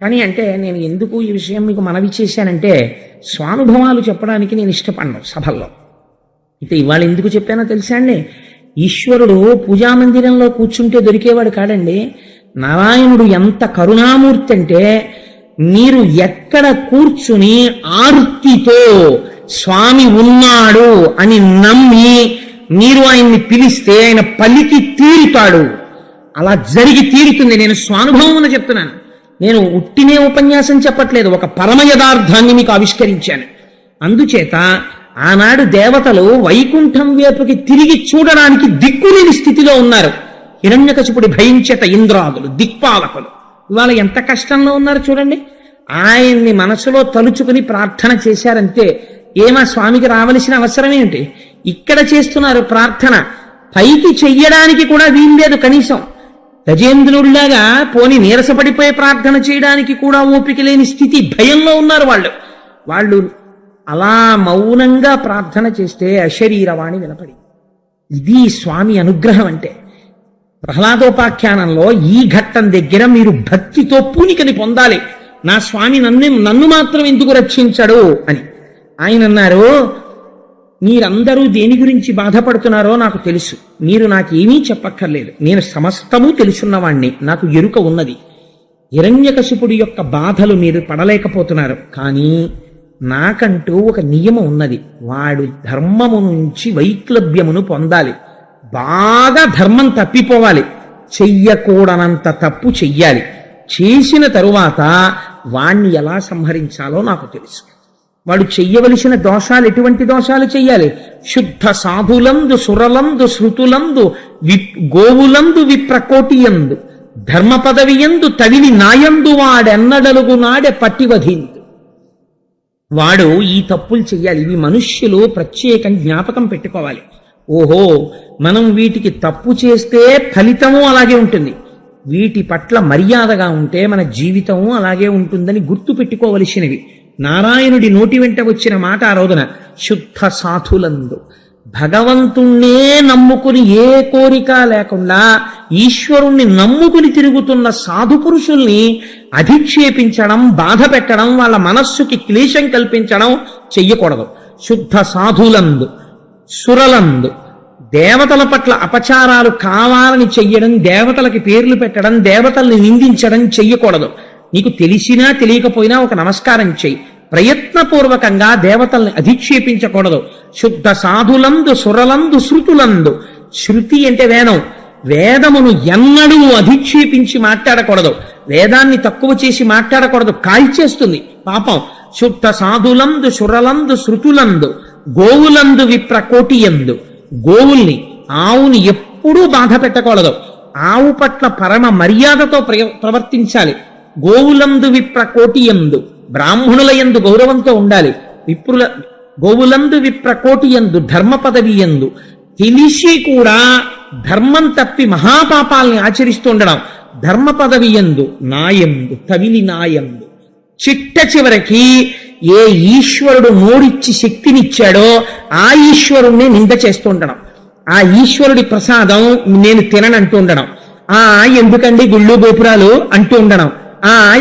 కానీ అంటే నేను ఎందుకు ఈ విషయం మీకు మనవి చేశానంటే స్వానుభవాలు చెప్పడానికి నేను ఇష్టపడను సభల్లో. అయితే ఇవాళ ఎందుకు చెప్పానో తెలుసా అండి, ఈశ్వరుడు పూజామందిరంలో కూర్చుంటే దొరికేవాడు కాడండి. నారాయణుడు ఎంత కరుణామూర్తి అంటే మీరు ఎక్కడ కూర్చుని ఆర్తితో స్వామి ఉన్నాడు అని నమ్మి మీరు ఆయన్ని పిలిస్తే ఆయన పలికి తీరుతాడు. అలా జరిగి తీరుతుంది. నేను స్వానుభవం చెప్తున్నాను. నేను ఉట్టినే ఉపన్యాసం చెప్పట్లేదు, ఒక పరమ యథార్థాన్ని మీకు ఆవిష్కరించాను. అందుచేత ఆనాడు దేవతలు వైకుంఠం వైపుకి తిరిగి చూడడానికి దిక్కులేని స్థితిలో ఉన్నారు. హిరణ్యకశిపుడి భయించేత ఇంద్రాదులు దిక్పాలకులు ఇవాళ ఎంత కష్టంలో ఉన్నారు చూడండి. ఆయన్ని మనసులో తలుచుకుని ప్రార్థన చేశారంతే. ఏమా స్వామికి రావలసిన అవసరం ఏమిటి? ఇక్కడ చేస్తున్నారు ప్రార్థన, పైకి చెయ్యడానికి కూడా వీల్లేదు. కనీసం గజేంద్రుడిలాగా పోని నీరసపడిపోయే ప్రార్థన చేయడానికి కూడా ఓపిక లేని స్థితి, భయంలో ఉన్నారు వాళ్ళు. అలా మౌనంగా ప్రార్థన చేస్తే అశరీరవాణి వినపడి. ఇది స్వామి అనుగ్రహం అంటే. ప్రహ్లాదోపాఖ్యానంలో ఈ ఘట్టం ఘట్టం దగ్గర మీరు భక్తితో పూనికని పొందాలి. నా స్వామి నన్ను మాత్రం ఎందుకు రక్షించడు అని. ఆయన అన్నారు, మీరందరూ దేని గురించి బాధపడుతున్నారో నాకు తెలుసు. మీరు నాకేమీ చెప్పక్కర్లేదు. నేను సమస్తము తెలుసున్నవాణ్ణి. నాకు ఎరుక ఉన్నది. హిరణ్యకశిపుడి యొక్క బాధలు మీరు పడలేకపోతున్నారు. కానీ నాకంటూ ఒక నియమం ఉన్నది. వాడు ధర్మము నుంచి వైక్లభ్యమును పొందాలి. బాగా ధర్మం తప్పిపోవాలి. చెయ్యకూడనంత తప్పు చెయ్యాలి. చేసిన తరువాత వాణ్ణి ఎలా సంహరించాలో నాకు తెలుసు. వాడు చెయ్యవలసిన దోషాలు ఎటువంటి దోషాలు చెయ్యాలి? శుద్ధ సాధులందు సురలందు శృతులందు గోవులందు విప్రకోటియందు ధర్మ పదవియందు తవిలి నాయందు వాడెన్నడలుగు నాడే పట్టివధిందు. వాడు ఈ తప్పులు చెయ్యాలి. ఇవి మనుష్యులు ప్రత్యేకం జ్ఞాపకం పెట్టుకోవాలి. ఓహో, మనం వీటికి తప్పు చేస్తే ఫలితము అలాగే ఉంటుంది, వీటి పట్ల మర్యాదగా ఉంటే మన జీవితము అలాగే ఉంటుందని గుర్తు పెట్టుకోవలసినవి. నారాయణుడి నోటి వెంట వచ్చిన మాట ఆ రోజున శుద్ధ సాధులందు. భగవంతుణ్ణే నమ్ముకుని ఏ కోరిక లేకుండా ఈశ్వరుణ్ణి నమ్ముకుని తిరుగుతున్న సాధు పురుషుల్ని అధిక్షేపించడం, బాధ పెట్టడం, వాళ్ళ మనస్సుకి క్లేశం కల్పించడం చెయ్యకూడదు. శుద్ధ సాధులందు సురలందు దేవతల పట్ల అపచారాలు కావాలని చెయ్యడం, దేవతలకి పేర్లు పెట్టడం, దేవతల్ని నిందించడం చెయ్యకూడదు. నీకు తెలిసినా తెలియకపోయినా ఒక నమస్కారం చెయ్యి. ప్రయత్నపూర్వకంగా దేవతల్ని అధిక్షేపించకూడదు. శుద్ధ సాధులందు సురలందు శృతులందు. శృతి అంటే వేదం. వేదమును ఎన్నడూ అధిక్షేపించి మాట్లాడకూడదు. వేదాన్ని తక్కువ చేసి మాట్లాడకూడదు, కాల్చేస్తుంది పాపం. శుద్ధ సాధులందు సురలందు శృతులందు గోవులందు విప్రకోటియందు. గోవుల్ని, ఆవుని ఎప్పుడూ బాధ పెట్టకూడదు. ఆవు పట్ల పరమ మర్యాదతో ప్రవర్తించాలి. గోవులందు విప్రకోటియందు, బ్రాహ్మణుల యందు గౌరవంతో ఉండాలి. గోవులందు విప్రకోటియందు ధర్మ పదవి యందు తెలిసి కూడా ధర్మం తప్పి మహాపాపాల్ని ఆచరిస్తూ ఉండడం. ధర్మ పదవి యందు నాయందు తవిలి నాయందు. చిట్ట చివరికి ఏ ఈశ్వరుడు నోడిచ్చి శక్తినిచ్చాడో ఆ ఈశ్వరుణ్ణి నింద చేస్తూ ఉండడం. ఆ ఈశ్వరుడి ప్రసాదం నేను తిననంటూ ఉండడం. ఎందుకండి గుళ్ళు గోపురాలు అంటూ ఉండడం.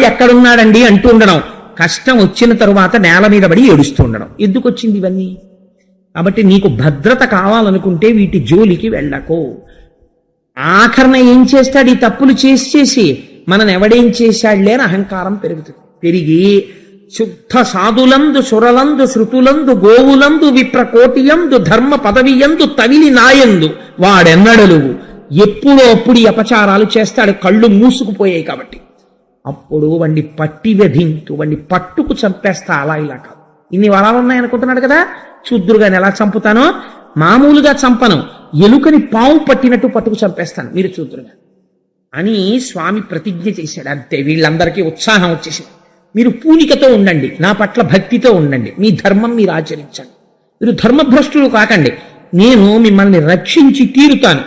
ఎక్కడున్నాడండి అంటూ ఉండడం. కష్టం వచ్చిన తరువాత నేల మీద పడి ఏడుస్తూ ఉండడం. ఎందుకు వచ్చింది ఇవన్నీ? కాబట్టి నీకు భద్రత కావాలనుకుంటే వీటి జోలికి వెళ్ళకు. ఆఖరణ ఏం చేస్తాడు? ఈ తప్పులు చేసి మనని ఎవడేం చేశాడులే అని అహంకారం పెరుగుతుంది. పెరిగి శుద్ధ సాధులందు సురలందు శృతులందు గోవులందు విప్రకోటియందు ధర్మ పదవియందు తవిలి నాయందు వాడెన్నడలుగు. ఎప్పుడో అప్పుడు ఈ అపచారాలు చేస్తాడు. కళ్ళు మూసుకుపోయాయి కాబట్టి. అప్పుడు వాడిని పట్టి వెధింతు, వాడిని పట్టుకు చంపేస్తా. అలా ఇలా కాదు. ఇన్ని వరాలు ఉన్నాయనుకుంటున్నాడు కదా, చూద్దురుగాని ఎలా చంపుతానో. మామూలుగా చంపను, ఎలుకని పావు పట్టినట్టు పట్టుకు చంపేస్తాను, మీరు చూద్దురుగా అని స్వామి ప్రతిజ్ఞ చేశాడు. అంతే. వీళ్ళందరికీ ఉత్సాహం వచ్చేసింది. మీరు పూనికతో ఉండండి, నా పట్ల భక్తితో ఉండండి, మీ ధర్మం మీరు ఆచరించండి, మీరు ధర్మభ్రష్టులు కాకండి, నేను మిమ్మల్ని రక్షించి తీరుతాను.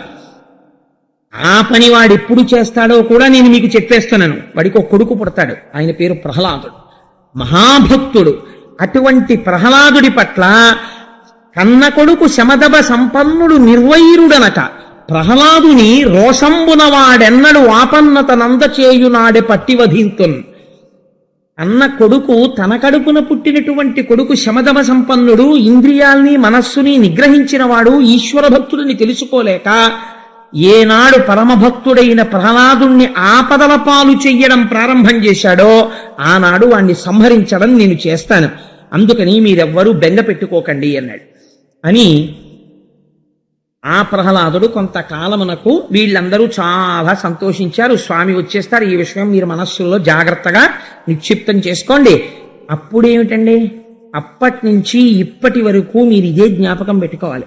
ఆ పని వాడు ఎప్పుడు చేస్తాడో కూడా నేను మీకు చెప్పేస్తున్నాను. వాడికి ఒక కొడుకు పుడతాడు, ఆయన పేరు ప్రహ్లాదుడు, మహాభక్తుడు. అటువంటి ప్రహ్లాదుడి పట్ల కన్న కొడుకు శమదభ సంపన్నుడు నిర్వైరుడనట. ప్రహ్లాదుని రోషంబున వాడెన్నడు ఆపన్నత నందచేయునాడే పట్టివధింతున్. అన్న కొడుకు, తన కడుపున పుట్టినటువంటి కొడుకు శమదమ సంపన్నుడు, ఇంద్రియాల్ని మనస్సుని నిగ్రహించిన వాడు, ఈశ్వర భక్తుడిని తెలుసుకోలేక ఏనాడు పరమభక్తుడైన ప్రహ్లాదుణ్ణి ఆపదల పాలు చెయ్యడం ప్రారంభం చేశాడో ఆనాడు వాణ్ణి సంహరించడం నేను చేస్తాను. అందుకని మీరెవ్వరూ బెంగ పెట్టుకోకండి అన్నాడు. అని ఆ ప్రహ్లాదుడు కొంతకాలమునకు వీళ్ళందరూ చాలా సంతోషించారు. స్వామి వచ్చేస్తారు, ఈ విషయం మీరు మనస్సులో జాగ్రత్తగా నిక్షిప్తం చేసుకోండి. అప్పుడేమిటండి, అప్పటి నుంచి ఇప్పటి వరకు మీరు ఇదే జ్ఞాపకం పెట్టుకోవాలి.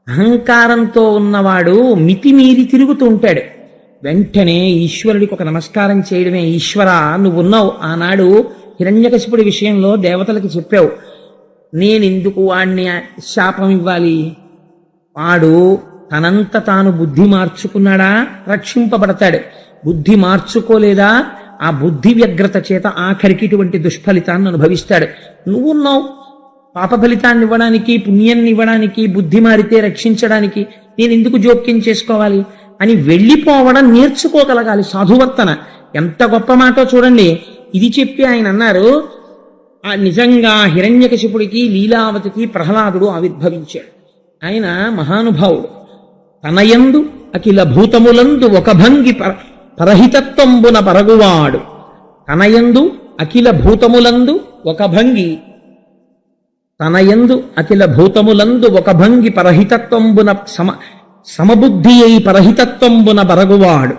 అహంకారంతో ఉన్నవాడు మితిమీరి తిరుగుతూ ఉంటాడు. వెంటనే ఈశ్వరుడికి ఒక నమస్కారం చేయడమే. ఈశ్వర, నువ్వున్నావు. ఆనాడు హిరణ్యకశిపుడి విషయంలో దేవతలకి చెప్పావు, నేనెందుకు వాణ్ణి శాపం ఇవ్వాలి? వాడు తనంత తాను బుద్ధి మార్చుకున్నాడా, రక్షింపబడతాడు. బుద్ధి మార్చుకోలేదా, ఆ బుద్ధి వ్యగ్రత చేత ఆఖరికి ఇటువంటి దుష్ఫలితాన్ని అనుభవిస్తాడు. నువ్వున్నావు పాప ఫలితాన్ని ఇవ్వడానికి, పుణ్యాన్ని ఇవ్వడానికి, బుద్ధి మారితే రక్షించడానికి. నేను ఎందుకు జోక్యం చేసుకోవాలి? అని వెళ్ళిపోవడం నేర్చుకోగలగాలి సాధువర్తన. ఎంత గొప్ప మాటో చూడండి. ఇది చెప్పి ఆయన అన్నారు, ఆ నిజంగా హిరణ్యకశిపుడికి లీలావతికి ప్రహ్లాదుడు ఆవిర్భవించాడు. ఆయన మహానుభావుడు. తనయందు అఖిల భూతములందు ఒక భంగి పరహితత్వంబున పరగువాడు. తనయందు అఖిల భూతములందు ఒక భంగి తనయందు అఖిల భూతములందు ఒక భంగి పరహితత్వంబున సమబుద్ధి అయి పరహితత్వంబున బరగువాడు.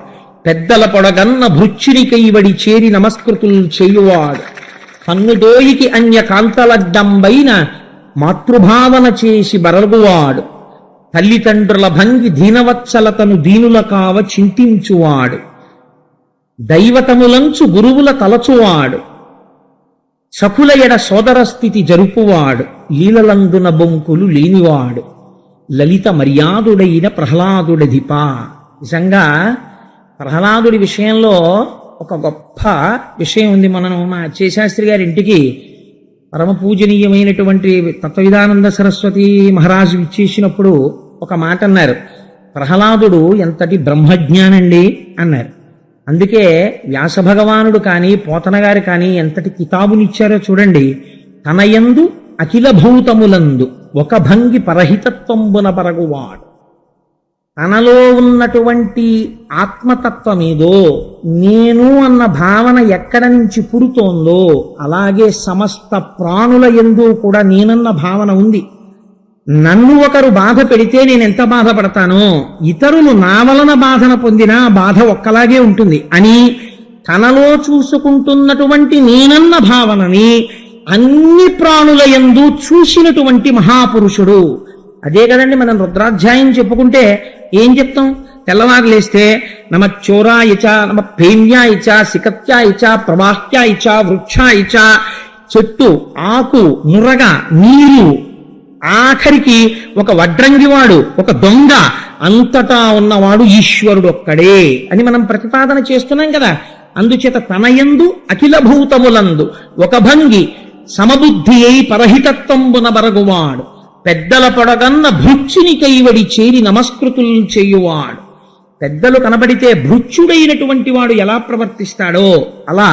పెద్దల పొడగన్న భృచ్చునికైవడి చేరి నమస్కృతులు చేయువాడు. కన్నుదోయికి అన్య కాంతలడ్డంబైన మాతృభావన చేసి బరగువాడు. తల్లిదండ్రుల భంగి దీనవత్సలతను దీనుల కావ చింతించువాడు. దైవతములంచు గురువుల తలచువాడు. సకుల ఎడ సోదర స్థితి జరుపువాడు. లీలలందున బొంకులు లేనివాడు. లలిత మర్యాదుడైన ప్రహ్లాదుడధిపా. నిజంగా ప్రహ్లాదుడి విషయంలో ఒక గొప్ప విషయం ఉంది. మనం మా అచ్చేశాస్త్రి గారి ఇంటికి పరమ పూజనీయమైనటువంటి తత్వవిధానంద సరస్వతి మహారాజు ఇచ్చేసినప్పుడు ఒక మాట అన్నారు, ప్రహ్లాదుడు ఎంతటి బ్రహ్మజ్ఞానండి అన్నారు. అందుకే వ్యాస భగవానుడు కానీ పోతన గారు కానీ ఎంతటి కితాబునిచ్చారో చూడండి. తనయందు అఖిల భూతములందు ఒక భంగి పరహితత్వంబున పరగువాడు. తనలో ఉన్నటువంటి ఆత్మతత్వమేదో, నేను అన్న భావన ఎక్కడ నుంచి పుడుతోందో అలాగే సమస్త ప్రాణుల యందు కూడా నేనన్న భావన ఉంది. నన్ను ఒకరు బాధ పెడితే నేను ఎంత బాధపడతానో, ఇతరులు నా వలన బాధన పొందినా బాధ ఒక్కలాగే ఉంటుంది అని తనలో చూసుకుంటున్నటువంటి నేనన్న భావనని అన్ని ప్రాణుల యందు చూసినటువంటి మహాపురుషుడు. అదే కదండి మనం రుద్రాధ్యాయం చెప్పుకుంటే ఏం చెప్తాం? తెల్లవారు లేస్తే నమ చోరాయచ, నమ ప్రేమ్యాయచ, సికత్యాయచ, ప్రవాహ్యాయచ, వృక్షాయచ, చెట్టు, ఆకు, నురగ, నీరు, ఆఖరికి ఒక వడ్రంగివాడు, ఒక దొంగ, అంతటా ఉన్నవాడు ఈశ్వరుడు ఒక్కడే అని మనం ప్రతిపాదన చేస్తున్నాం కదా. అందుచేత తనయందు అఖిల భూతములందు ఒక భంగి సమబుద్ధి అయి పరహితత్వంబున బరగువాడు. పెద్దల పొడగన్న భృచ్చుని కైవడి చేరి నమస్కృతులు చేయువాడు. పెద్దలు కనబడితే భృచ్చుడైనటువంటి వాడు ఎలా ప్రవర్తిస్తాడో అలా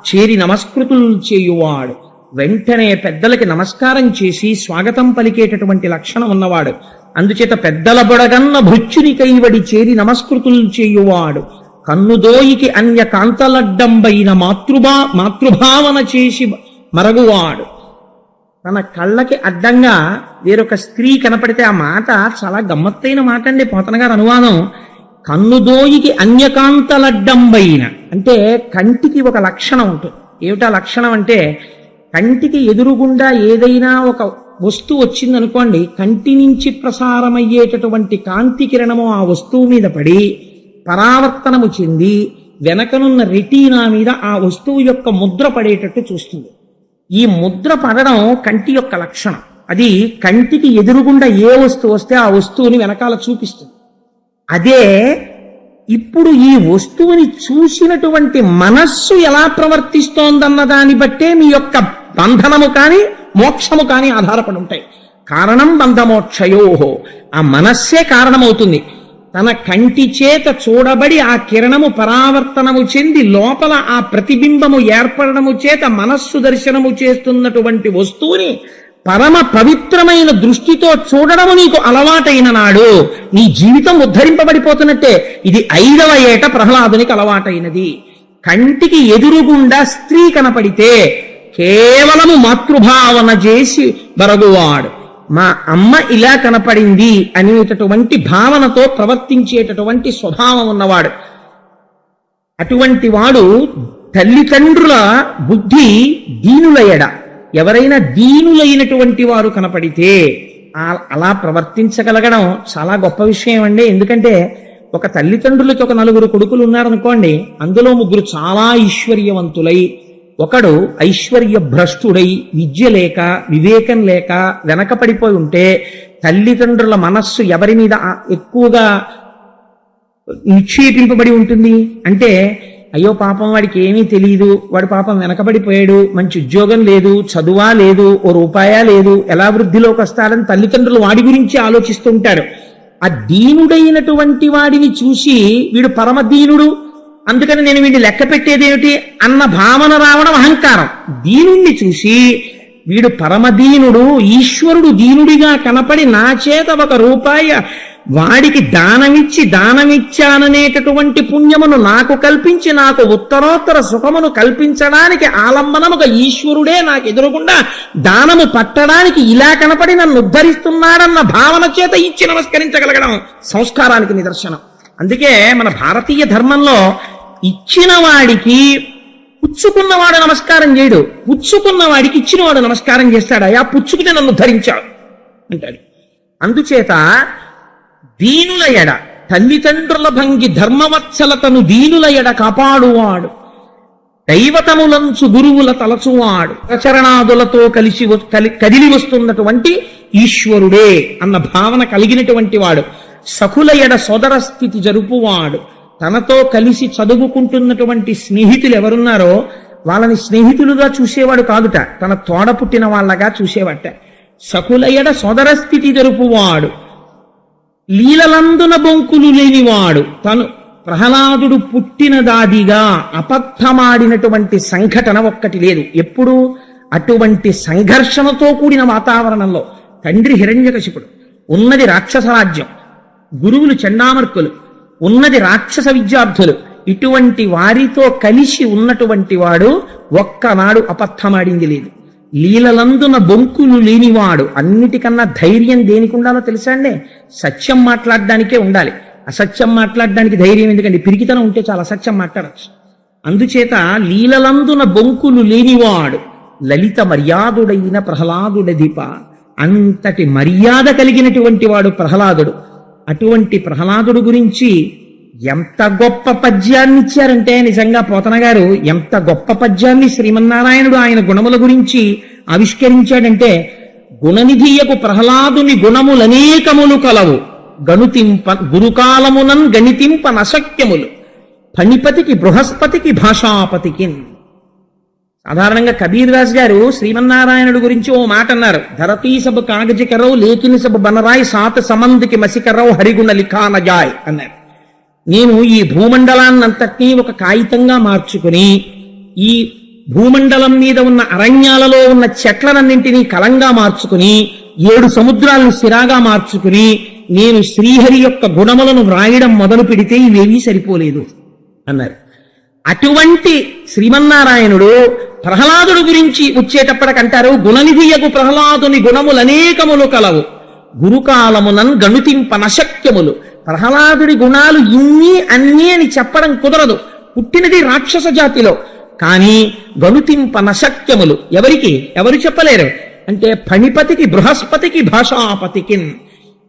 చేరి నమస్కృతులు చేయువాడు. వెంటనే పెద్దలకి నమస్కారం చేసి స్వాగతం పలికేటటువంటి లక్షణం ఉన్నవాడు. అందుచేత పెద్దల పొడగన్న భృచ్చుని కైవడి చేరి నమస్కృతులు చేయువాడు. కన్నుదోయికి అన్య కాంతలడ్డంబైన మాతృభావన చేసి మరగువాడు. తన కళ్ళకి అడ్డంగా వేరొక స్త్రీ కనపడితే, ఆ మాట చాలా గమ్మత్తైన మాట అండి. పోతన గారు అనువాదం, కన్నుదోయికి అన్యకాంతలడ్డంబైన అంటే కంటికి ఒక లక్షణం ఉంటుంది. ఏమిటా లక్షణం అంటే, కంటికి ఎదురుగుండా ఏదైనా ఒక వస్తువు వచ్చిందనుకోండి, కంటి నుంచి ప్రసారమయ్యేటటువంటి కాంతి కిరణము ఆ వస్తువు మీద పడి పరావర్తనము చెంది వెనకనున్న రెటీనా మీద ఆ వస్తువు యొక్క ముద్ర పడేటట్టు చూస్తుంది. ఈ ముద్ర పడడం కంటి యొక్క లక్షణం. అది కంటికి ఎదురుగుండా ఏ వస్తువు వస్తే ఆ వస్తువుని వెనకాల చూపిస్తుంది. అదే ఇప్పుడు ఈ వస్తువుని చూసినటువంటి మనస్సు ఎలా ప్రవర్తిస్తోందన్న దాన్ని బట్టే మీ యొక్క బంధనము కానీ మోక్షము కానీ ఆధారపడి ఉంటాయి. కారణం బంధమోక్షయోహో, ఆ మనస్సే కారణమవుతుంది. తన కంటి చేత చూడబడి ఆ కిరణము పరావర్తనము చెంది లోపల ఆ ప్రతిబింబము ఏర్పడము చేత మనస్సు దర్శనము చేస్తున్నటువంటి వస్తువుని పరమ పవిత్రమైన దృష్టితో చూడడము నీకు అలవాటైన నాడు నీ జీవితం ఉద్ధరింపబడిపోతున్నట్టే. ఇది 5వ ఏట ప్రహ్లాదునికి అలవాటైనది. కంటికి ఎదురుగుండా స్త్రీ కనపడితే కేవలము మాతృభావన చేసి బరగువాడు. మా అమ్మ ఇలా కనపడింది అనేటటువంటి భావనతో ప్రవర్తించేటటువంటి స్వభావం ఉన్నవాడు. అటువంటి వాడు తల్లిదండ్రుల బుద్ధి దీనుల ఎడ, ఎవరైనా దీనులైనటువంటి వారు కనపడితే అలా ప్రవర్తించగలగడం చాలా గొప్ప విషయం అండి. ఎందుకంటే ఒక తల్లిదండ్రులకి ఒక 4 కొడుకులు ఉన్నారనుకోండి, అందులో 3 చాలా ఐశ్వర్యవంతులై, ఒకడు ఐశ్వర్య భ్రష్టుడై విద్య లేక వివేకం లేక వెనకపడిపోయి ఉంటే తల్లిదండ్రుల మనస్సు ఎవరి మీద ఎక్కువగా నిక్షేపింపబడి ఉంటుంది అంటే, అయ్యో పాపం వాడికి ఏమీ తెలియదు, వాడు పాపం వెనకబడిపోయాడు, మంచి ఉద్యోగం లేదు, చదువా లేదు, ఓ రూపాయా లేదు, ఎలా వృద్ధిలోకి వస్తాడని తల్లిదండ్రులు వాడి గురించి ఆలోచిస్తుంటారు. ఆ దీనుడైనటువంటి వాడిని చూసి వీడు పరమదీనుడు, అందుకని నేను వీడిని లెక్క పెట్టేదేమిటి అన్న భావన రావడం అహంకారం. దీనుణ్ణి చూసి వీడు పరమదీనుడు, ఈశ్వరుడు దీనుడిగా కనపడి నా చేత 1 రూపాయి వాడికి దానమిచ్చాననేటటువంటి పుణ్యమును నాకు కల్పించి నాకు ఉత్తరోత్తర సుఖమును కల్పించడానికి ఆలంబనముగా ఈశ్వరుడే నాకు ఎదురుగుండా దానము పట్టడానికి ఇలా కనపడి నన్ను ఉద్ధరిస్తున్నాడన్న భావన చేత ఇచ్చి నమస్కరించగలగడం సంస్కారానికి నిదర్శనం. అందుకే మన భారతీయ ధర్మంలో ఇచ్చిన వాడికి పుచ్చుకున్నవాడు నమస్కారం చేయడు, పుచ్చుకున్నవాడికి ఇచ్చినవాడు నమస్కారం చేస్తాడు. అయా పుచ్చుకుని నన్ను ధరించాడు అంటాడు. అందుచేత దీనుల ఎడ తల్లిదండ్రుల భంగి ధర్మవత్సలతను దీనుల ఎడ కాపాడువాడు, దైవతములంచు గురువుల తలచువాడు, ప్రచరణాదులతో కదిలి వస్తున్నటువంటి ఈశ్వరుడే అన్న భావన కలిగినటువంటి వాడు, సఖుల ఎడ సోదర స్థితి జరుపువాడు, తనతో కలిసి చదువుకుంటున్నటువంటి స్నేహితులు ఎవరున్నారో వాళ్ళని స్నేహితులుగా చూసేవాడు కాదుట, తన తోడ పుట్టిన వాళ్ళగా చూసేవాట. సఖుల ఎడ సోదర స్థితి జరుపువాడు, లీలలందున బొంకులు లేనివాడు, తను ప్రహ్లాదుడు పుట్టినదాదిగా అబద్ధమాడినటువంటి సంఘటన ఒక్కటి లేదు. ఎప్పుడు అటువంటి సంఘర్షణతో కూడిన వాతావరణంలో తండ్రి హిరణ్యకశిపుడు, ఉన్నది రాక్షస రాజ్యం, గురువులు చండామర్కులు, ఉన్నది రాక్షస విద్యార్థులు, ఇటువంటి వారితో కలిసి ఉన్నటువంటి వాడు ఒక్కనాడు అబద్ధమాడింది లేదు. లీలలందున బొంకులు లేనివాడు, అన్నిటికన్నా ధైర్యం దేనికి ఉండాలో తెలుసా అండి? సత్యం మాట్లాడడానికే ఉండాలి. అసత్యం మాట్లాడడానికి ధైర్యం ఎందుకండి? పిరికితనం ఉంటే చాలా అసత్యం మాట్లాడచ్చు. అందుచేత లీలలందున బొంకులు లేనివాడు, లలిత మర్యాదుడైన ప్రహ్లాదుడధిప, అంతటి మర్యాద కలిగినటువంటి వాడు ప్రహ్లాదుడు. అటువంటి ప్రహ్లాదుడు గురించి ఎంత గొప్ప పద్యాన్ని ఇచ్చారంటే, నిజంగా పోతన గారు ఎంత గొప్ప పద్యాన్ని శ్రీమన్నారాయణుడు ఆయన గుణముల గురించి ఆవిష్కరించాడంటే, గుణనిధియకు ప్రహ్లాదుని గుణములనేకములు కలవు, గురుకాలమునన్ గణితింప నశక్యములు, ఫణిపతికి బృహస్పతికి భాషాపతికి. సాధారణంగా కబీర్ దాస్ గారు శ్రీమన్నారాయణుడు గురించి ఓ మాట అన్నారు, ధరతీ సబ్ కాగజ కరవు లేకిని సబ్ బనరాయ్ సాత్ సమందికి మసికరవు హరిగుణ లిఖానజాయ్ అన్నారు. నేను ఈ భూమండలాన్నంతటినీ ఒక కాగితంగా మార్చుకుని, ఈ భూమండలం మీద ఉన్న అరణ్యాలలో ఉన్న చెట్లనన్నింటినీ కలంగా మార్చుకుని, 7 సముద్రాలను సిరాగా మార్చుకుని, నేను శ్రీహరి యొక్క గుణములను వ్రాయడం మొదలు పెడితే ఇవేవీ సరిపోలేదు అన్నారు. అటువంటి శ్రీమన్నారాయణుడు ప్రహ్లాదుడు గురించి వచ్చేటప్పటికంటారు, గుణనిధియకు ప్రహ్లాదుని గుణములనేకములు కలవు, గురుకాలమునన్ గణుతింప నశక్యములు. ప్రహ్లాదుడి గుణాలు ఇన్ని అన్నీ అని చెప్పడం కుదరదు, పుట్టినది రాక్షస జాతిలో, కానీ గణుతింప నశక్యములు. ఎవరు చెప్పలేరు అంటే, ఫణిపతికి బృహస్పతికి భాషాపతికి.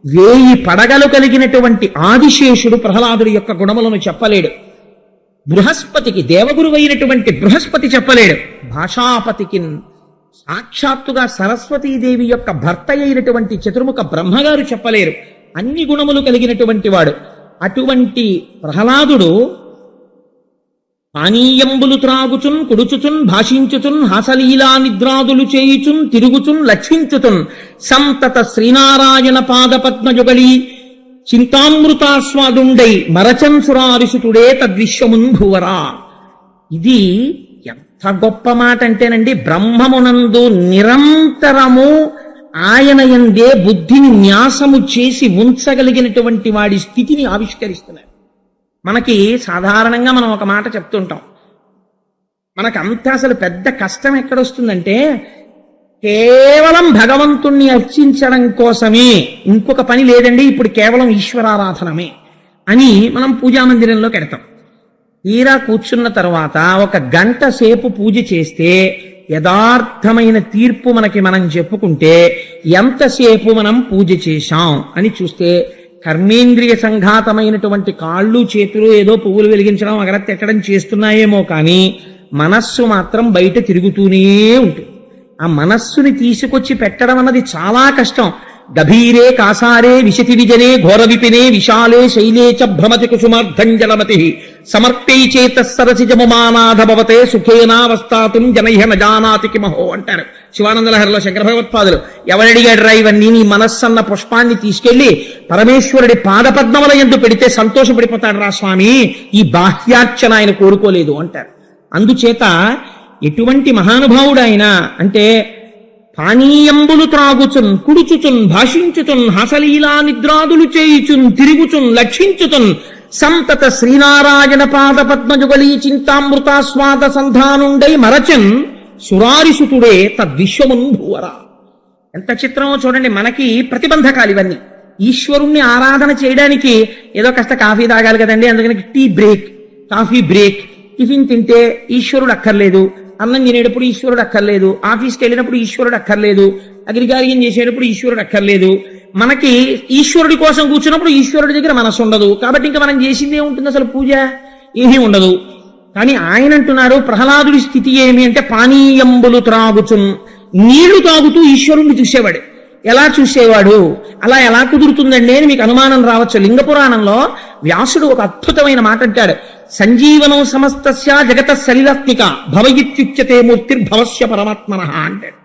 1000 పడగలు కలిగినటువంటి ఆదిశేషుడు ప్రహ్లాదుడి యొక్క గుణములను చెప్పలేడు. బృహస్పతికి, దేవగురువైనటువంటి బృహస్పతి చెప్పలేడు. భాషాపతికి, సాక్షాత్తుగా సరస్వతీదేవి యొక్క భర్త అయినటువంటి చతుర్ముఖ బ్రహ్మగారు చెప్పలేరు. అన్ని గుణములు కలిగినటువంటి వాడు. అటువంటి ప్రహ్లాదుడు పానీయంబులు త్రాగుచున్, కుడుచుచున్, భాషించుచున్, హాసలీలా నిద్రాదులు చేయుచున్, తిరుగుచున్, లక్షించుచున్, సంతత శ్రీనారాయణ పాదపద్మజుగళి చింతామృతాస్వాదుండై మరచన్ సురారిసుతుడే తద్విశ్వమున్ భువరా. ఇది ఎంత గొప్ప మాట అంటేనండి, బ్రహ్మమునందు నిరంతరము ఆయన యందే బుద్ధిని న్యాసము చేసి ఉంచగలిగినటువంటి వాడి స్థితిని ఆవిష్కరిస్తున్నారు. మనకి సాధారణంగా మనం ఒక మాట చెప్తుంటాం, మనకంతా అసలు పెద్ద కష్టం ఎక్కడొస్తుందంటే, కేవలం భగవంతుణ్ణి అర్చించడం కోసమే, ఇంకొక పని లేదండి, ఇప్పుడు కేవలం ఈశ్వరారాధనమే అని మనం పూజామందిరంలోకి వెడతాం. తీరా కూర్చున్న తర్వాత 1 గంట సేపు పూజ చేస్తే యథార్థమైన తీర్పు మనం చెప్పుకుంటే ఎంతసేపు మనం పూజ చేశాం అని చూస్తే, కర్మేంద్రియ సంఘాతమైనటువంటి కాళ్ళు చేతులు ఏదో పువ్వులు వెలిగించడం అగరత్తి ఎక్కడం చేస్తున్నాయేమో కానీ మనస్సు మాత్రం బయట తిరుగుతూనే ఉంటుంది. ఆ మనస్సుని తీసుకొచ్చి పెట్టడం అన్నది చాలా కష్టం. గభీరే కాసారే విశతి విజనే ఘోర విపినే విశాలే శైలే చ భ్రమతి కుసుమార్ధంజలమతి సమర్పై చేత సరసిజముమానాధ భవతే సుఖేనావస్థాతుం జనహ్య నజానాతి కిమహో అంటారు శివానందలహరిలో శంకర భగవత్పాదులు, ఎవరడిగాడు రా ఇవన్నీ, నీ మనస్సన్న పుష్పాన్ని తీసుకెళ్లి పరమేశ్వరుడి పాదపద్మముల యందు పెడితే సంతోషపడిపోతాడు రా స్వామి, ఈ బాహ్యార్చన ఆయన కోరుకోలేదు అంటారు. అందుచేత ఎటువంటి మహానుభావుడు ఆయన అంటే, పానీయంబులు త్రాగుచున్ కుడుచుచున్ భాషించుచున్ హసలీలా నిద్రాదులు చేయుచున్ తిరుగుచున్ లక్షించుచున్ సంతత శ్రీనారాయణ పాద పద్మజుగళీ చింతామృతాస్వాద సంధానుండై మరచన్ సురారిసుతుడే తద్విశ్వమున్ భూవరా. ఎంత చిత్రమో చూడండి. మనకి ప్రతిబంధకాలు ఇవన్నీ. ఈశ్వరుణ్ణి ఆరాధన చేయడానికి ఏదో కాస్త కాఫీ తాగాలి కదండి, అందుకని tea break, coffee break, tiffin తింటే ఈశ్వరుడు అక్కర్లేదు, అన్నం తినేటప్పుడు ఈశ్వరుడు అక్కర్లేదు, ఆఫీస్కి వెళ్ళినప్పుడు ఈశ్వరుడు అక్కర్లేదు, అగ్నికార్యం చేసేటప్పుడు ఈశ్వరుడు అక్కర్లేదు. మనకి ఈశ్వరుడి కోసం కూర్చున్నప్పుడు ఈశ్వరుడి దగ్గర మనసు ఉండదు. కాబట్టి ఇంకా మనం చేసింది ఏముంటుంది, అసలు పూజ ఏమీ ఉండదు. కానీ ఆయన అంటున్నారు, ప్రహ్లాదుడి స్థితి ఏమి అంటే, పానీయంబులు త్రాగుచున్, నీళ్లు తాగుతూ ఈశ్వరుణ్ణి చూసేవాడు. ఎలా చూసేవాడు, అలా ఎలా కుదురుతుందండి అని మీకు అనుమానం రావచ్చు. లింగ పురాణంలో వ్యాసుడు ఒక అద్భుతమైన మాట అంటాడు, సంజీవనం సమస్తస్య జగత సలిలాత్మిక భవయిత్యుచ్యతే మూర్తిర్భవస్య పరమాత్మనః అంటాడు.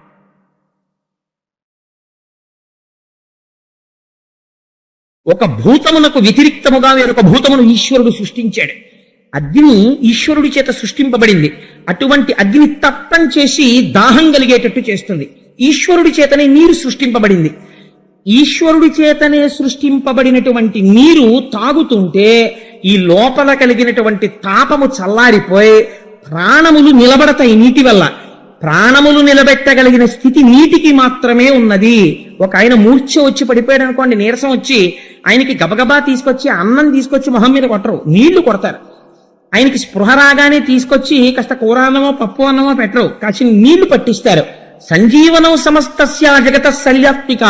ఒక భూతమునకు వ్యతిరిక్తముగా వేరొక భూతమును ఈశ్వరుడు సృష్టించాడు. అగ్ని ఈశ్వరుడి చేత సృష్టింపబడింది. అటువంటి అగ్ని తప్పం చేసి దాహం కలిగేటట్టు చేస్తుంది. ఈశ్వరుడి చేతనే నీరు సృష్టింపబడింది. ఈశ్వరుడి చేతనే సృష్టింపబడినటువంటి నీరు తాగుతుంటే ఈ లోపల కలిగినటువంటి తాపము చల్లారిపోయి ప్రాణములు నిలబడతాయి నీటి వల్ల. ప్రాణములు నిలబెట్టగలిగిన స్థితి నీటికి మాత్రమే ఉన్నది. ఒక ఆయన మూర్ఛ వచ్చి పడిపోయాడు అనుకోండి, నీరసం వచ్చి, ఆయనకి గబగబా తీసుకొచ్చి అన్నం తీసుకొచ్చి మొహం మీద కొట్టరు, నీళ్లు కొడతారు. ఆయనకి స్పృహ రాగానే తీసుకొచ్చి కాస్త కూర అన్నమో పప్పు అన్నమో పెట్టరు, కాసిన నీళ్లు పట్టిస్తారు. సంజీవనం సమస్తస్య జగత సలిలాత్మిక,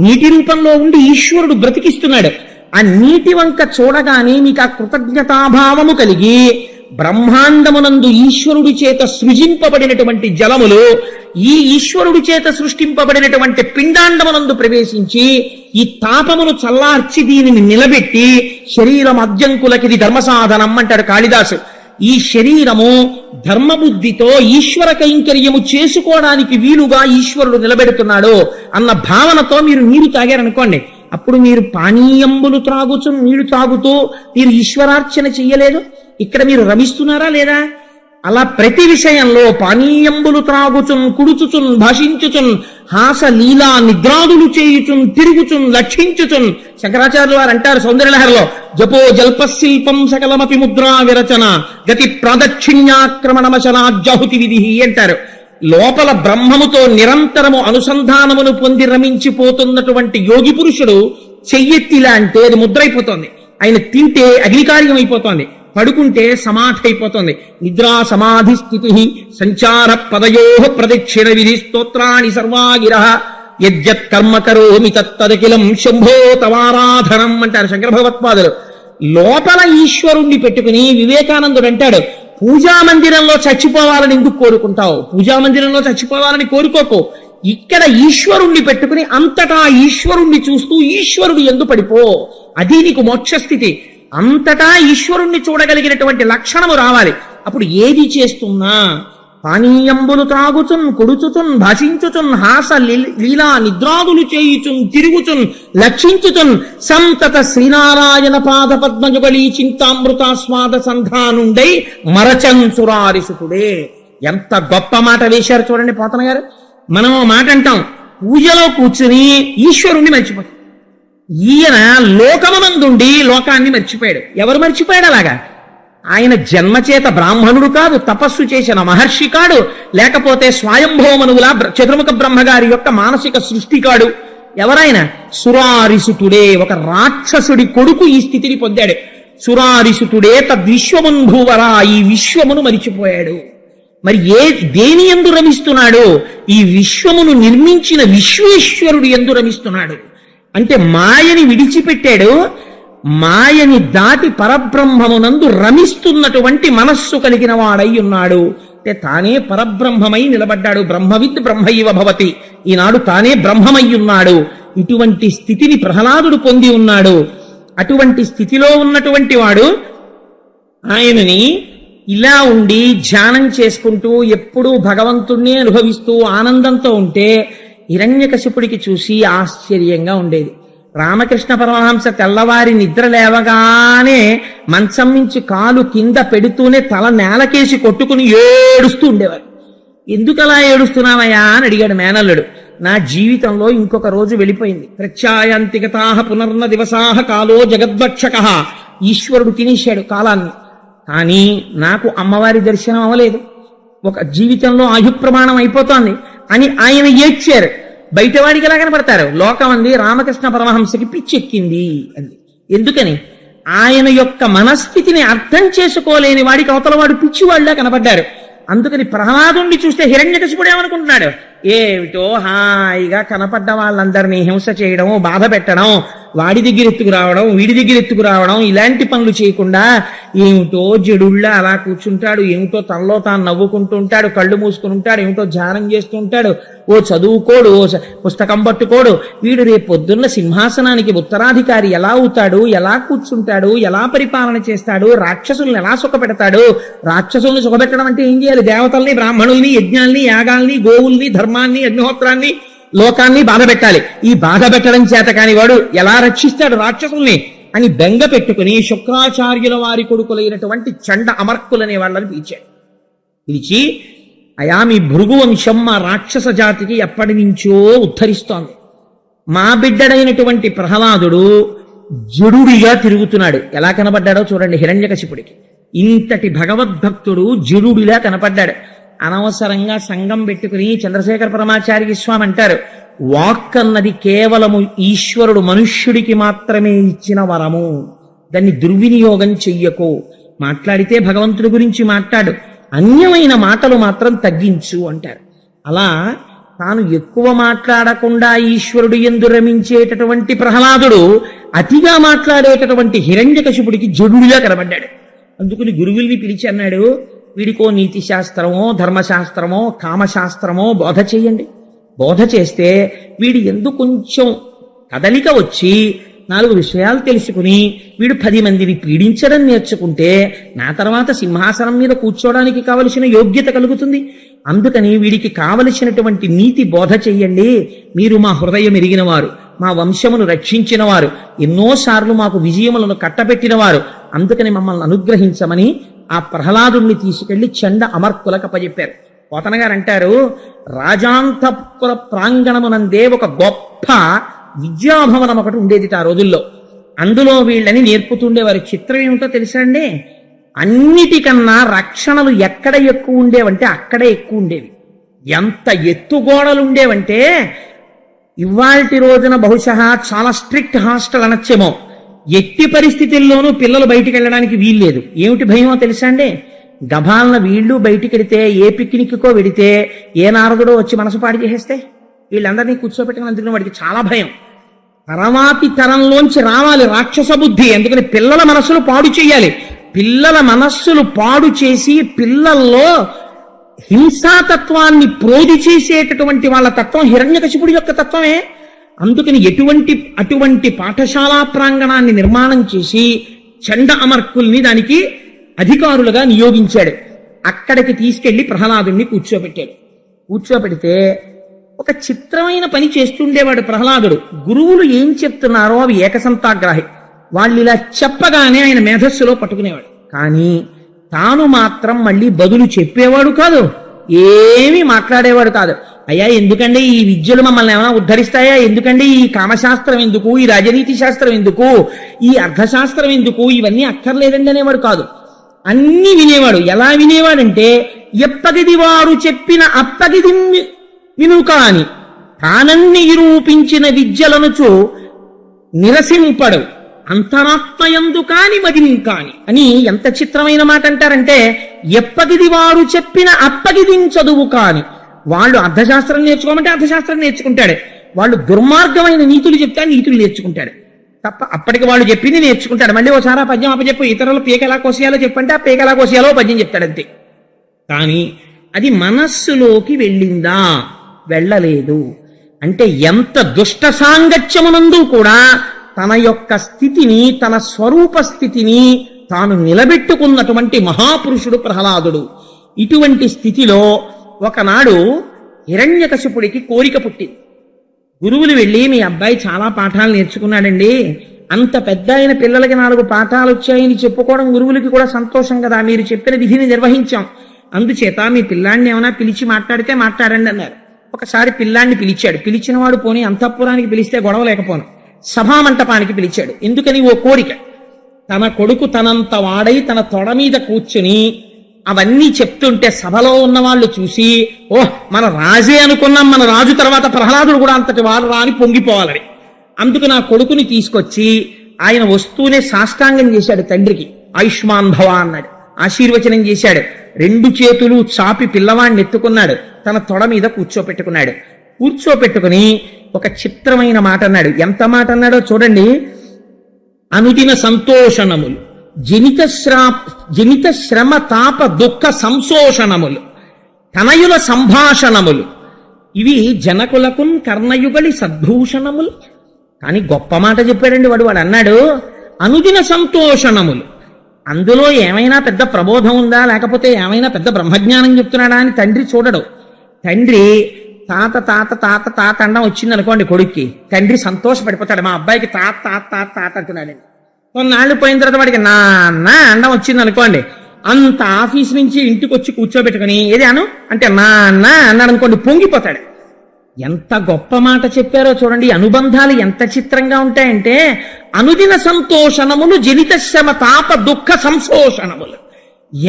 నీటి రూపంలో ఉండి ఈశ్వరుడు బ్రతికిస్తున్నాడు. ఆ నీటి వంక చూడగానే మీకు ఆ కృతజ్ఞతాభావము కలిగి బ్రహ్మాండమునందు ఈశ్వరుడి చేత సృజింపబడినటువంటి జలములు ఈ ఈశ్వరుడి చేత సృష్టింపబడినటువంటి పిండాండమునందు ప్రవేశించి ఈ తాపమును చల్లార్చి దీనిని నిలబెట్టి శరీరం అద్యంకులకిది ధర్మసాధనం అంటాడు కాళిదాసు. ఈ శరీరము ధర్మబుద్ధితో ఈశ్వర కైంకర్యము చేసుకోవడానికి వీలుగా ఈశ్వరుడు నిలబెడుతున్నాడు అన్న భావనతో మీరు నీరు తాగారనుకోండి, అప్పుడు మీరు పానీయంబులు త్రాగుచు నీళ్లు తాగుతూ మీరు ఈశ్వరార్చన చెయ్యలేదు. ఇక్కడ మీరు రమిస్తున్నారా లేదా? అలా ప్రతి విషయంలో పానీయంబులు త్రాగుచున్ కుడుచుచున్ భాషించుచున్ హాస లీలా నిద్రాదులు చేయుచున్ తిరుగుచున్ లక్షించుచున్. శంకరాచార్యులు వారు అంటారు సౌందర్యలహరిలో, జపో జల్పశిల్పం సకలమపి ముద్రా విరచన గతి ప్రాదక్షిణ్యాక్రమణమశనాజాహుతి విధి అంటారు. లోపల బ్రహ్మముతో నిరంతరము అనుసంధానమును పొంది రమించిపోతున్నటువంటి యోగి పురుషుడు చెయ్యెత్తిలా అంటే అది ముద్రైపోతోంది. ఆయన తింటే అగ్నికార్యం అయిపోతోంది, పడుకుంటే సమాధి అయిపోతుంది. నిద్రా సమాధి స్థితి సంచార పదయో ప్రదక్షిణ విధి స్తోత్రాన్ని సర్వాగిర యజ్జత్ కర్మ కరోమి తత్తదఖిలం శంభో తవారాధనం అంటారు శంకర భగవత్పాదులు. లోపల ఈశ్వరుణ్ణి పెట్టుకుని వివేకానందుడు అంటాడు, పూజా మందిరంలో చచ్చిపోవాలని ఎందుకు కోరుకుంటావు? పూజా మందిరంలో చచ్చిపోవాలని కోరుకోకు. ఇక్కడ ఈశ్వరుణ్ణి పెట్టుకుని అంతటా ఈశ్వరుణ్ణి చూస్తూ ఈశ్వరుడు ఎందు పడిపో, అది నీకు మోక్షస్థితి. అంతటా ఈశ్వరుణ్ణి చూడగలిగినటువంటి లక్షణము రావాలి. అప్పుడు ఏది చేస్తున్నా పానీయంబులు త్రాగుచున్ కుడుచుచున్ భాషించుచున్ హాస లీలా నిద్రాదులు చేయుచున్ తిరుగుచున్ లక్షించుచున్ సంతత శ్రీనారాయణ పాద పద్మజుగళీ చింతామృతాస్వాద సంధానుండై మరచన్ సురారిసుతుడే. ఎంత గొప్ప మాట వేశారు చూడండి పోతన గారు. మనం మాట అంటాం, పూజలో కూర్చుని ఈశ్వరుణ్ణి మర్చిపోతాం. ఈయన లోకమునందుండి లోకాన్ని మర్చిపోయాడు. ఎవరు మర్చిపోయాడు అలాగా? ఆయన జన్మచేత బ్రాహ్మణుడు కాదు, తపస్సు చేసిన మహర్షి కాడు, లేకపోతే స్వయంభవమనువుల చతుర్ముఖ బ్రహ్మగారి యొక్క మానసిక సృష్టి కాడు. ఎవరైనా సురారిసుతుడే, ఒక రాక్షసుడి కొడుకు ఈ స్థితిని పొందాడు. సురారిసుతుడే తద్విశ్వమున్ భూవరా, ఈ విశ్వమును మరిచిపోయాడు. మరి దేని యందు రమిస్తున్నాడు? ఈ విశ్వమును నిర్మించిన విశ్వేశ్వరుడు యందు రమిస్తున్నాడు. అంటే మాయని విడిచిపెట్టాడు, మాయని దాటి పరబ్రహ్మమునందు రమిస్తున్నటువంటి మనస్సు కలిగిన వాడై ఉన్నాడు. అంటే తానే పరబ్రహ్మమై నిలబడ్డాడు. బ్రహ్మవిద్ బ్రహ్మైవ భవతి, ఈనాడు తానే బ్రహ్మమై ఉన్నాడు. ఇటువంటి స్థితిని ప్రహ్లాదుడు పొంది ఉన్నాడు. అటువంటి స్థితిలో ఉన్నటువంటి వాడు ఆయనని ఇలా ఉండి ధ్యానం చేసుకుంటూ ఎప్పుడూ భగవంతుణ్ణి అనుభవిస్తూ ఆనందంతో ఉంటే హిరణ్యకశిపుడికి చూసి ఆశ్చర్యంగా ఉండేది. రామకృష్ణ పరమహంస తెల్లవారి నిద్ర లేవగానే మంచం నుంచి కాలు కింద పెడుతూనే తల నేలకేసి కొట్టుకుని ఏడుస్తూ ఉండేవారు. ఎందుకలా ఏడుస్తున్నావయ్యా అని అడిగాడు మేనల్లుడు. నా జీవితంలో ఇంకొక రోజు వెళ్ళిపోయింది. ప్రత్యాయాంతిగతాహ పునర్న దివసాహ కాలో జగద్భక్షక. ఈశ్వరుడు తినేశాడు కాలాన్ని. కానీ నాకు అమ్మవారి దర్శనం అవ్వలేదు. ఒక జీవితంలో ఆయుప్రమాణం అయిపోతోంది అని ఆయన ఏడ్చారు. బయటవాడికి ఎలా కనపడతారు? లోకం అంది రామకృష్ణ పరమహంసకి పిచ్చెక్కింది అంది. ఎందుకని? ఆయన యొక్క మనస్థితిని అర్థం చేసుకోలేని వాడికి అవతలవాడు పిచ్చివాళ్ళ కనపడ్డారు. అందుకని ప్రహ్లాదుణ్ణి చూస్తే హిరణ్యకశిపుడు ఏమనుకుంటున్నాడు? ఏమిటో హాయిగా కనపడ్డ వాళ్ళందరినీ హింస చేయడం, బాధ పెట్టడం, వాడి దగ్గర ఎత్తుకు రావడం, వీడి దగ్గర ఎత్తుకు రావడం, ఇలాంటి పనులు చేయకుండా ఏమిటో జడుళ్ళ అలా కూర్చుంటాడు, ఏమిటో తనలో తాను నవ్వుకుంటూ ఉంటాడు, కళ్ళు మూసుకుని ఉంటాడు, ఏమిటో ధ్యానం చేస్తూ ఉంటాడు, ఓ చదువుకోడు, ఓ పుస్తకం పట్టుకోడు. వీడు రేపు పొద్దున్న సింహాసనానికి ఉత్తరాధికారి ఎలా అవుతాడు, ఎలా కూర్చుంటాడు, ఎలా పరిపాలన చేస్తాడు, రాక్షసుల్ని ఎలా సుఖపెడతాడు? రాక్షసుల్ని సుఖపెట్టడం అంటే ఏం చేయాలి? దేవతల్ని, బ్రాహ్మణుల్ని, యజ్ఞాల్ని, యాగాల్ని, గోవుల్ని, ధర్మాన్ని, అగ్నిహోత్రాన్ని, లోకాన్ని బాధ పెట్టాలి. ఈ బాధ పెట్టడం చేత కాని వాడు ఎలా రక్షిస్తాడు రాక్షసుల్ని అని బెంగ పెట్టుకుని శుక్రాచార్యుల వారి కొడుకులైనటువంటి చండ అమర్కులనే వాళ్ళని పిలిచాడు. పిలిచి, అయా మీ భృగు వంశం మా రాక్షస జాతికి ఎప్పటి నుంచో ఉద్ధరిస్తోంది. మా బిడ్డడైనటువంటి ప్రహ్లాదుడు జడుడిగా తిరుగుతున్నాడు. ఎలా కనపడ్డాడో చూడండి హిరణ్యకశిపుడికి. ఇంతటి భగవద్భక్తుడు జడుడిలా కనపడ్డాడు. అనవసరంగా సంఘం పెట్టుకుని చంద్రశేఖర పరమాచార్య స్వామి అంటారు, వాక్ అన్నది కేవలము ఈశ్వరుడు మనుష్యుడికి మాత్రమే ఇచ్చిన వరము, దాన్ని దుర్వినియోగం చెయ్యకు. మాట్లాడితే భగవంతుడి గురించి మాట్లాడు, అన్యమైన మాటలు మాత్రం తగ్గించు అంటారు. అలా తాను ఎక్కువ మాట్లాడకుండా ఈశ్వరుడు యందు రమించేటటువంటి ప్రహ్లాదుడు అతిగా మాట్లాడేటటువంటి హిరణ్యకశిపుడికి జడుడిగా కనబడ్డాడు. అందుకని గురువుల్ని పిలిచి అన్నాడు, వీడికో నీతి శాస్త్రమో, ధర్మశాస్త్రమో, కామశాస్త్రమో బోధ చేయండి. బోధ చేస్తే వీడి ఎందు కొంచెం కదలిక వచ్చి 4 విషయాలు తెలుసుకుని వీడు 10 మందిని పీడించడం నేర్చుకుంటే నా తర్వాత సింహాసనం మీద కూర్చోవడానికి కావలసిన యోగ్యత కలుగుతుంది. అందుకని వీడికి కావలసినటువంటి నీతి బోధ చెయ్యండి. మీరు మా హృదయం ఎరిగినవారు, మా వంశమును రక్షించిన వారు, ఎన్నోసార్లు మాకు విజయములను కట్టబెట్టినవారు, అందుకని మమ్మల్ని అనుగ్రహించమని ఆ ప్రహ్లాదుణ్ణి తీసుకెళ్లి చండ అమర్కులకు అప్పచెప్పారు. పోతన గారు అంటారు, రాజాంతపుర ప్రాంగణమునందే ఒక గొప్ప విద్యాభవనం ఒకటి ఉండేది ఆ రోజుల్లో. అందులో వీళ్ళని నేర్పుతుండేవారు. చిత్రం ఏమిటో తెలుసా అండి? అన్నిటికన్నా రక్షణలు ఎక్కడ ఎక్కువ ఉండేవంటే అక్కడే ఎక్కువ ఉండేవి. ఎంత ఎత్తుగోడలు ఉండేవంటే ఇవాల్టి రోజున బహుశా చాలా స్ట్రిక్ట్ హాస్టల్ అనొచ్చేమో. ఎట్టి పరిస్థితుల్లోనూ పిల్లలు బయటికి వెళ్ళడానికి వీల్లేదు. ఏమిటి భయమో తెలుసా అండి? గభాలన వీళ్ళు బయటికి వెడితే, ఏ పిక్నిక్కో వెడితే, ఏ నారదుడో వచ్చి మనసు పాడి చేసేస్తే వీళ్ళందరినీ కూర్చోబెట్టుకుని, అందుకని వాడికి చాలా భయం. తర్వాతి తరంలోంచి రావాలి రాక్షస బుద్ధి. అందుకని పిల్లల మనస్సులు పాడు చేయాలి. పిల్లల మనస్సులు పాడు చేసి పిల్లల్లో హింసాతత్వాన్ని ప్రోధి చేసేటటువంటి వాళ్ళ తత్వం హిరణ్యకశిపుడి యొక్క తత్వమే. అందుకని అటువంటి పాఠశాలా ప్రాంగణాన్ని నిర్మాణం చేసి చండ అమర్కుల్ని దానికి అధికారులుగా నియోగించాడు. అక్కడికి తీసుకెళ్లి ప్రహ్లాదుణ్ణి కూర్చోబెట్టాడు. కూర్చోబెడితే ఒక చిత్రమైన పని చేస్తుండేవాడు ప్రహ్లాదుడు. గురువులు ఏం చెప్తున్నారో అవి ఏకసంతాగ్రాహి. వాళ్ళు ఇలా చెప్పగానే ఆయన మేధస్సులో పట్టుకునేవాడు. కానీ తాను మాత్రం మళ్ళీ బదులు చెప్పేవాడు కాదు, ఏమీ మాట్లాడేవాడు కాదు. అయ్యా ఎందుకండి ఈ విద్యలు మమ్మల్ని ఏమైనా ఉద్ధరిస్తాయా? ఎందుకండి ఈ కామశాస్త్రం ఎందుకు, ఈ రాజనీతి శాస్త్రం ఎందుకు, ఈ అర్థశాస్త్రం ఎందుకు, ఇవన్నీ అక్కర్లేదండి అనేవాడు కాదు. అన్ని వినేవాడు. ఎలా వినేవాడంటే, ఎప్పగిది వారు చెప్పిన అప్పగిది వినుక అని తానన్ని నిరూపించిన విద్యలనుచు నిరసింపడు అంతరాత్మయందు కాని మదిం కాని అని ఎంత చిత్రమైన మాట అంటారంటే, ఎప్పగిది వారు చెప్పిన అప్పగిదిం చదువు కాని. వాళ్ళు అర్థశాస్త్రం నేర్చుకోమంటే అర్థశాస్త్రం నేర్చుకుంటాడు, వాళ్ళు దుర్మార్గమైన నీతులు చెప్తే నీతులు నేర్చుకుంటాడు తప్ప అప్పటికి వాళ్ళు చెప్పింది నేర్చుకుంటాడు. మళ్ళీ ఓసారి ఆ పద్యం అప్పచెప్పు, ఇతరులు పీక ఎలా కోసేయాలో చెప్పంటే ఆ పీక ఎలా కోసేయాలో పద్యం చెప్తాడంతే. కానీ అది మనస్సులోకి వెళ్ళిందా? వెళ్ళలేదు. అంటే ఎంత దుష్ట సాంగత్యమునందు కూడా తన యొక్క స్థితిని, తన స్వరూప స్థితిని తాను నిలబెట్టుకున్నటువంటి మహాపురుషుడు ప్రహ్లాదుడు. ఇటువంటి స్థితిలో ఒకనాడు హిరణ్యకశిపుడికి కోరిక పుట్టింది. గురువులు వెళ్ళి, మీ అబ్బాయి చాలా పాఠాలు నేర్చుకున్నాడండి, అంత పెద్ద అయిన పిల్లలకి 4 పాఠాలు వచ్చాయని చెప్పుకోవడం గురువులకి కూడా సంతోషం కదా, మీరు చెప్పిన విధిని నిర్వహించాం, అందుచేత మీ పిల్లాన్ని ఏమైనా పిలిచి మాట్లాడితే మాట్లాడండి అన్నారు. ఒకసారి పిల్లాన్ని పిలిచాడు. పిలిచిన వాడు పోనీ అంతఃపురానికి పిలిస్తే గొడవ లేకపోను, సభామంటపానికి పిలిచాడు. ఎందుకని? ఓ కోరిక. తన కొడుకు తనంత వాడై తన తొడ మీద కూర్చుని అవన్నీ చెప్తుంటే సభలో ఉన్న వాళ్ళు చూసి, ఓహ్ మన రాజే అనుకున్నాం, మన రాజు తర్వాత ప్రహ్లాదుడు కూడా అంతటి వాడు రా అని పొంగిపోవాలని. అందుకు నా కొడుకుని తీసుకొచ్చి ఆయన వస్తూనే సాష్టాంగం చేశాడు తండ్రికి. ఆయుష్మాన్ భవ అన్నాడు, ఆశీర్వచనం చేశాడు. 2 చేతులు చాపి పిల్లవాడిని ఎత్తుకున్నాడు, తన తొడ మీద కూర్చోపెట్టుకున్నాడు. కూర్చోపెట్టుకుని ఒక చిత్రమైన మాట అన్నాడు. ఎంత మాట అన్నాడో చూడండి. అనుదిన సంతోషణములు, జనిత శ్రమ తాప దుఃఖ సంశోషణములు, తనయుల సంభాషణములు, ఇవి జనకులకున్ కర్ణయుగలి సద్భూషణములు. కానీ గొప్ప మాట చెప్పాడండి వాడు. అన్నాడు అనుదిన సంతోషణములు. అందులో ఏమైనా పెద్ద ప్రబోధం ఉందా, లేకపోతే ఏమైనా పెద్ద బ్రహ్మజ్ఞానం చెప్తున్నాడా అని తండ్రి చూడడు. తండ్రి తాత తాత తాత తాత అండం వచ్చింది అనుకోండి కొడుక్కి, తండ్రి సంతోషపడిపోతాడు. మా అబ్బాయికి తాత తాత తాత తాత అంటున్నాడు. కొన్నాళ్ళు పోయిన తర్వాత వాడికి నాన్న అండం వచ్చింది అనుకోండి, అంత ఆఫీస్ నుంచి ఇంటికి వచ్చి కూర్చోబెట్టుకుని ఏది అను అంటే నాన్న అన్నాడు అనుకోండి, పొంగిపోతాడు. ఎంత గొప్ప మాట చెప్పారో చూడండి. అనుబంధాలు ఎంత చిత్రంగా ఉంటాయంటే, అనుదిన సంతోషణములు జనిత శ్రమ తాప దుఃఖ సంశోషణములు.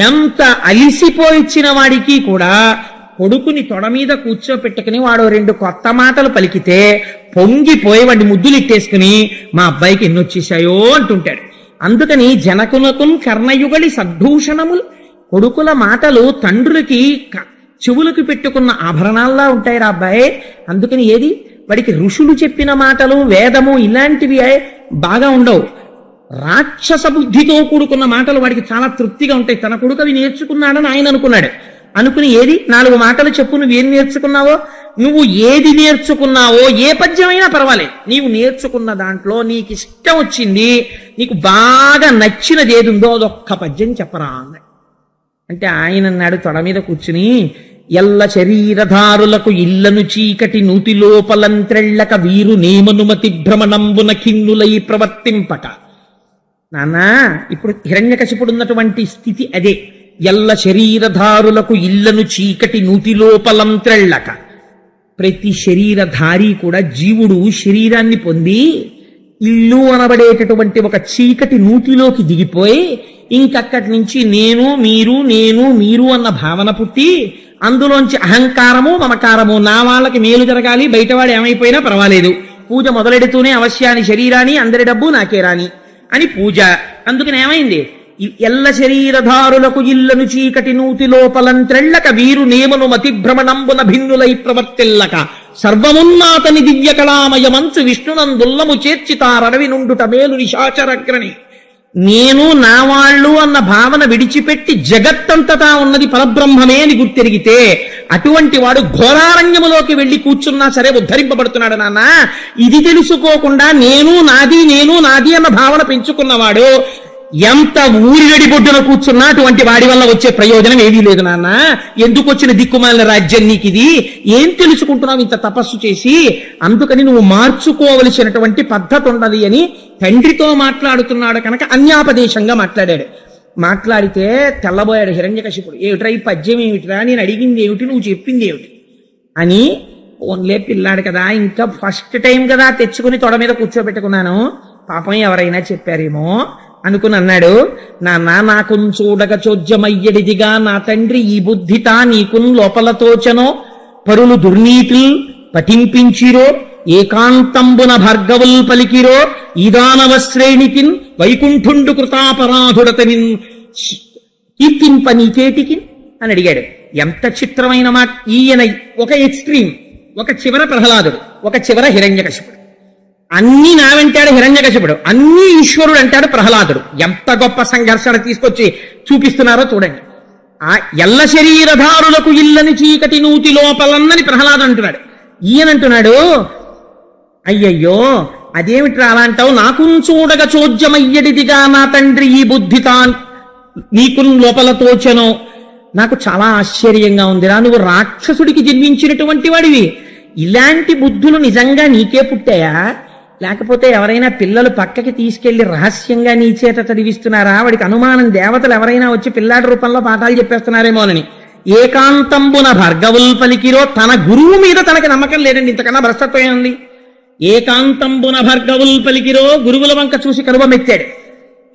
ఎంత అలిసిపోయిచ్చిన వాడికి కూడా కొడుకుని తొడ మీద కూర్చోపెట్టుకుని వాడు 2 కొత్త మాటలు పలికితే పొంగిపోయి వాడిని ముద్దులు ఇట్టేసుకుని మా అబ్బాయికి ఎన్ని వచ్చేసాయో అంటుంటాడు. అందుకని జనకునకున్ కర్ణయుగలి సద్భూషణములు. కొడుకుల మాటలు తండ్రులకి చెవులకు పెట్టుకున్న ఆభరణాల్లా ఉంటాయి రా అబ్బాయి. అందుకని ఏది వాడికి ఋషులు చెప్పిన మాటలు, వేదము ఇలాంటివి బాగా ఉండవు. రాక్షస బుద్ధితో కూడుకున్న మాటలు వాడికి చాలా తృప్తిగా ఉంటాయి. తన కొడుకు అవి నేర్చుకున్నాడని ఆయన అనుకుని ఏది 4 మాటలు చెప్పు, నువ్వేం నేర్చుకున్నావో, నువ్వు ఏది నేర్చుకున్నావో ఏ పద్యమైనా పర్వాలేదు, నీవు నేర్చుకున్న దాంట్లో నీకు ఇష్టం వచ్చింది, నీకు బాగా నచ్చినది ఏది ఉందో అదొక్క పద్యం చెప్పరా అన్నాడు. అంటే ఆయన అన్నాడు తొడ మీద కూర్చుని, ఎల్ల శరీరధారులకు ఇళ్లను చీకటి నూతి లోపలంత్రెళ్ళక వీరు నేమనుమతి భ్రమణంబున ఖిన్నులై ప్రవర్తింపక. నాన్నా, ఇప్పుడు హిరణ్యకశిపుడు ఉన్నటువంటి స్థితి అదే. ఎల్ల శరీరధారులకు ఇళ్లను చీకటి నూతి లోపలంత్రెళ్ళక. ప్రతి శరీరధారి కూడా జీవుడు శరీరాన్ని పొంది ఇల్లు అనబడేటటువంటి ఒక చీకటి నూతిలోకి దిగిపోయి ఇంకక్కడి నుంచి నేను మీరు అన్న భావన పుట్టి అందులోంచి అహంకారము మమకారము, నా వాళ్ళకి మేలు జరగాలి, బయటవాడు ఏమైపోయినా పర్వాలేదు, పూజ మొదలెడుతూనే అవశ్యాన్ని శరీరాన్ని, అందరి డబ్బు నాకే రాని అని పూజ. అందుకని ఏమైంది? ఎల్ల శరీరధారులకు ఇళ్లను చీకటి నూతి లోపలంత్రెళ్ళక వీరు నేమను మతిభ్రమణంబున భిన్నులై ప్రవర్తిల్లక సర్వమున్నాతని దివ్య కళామయమంచు విష్ణునందుల్లము చేర్చితారడవి నుండుట మేలు నిశాచరగ్రని. నేను నా వాళ్ళు అన్న భావన విడిచిపెట్టి జగత్తంతటా ఉన్నది పరబ్రహ్మమే అని గుర్తెరిగితే అటువంటి వాడు ఘోరారణ్యములోకి వెళ్లి కూర్చున్నా సరే ఉద్ధరింపబడుతున్నాడు. నాన్న, ఇది తెలుసుకోకుండా నేను నాది అన్న భావన పెంచుకున్నవాడు ఎంత ఊరిగడి బొడ్డున కూర్చున్నా అటువంటి వాడి వల్ల వచ్చే ప్రయోజనం ఏదీ లేదు. నాన్న, ఎందుకు వచ్చిన దిక్కుమాలిన రాజ్యం నీకు ఇది? ఏం తెలుసుకుంటున్నావు ఇంత తపస్సు చేసి? అందుకని నువ్వు మార్చుకోవలసినటువంటి పద్ధతి ఉన్నది అని తండ్రితో మాట్లాడుతున్నాడు కనుక అన్యాపదేశంగా మాట్లాడాడు. మాట్లాడితే తెల్లబోయాడు హిరణ్యకశిపుడు. ఏమిట్రా ఈ పద్యం ఏమిటిరా, నేను అడిగింది ఏమిటి, నువ్వు చెప్పింది ఏమిటి అని. ఓన్లే పిల్లాడు కదా, ఇంకా ఫస్ట్ టైం కదా తెచ్చుకుని తొడ మీద కూర్చోబెట్టుకున్నాను, పాపం ఎవరైనా చెప్పారేమో అనుకుని అన్నాడు. నాన్న, నాకు చూడగ చోద్యమయ్యడిదిగా నా తండ్రి ఈ బుద్ధితా నీకున్ లోపలతోచనో పరులు దుర్నీతుల్ పఠింపించిరో ఏకాంతంబున భార్గవుల్ పలికిరో ఈదానవ శ్రేణికిన్ వైకుంఠుండు కృతాపరాధుడతనిన్ కీర్తింప నీకేటికి అని అడిగాడు. ఎంత చిత్రమైన మాట! ఈయన ఒక ఎక్స్ట్రీమ్, ఒక చివర ప్రహ్లాదుడు, ఒక చివర హిరణ్యకశిపుడు. అన్నీ నా వెంటాడు హిరణ్యకశిపుడు, అన్నీ ఈశ్వరుడు అంటాడు ప్రహ్లాదుడు. ఎంత గొప్ప సంఘర్షణ తీసుకొచ్చి చూపిస్తున్నారో చూడండి. ఆ ఎల్ల శరీరధారులకు ఇల్లని చీకటి నూతి లోపలన్నని ప్రహ్లాదు అంటున్నాడు. ఈయనంటున్నాడు, అయ్యయ్యో అదేమిట్రా అలా అంటావు? నాకు చూడగ చోద్యమయ్యడిదిగా నా తండ్రి ఈ బుద్ధితా నీకు లోపల తోచను. నాకు చాలా ఆశ్చర్యంగా ఉందిరా, నువ్వు రాక్షసుడికి జన్మించినటువంటి వాడివి, ఇలాంటి బుద్ధులు నిజంగా నీకే పుట్టాయా? లేకపోతే ఎవరైనా పిల్లలు పక్కకి తీసుకెళ్లి రహస్యంగా నీ చేత చదివిస్తున్నారా? వాడికి అనుమానం దేవతలు ఎవరైనా వచ్చి పిల్లాడి రూపంలో పాఠాలు చెప్పేస్తున్నారేమోనని. ఏకాంతంబున భార్గవుల్ పలికిరో, తన గురువు మీద తనకి నమ్మకం లేదండి, ఇంతకన్నా భ్రష్టత్వం ఉంది. ఏకాంతంబున భార్గవుల్ పలికిరో, గురువుల వంక చూసి కరువమెత్తాడు.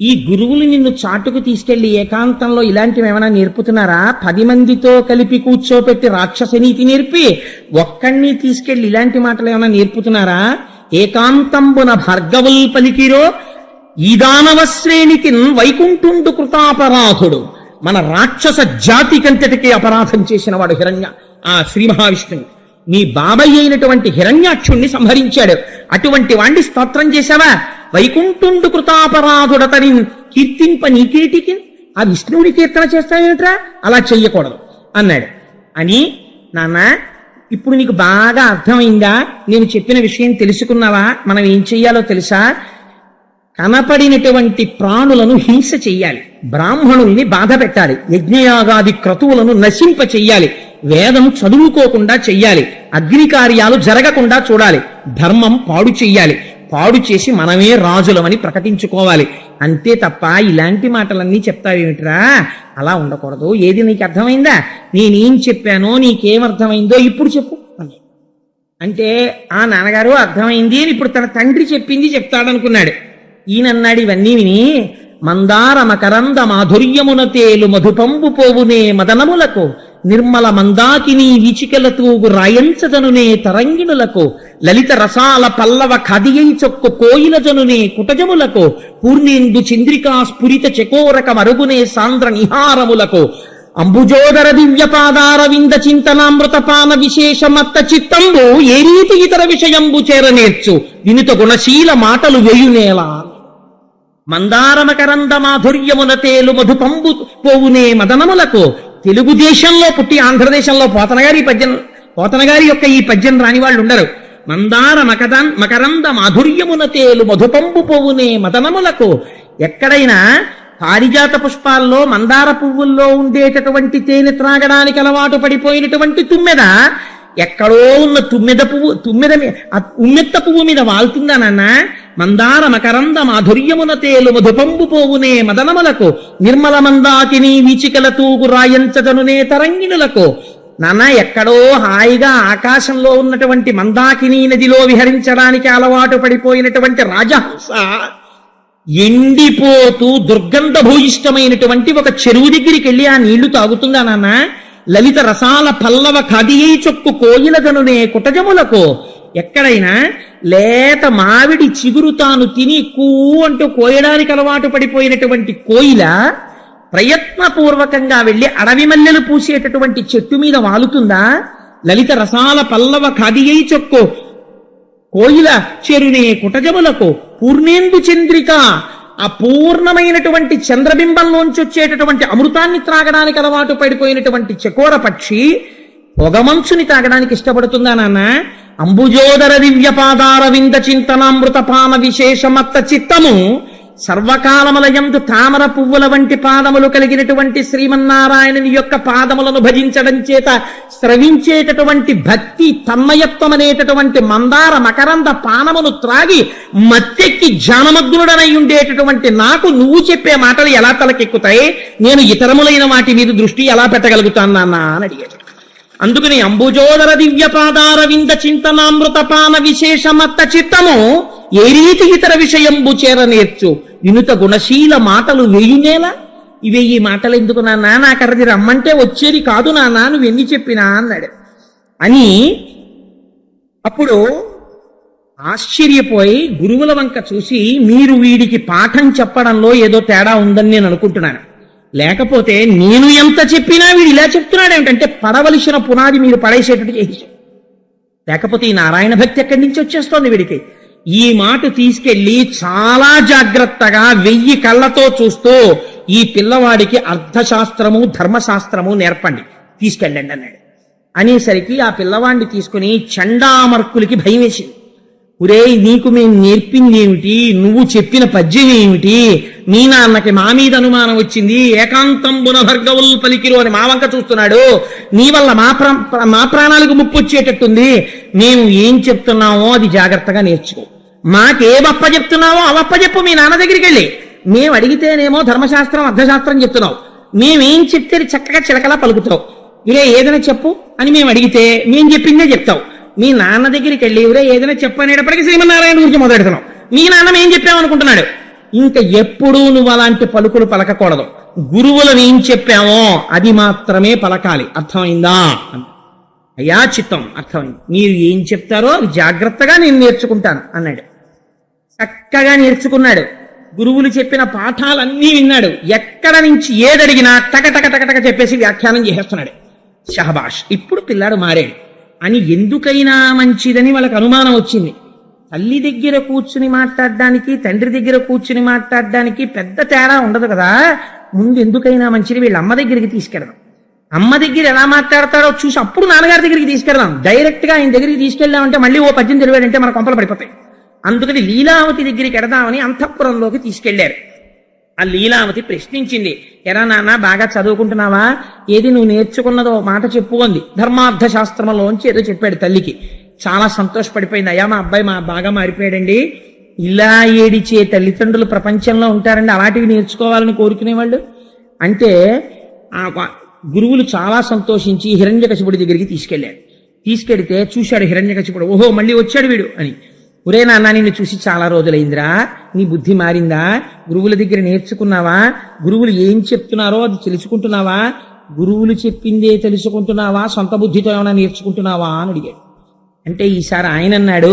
ఈ గురువులు నిన్ను చాటుకు తీసుకెళ్లి ఏకాంతంలో ఇలాంటివి ఏమైనా నేర్పుతున్నారా? 10 మందితో కలిపి కూర్చోపెట్టి రాక్షస నీతి నేర్పి ఒక్కడిని తీసుకెళ్లి ఇలాంటి మాటలు ఏమైనా నేర్పుతున్నారా? ఏకాంతంబున భార్గవుల్ పలికిరో, ఈ దానవ శ్రేణికి వైకుంఠుండు కృతాపరాధుడు. మన రాక్షస జాతికంతటికి అపరాధం చేసిన వాడు శ్రీ మహావిష్ణువు. నీ బాబాయ్ అయినటువంటి హిరణ్యాక్షుణ్ణి సంహరించాడు. అటువంటి వాణ్ణి స్తోత్రం చేశావా? వైకుంఠుండు కృతాపరాధుడతని కీర్తింప నీకేటికి, ఆ విష్ణువుని కీర్తన చేస్తావేమిట్రా? అలా చెయ్యకూడదు అన్నాడు. అని నాన్న, ఇప్పుడు నీకు బాగా అర్థమైందా? నేను చెప్పిన విషయం తెలుసుకున్నావా? మనం ఏం చెయ్యాలో తెలుసా? కనపడినటువంటి ప్రాణులను హింస చెయ్యాలి, బ్రాహ్మణుల్ని బాధ పెట్టాలి, యజ్ఞయాగాది క్రతువులను నశింప చెయ్యాలి, వేదం చదువుకోకుండా చెయ్యాలి, అగ్ని కార్యాలు జరగకుండా చూడాలి, ధర్మం పాడు చెయ్యాలి, పాడు చేసి మనమే రాజులమని ప్రకటించుకోవాలి. అంతే తప్ప ఇలాంటి మాటలన్నీ చెప్తావేమిట్రా? అలా ఉండకూడదు. ఏది నీకు అర్థమైందా? నేనేం చెప్పానో నీకేమర్థమైందో ఇప్పుడు చెప్పు అని అంటే, ఆ నాన్నగారు అర్థమైంది అని ఇప్పుడు తన తండ్రి చెప్పింది చెప్తాడనుకున్నాడు. ఈయనన్నాడు ఇవన్నీ విని, మందార మకరంద మాధుర్యమున తేలు మధుపంబు పోవునే మదనములకు, నిర్మల మందాకిని వీచికల తూగు రాయంచదనునే తరంగిణులకు, లలిత రసాల పల్లవ ఖదియై చొక్కు కోయిల జనునే కుటజములకు, పూర్ణేందు చంద్రికా స్ఫురిత చకోరక మరుగునే సాంద్ర నిహారములకు, అంబుజోదర దివ్యపాదార వింద చింతనామృతపాన విశేషమత్త చిత్తంబు ఏ రీతి ఇతర విషయంబు చేరనేర్చు, వినుత గుణశీల మాటలు వేయునేలా. మందారమకరంద మాధుర్యమున తేలు మధుపంబు పోవునే మదనములకు. తెలుగుదేశంలో పుట్టి ఆంధ్రదేశంలో పోతనగారి యొక్క ఈ పద్యం రాని వాళ్ళు ఉండరు. మందార మకరంద మాధుర్యమున తేలు మధుపంబు పోవునే మదనములకు. ఎక్కడైనా పారిజాత పుష్పాల్లో మందార పువ్వుల్లో ఉండేటటువంటి తేనె త్రాగడానికి అలవాటు పడిపోయినటువంటి తుమ్మెద ఎక్కడో ఉన్న ఉమ్మెత్త పువ్వు మీద వాళ్తుందా నాన్న? మందార మకరంద మాధుర్యమున తేలు మధుపంబు పోవునే మదనములకు, నిర్మల మందాకిని వీచికల తూగు రాయంచదనునే తరంగిణులకు. నాన్న, ఎక్కడో హాయిగా ఆకాశంలో ఉన్నటువంటి మందాకిని నదిలో విహరించడానికి అలవాటు పడిపోయినటువంటి రాజహంస ఎండిపోతూ దుర్గంధ భూయిష్టమైనటువంటి ఒక చెరువు దగ్గరికి వెళ్ళి ఆ నీళ్లు తాగుతుందా నాన్న? లలిత రసాల పల్లవ ఖదియై చొక్కు కోయిల గనునే కుటజములకు. ఎక్కడైనా లేత మామిడి చిగురు తాను తిని కూ అంటూ కోయడానికి అలవాటు పడిపోయినటువంటి కోయిల ప్రయత్నపూర్వకంగా వెళ్ళి అడవి మల్లెలు పూసేటటువంటి చెట్టు మీద వాలుతుందా? లలిత రసాల పల్లవ ఖదియై చొక్కు కోయిల చెరునే కుటజములకు. పూర్ణేందు చంద్రిక, ఆ పూర్ణమైనటువంటి చంద్రబింబంలోంచి వచ్చేటటువంటి అమృతాన్ని త్రాగడానికి అలవాటు పడిపోయినటువంటి చకోర పక్షి పొగమంచుని తాగడానికి ఇష్టపడుతుందా నాన్న? అంబుజోదర దివ్యపాదార వింద చింతనామృతపాన విశేషమత్త చిత్తము. సర్వకాలములయందు తామర పువ్వుల వంటి పాదములు కలిగినటువంటి శ్రీమన్నారాయణుని యొక్క పాదములను భజించడం చేత స్రవించేటటువంటి భక్తి తన్మయత్వం అనేటటువంటి మందార మకరంద పానమును త్రాగి మత్తెక్కి జ్ఞానమగ్నుడనై ఉండేటటువంటి నాకు నువ్వు చెప్పే మాటలు ఎలా తలకెక్కుతాయి? నేను ఇతరములైన వాటి మీద దృష్టి ఎలా పెట్టగలుగుతాను నాన్న అని అడిగాడు. అందుకని అంబుజోదర దివ్యపాదార వింద చింతనామృతపాన విశేషమత్త చిత్తము ఏ రీతి ఇతర విషయంబు చేరనేర్చు, వినుత గుణశీల మాటలు వేయునేలా. ఇవే ఈ మాటలు ఎందుకు నాన్న? నాకు అరది రమ్మంటే వచ్చేది కాదు నాన్న, నువ్వు ఎన్ని చెప్పినా అన్నాడు. అని అప్పుడు ఆశ్చర్యపోయి గురువుల వంక చూసి, మీరు వీడికి పాఠం చెప్పడంలో ఏదో తేడా ఉందని నేను అనుకుంటున్నాను, లేకపోతే నేను ఎంత చెప్పినా వీడు ఇలా చెప్తున్నాడు ఏమిటంటే పడవలసిన పునాది మీరు పడేసేటట్టు చేసి, లేకపోతే ఈ నారాయణ భక్తి ఎక్కడి నుంచి వచ్చేస్తోంది వీడికి? ఈ మాట తీసుకెళ్లి చాలా జాగ్రత్తగా 1000 కళ్ళతో చూస్తూ ఈ పిల్లవాడికి అర్థశాస్త్రము ధర్మశాస్త్రము నేర్పండి, తీసుకెళ్ళండి అన్నాడు. అనేసరికి ఆ పిల్లవాడిని తీసుకుని చండామర్కులకి భయం వేసింది. ఒరేయ్, నీకు మేము నేర్పింది ఏమిటి, నువ్వు చెప్పిన పద్యం ఏమిటి, నీ నాన్నకి మా మీద అనుమానం వచ్చింది, ఏకాంతంబున భర్గవుల్ పలికిరు అని మా వంక చూస్తున్నాడు, నీ వల్ల మా ప్రాణాలకు ముప్పు వచ్చేటట్టుంది, మేము ఏం చెప్తున్నామో అది జాగ్రత్తగా నేర్చుకో, మాకేమప్ప చెప్తున్నావో అవప్ప చెప్పు మీ నాన్న దగ్గరికి వెళ్ళి, మేము అడిగితేనేమో ధర్మశాస్త్రం అర్థశాస్త్రం చెప్తున్నావు, మేమేం చెప్తే చక్కగా చిలకలా పలుకుతావు, ఇరే ఏదైనా చెప్పు అని మేము అడిగితే మేము చెప్పిందే చెప్తావు, మీ నాన్న దగ్గరికి వెళ్ళి ఇవరే ఏదైనా చెప్పనేటప్పటికీ శ్రీమన్నారాయణ గురించి మొదలెడుతున్నావు, మీ నాన్న ఏం చెప్పామనుకుంటున్నాడు, ఇంకా ఎప్పుడూ నువ్వు అలాంటి పలుకులు పలకకూడదు, గురువులను ఏం చెప్పామో అది మాత్రమే పలకాలి, అర్థమైందా? అయ్యా చిత్తం అర్థమైంది, మీరు ఏం చెప్తారో అది జాగ్రత్తగా నేను నేర్చుకుంటాను అన్నాడు. చక్కగా నేర్చుకున్నాడు, గురువులు చెప్పిన పాఠాలన్నీ విన్నాడు, ఎక్కడ నుంచి ఏదడిగినా టకటక టకటక చెప్పేసి వ్యాఖ్యానం చేసేస్తున్నాడు. షహబాష్, ఇప్పుడు పిల్లాడు మారాడు అని ఎందుకైనా మంచిదని వాళ్ళకి అనుమానం వచ్చింది. తల్లి దగ్గర కూర్చుని మాట్లాడడానికి తండ్రి దగ్గర కూర్చుని మాట్లాడడానికి పెద్ద తేడా ఉండదు కదా, ముందు ఎందుకైనా మంచిది వీళ్ళ అమ్మ దగ్గరికి తీసుకెళ్దాం, అమ్మ దగ్గర ఎలా మాట్లాడతాడో చూసి అప్పుడు నాన్నగారి దగ్గరికి తీసుకెళ్దాం, డైరెక్ట్ గా ఆయన దగ్గరికి తీసుకెళ్దామంటే మళ్ళీ ఓ పద్యం తెలివాడంటే మన కొంపలు పడిపోతాయి, అందుకని లీలావతి దగ్గరికి ఎడదామని అంతఃపురంలోకి తీసుకెళ్లారు. ఆ లీలావతి ప్రశ్నించింది, ఎరా నాన్న బాగా చదువుకుంటున్నావా, ఏది నువ్వు నేర్చుకున్నదో మాట చెప్పుకుంది, ధర్మార్థ శాస్త్రంలోంచి ఏదో చెప్పాడు తల్లికి. చాలా సంతోషపడిపోయింది, అయ్యా మా అబ్బాయి బాగా మారిపోయాడండి, ఇలా ఏడిచే తల్లిదండ్రులు ప్రపంచంలో ఉంటారండి, అలాంటివి నేర్చుకోవాలని కోరుకునేవాళ్ళు అంటే. ఆ గురువులు చాలా సంతోషించి హిరణ్యకశిపుడి దగ్గరికి తీసుకెడితే చూశాడు హిరణ్యకశిపుడు, ఓహో మళ్ళీ వచ్చాడు వీడు అని. ఒరే నాన్న, నిన్ను చూసి చాలా రోజులైందిరా, నీ బుద్ధి మారిందా, గురువుల దగ్గర నేర్చుకున్నావా, గురువులు ఏం చెప్తున్నారో అది తెలుసుకుంటున్నావా, గురువులు చెప్పిందే తెలుసుకుంటున్నావా, సొంత బుద్ధితో ఏమైనా నేర్చుకుంటున్నావా అని అడిగాడు. అంటే ఈసారి ఆయన అన్నాడు,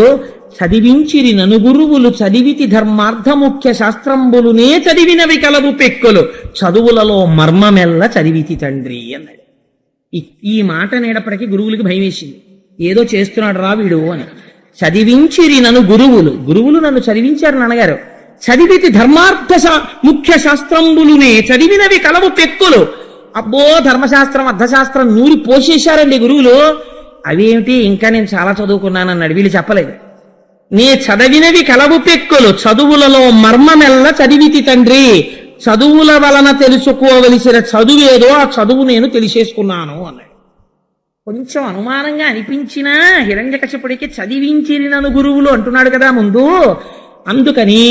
చదివించిరి నను గురువులు చదివితి ధర్మార్థ ముఖ్య శాస్త్రంబులునే చదివినవి కలవు పెక్కులు, చదువులలో మర్మమెల్ల చదివితి తండ్రి అన్నాడు. ఈ మాట నేడప్పటికీ గురువులకి భయం వేసింది, ఏదో చేస్తున్నాడు రా వీడు అని. చదివించిరి నన్ను గురువులు నన్ను చదివించారు నాన్నగారు, చదివితి ధర్మార్థ ముఖ్య శాస్త్రంబులునే చదివినవి కలవు పెక్కులు. అబ్బో, ధర్మశాస్త్రం అర్థశాస్త్రం నూరి పోసేశారండి గురువులు, అవేమిటి ఇంకా నేను చాలా చదువుకున్నానన్నాడు, వీళ్ళు చెప్పలేదు. నే చదివినవి కలవు పెక్కులు, చదువులలో మర్మమెల్ల చదివితి తండ్రి, చదువుల వలన తెలుసుకోవలసిన చదువేదో ఆ చదువు నేను తెలిసేసుకున్నాను అన్నాడు. కొంచెం అనుమానంగా అనిపించినా హిరణ్యకశిపుడికి చదివించిరినను గురువులు అంటున్నాడు కదా ముందు, అందుకని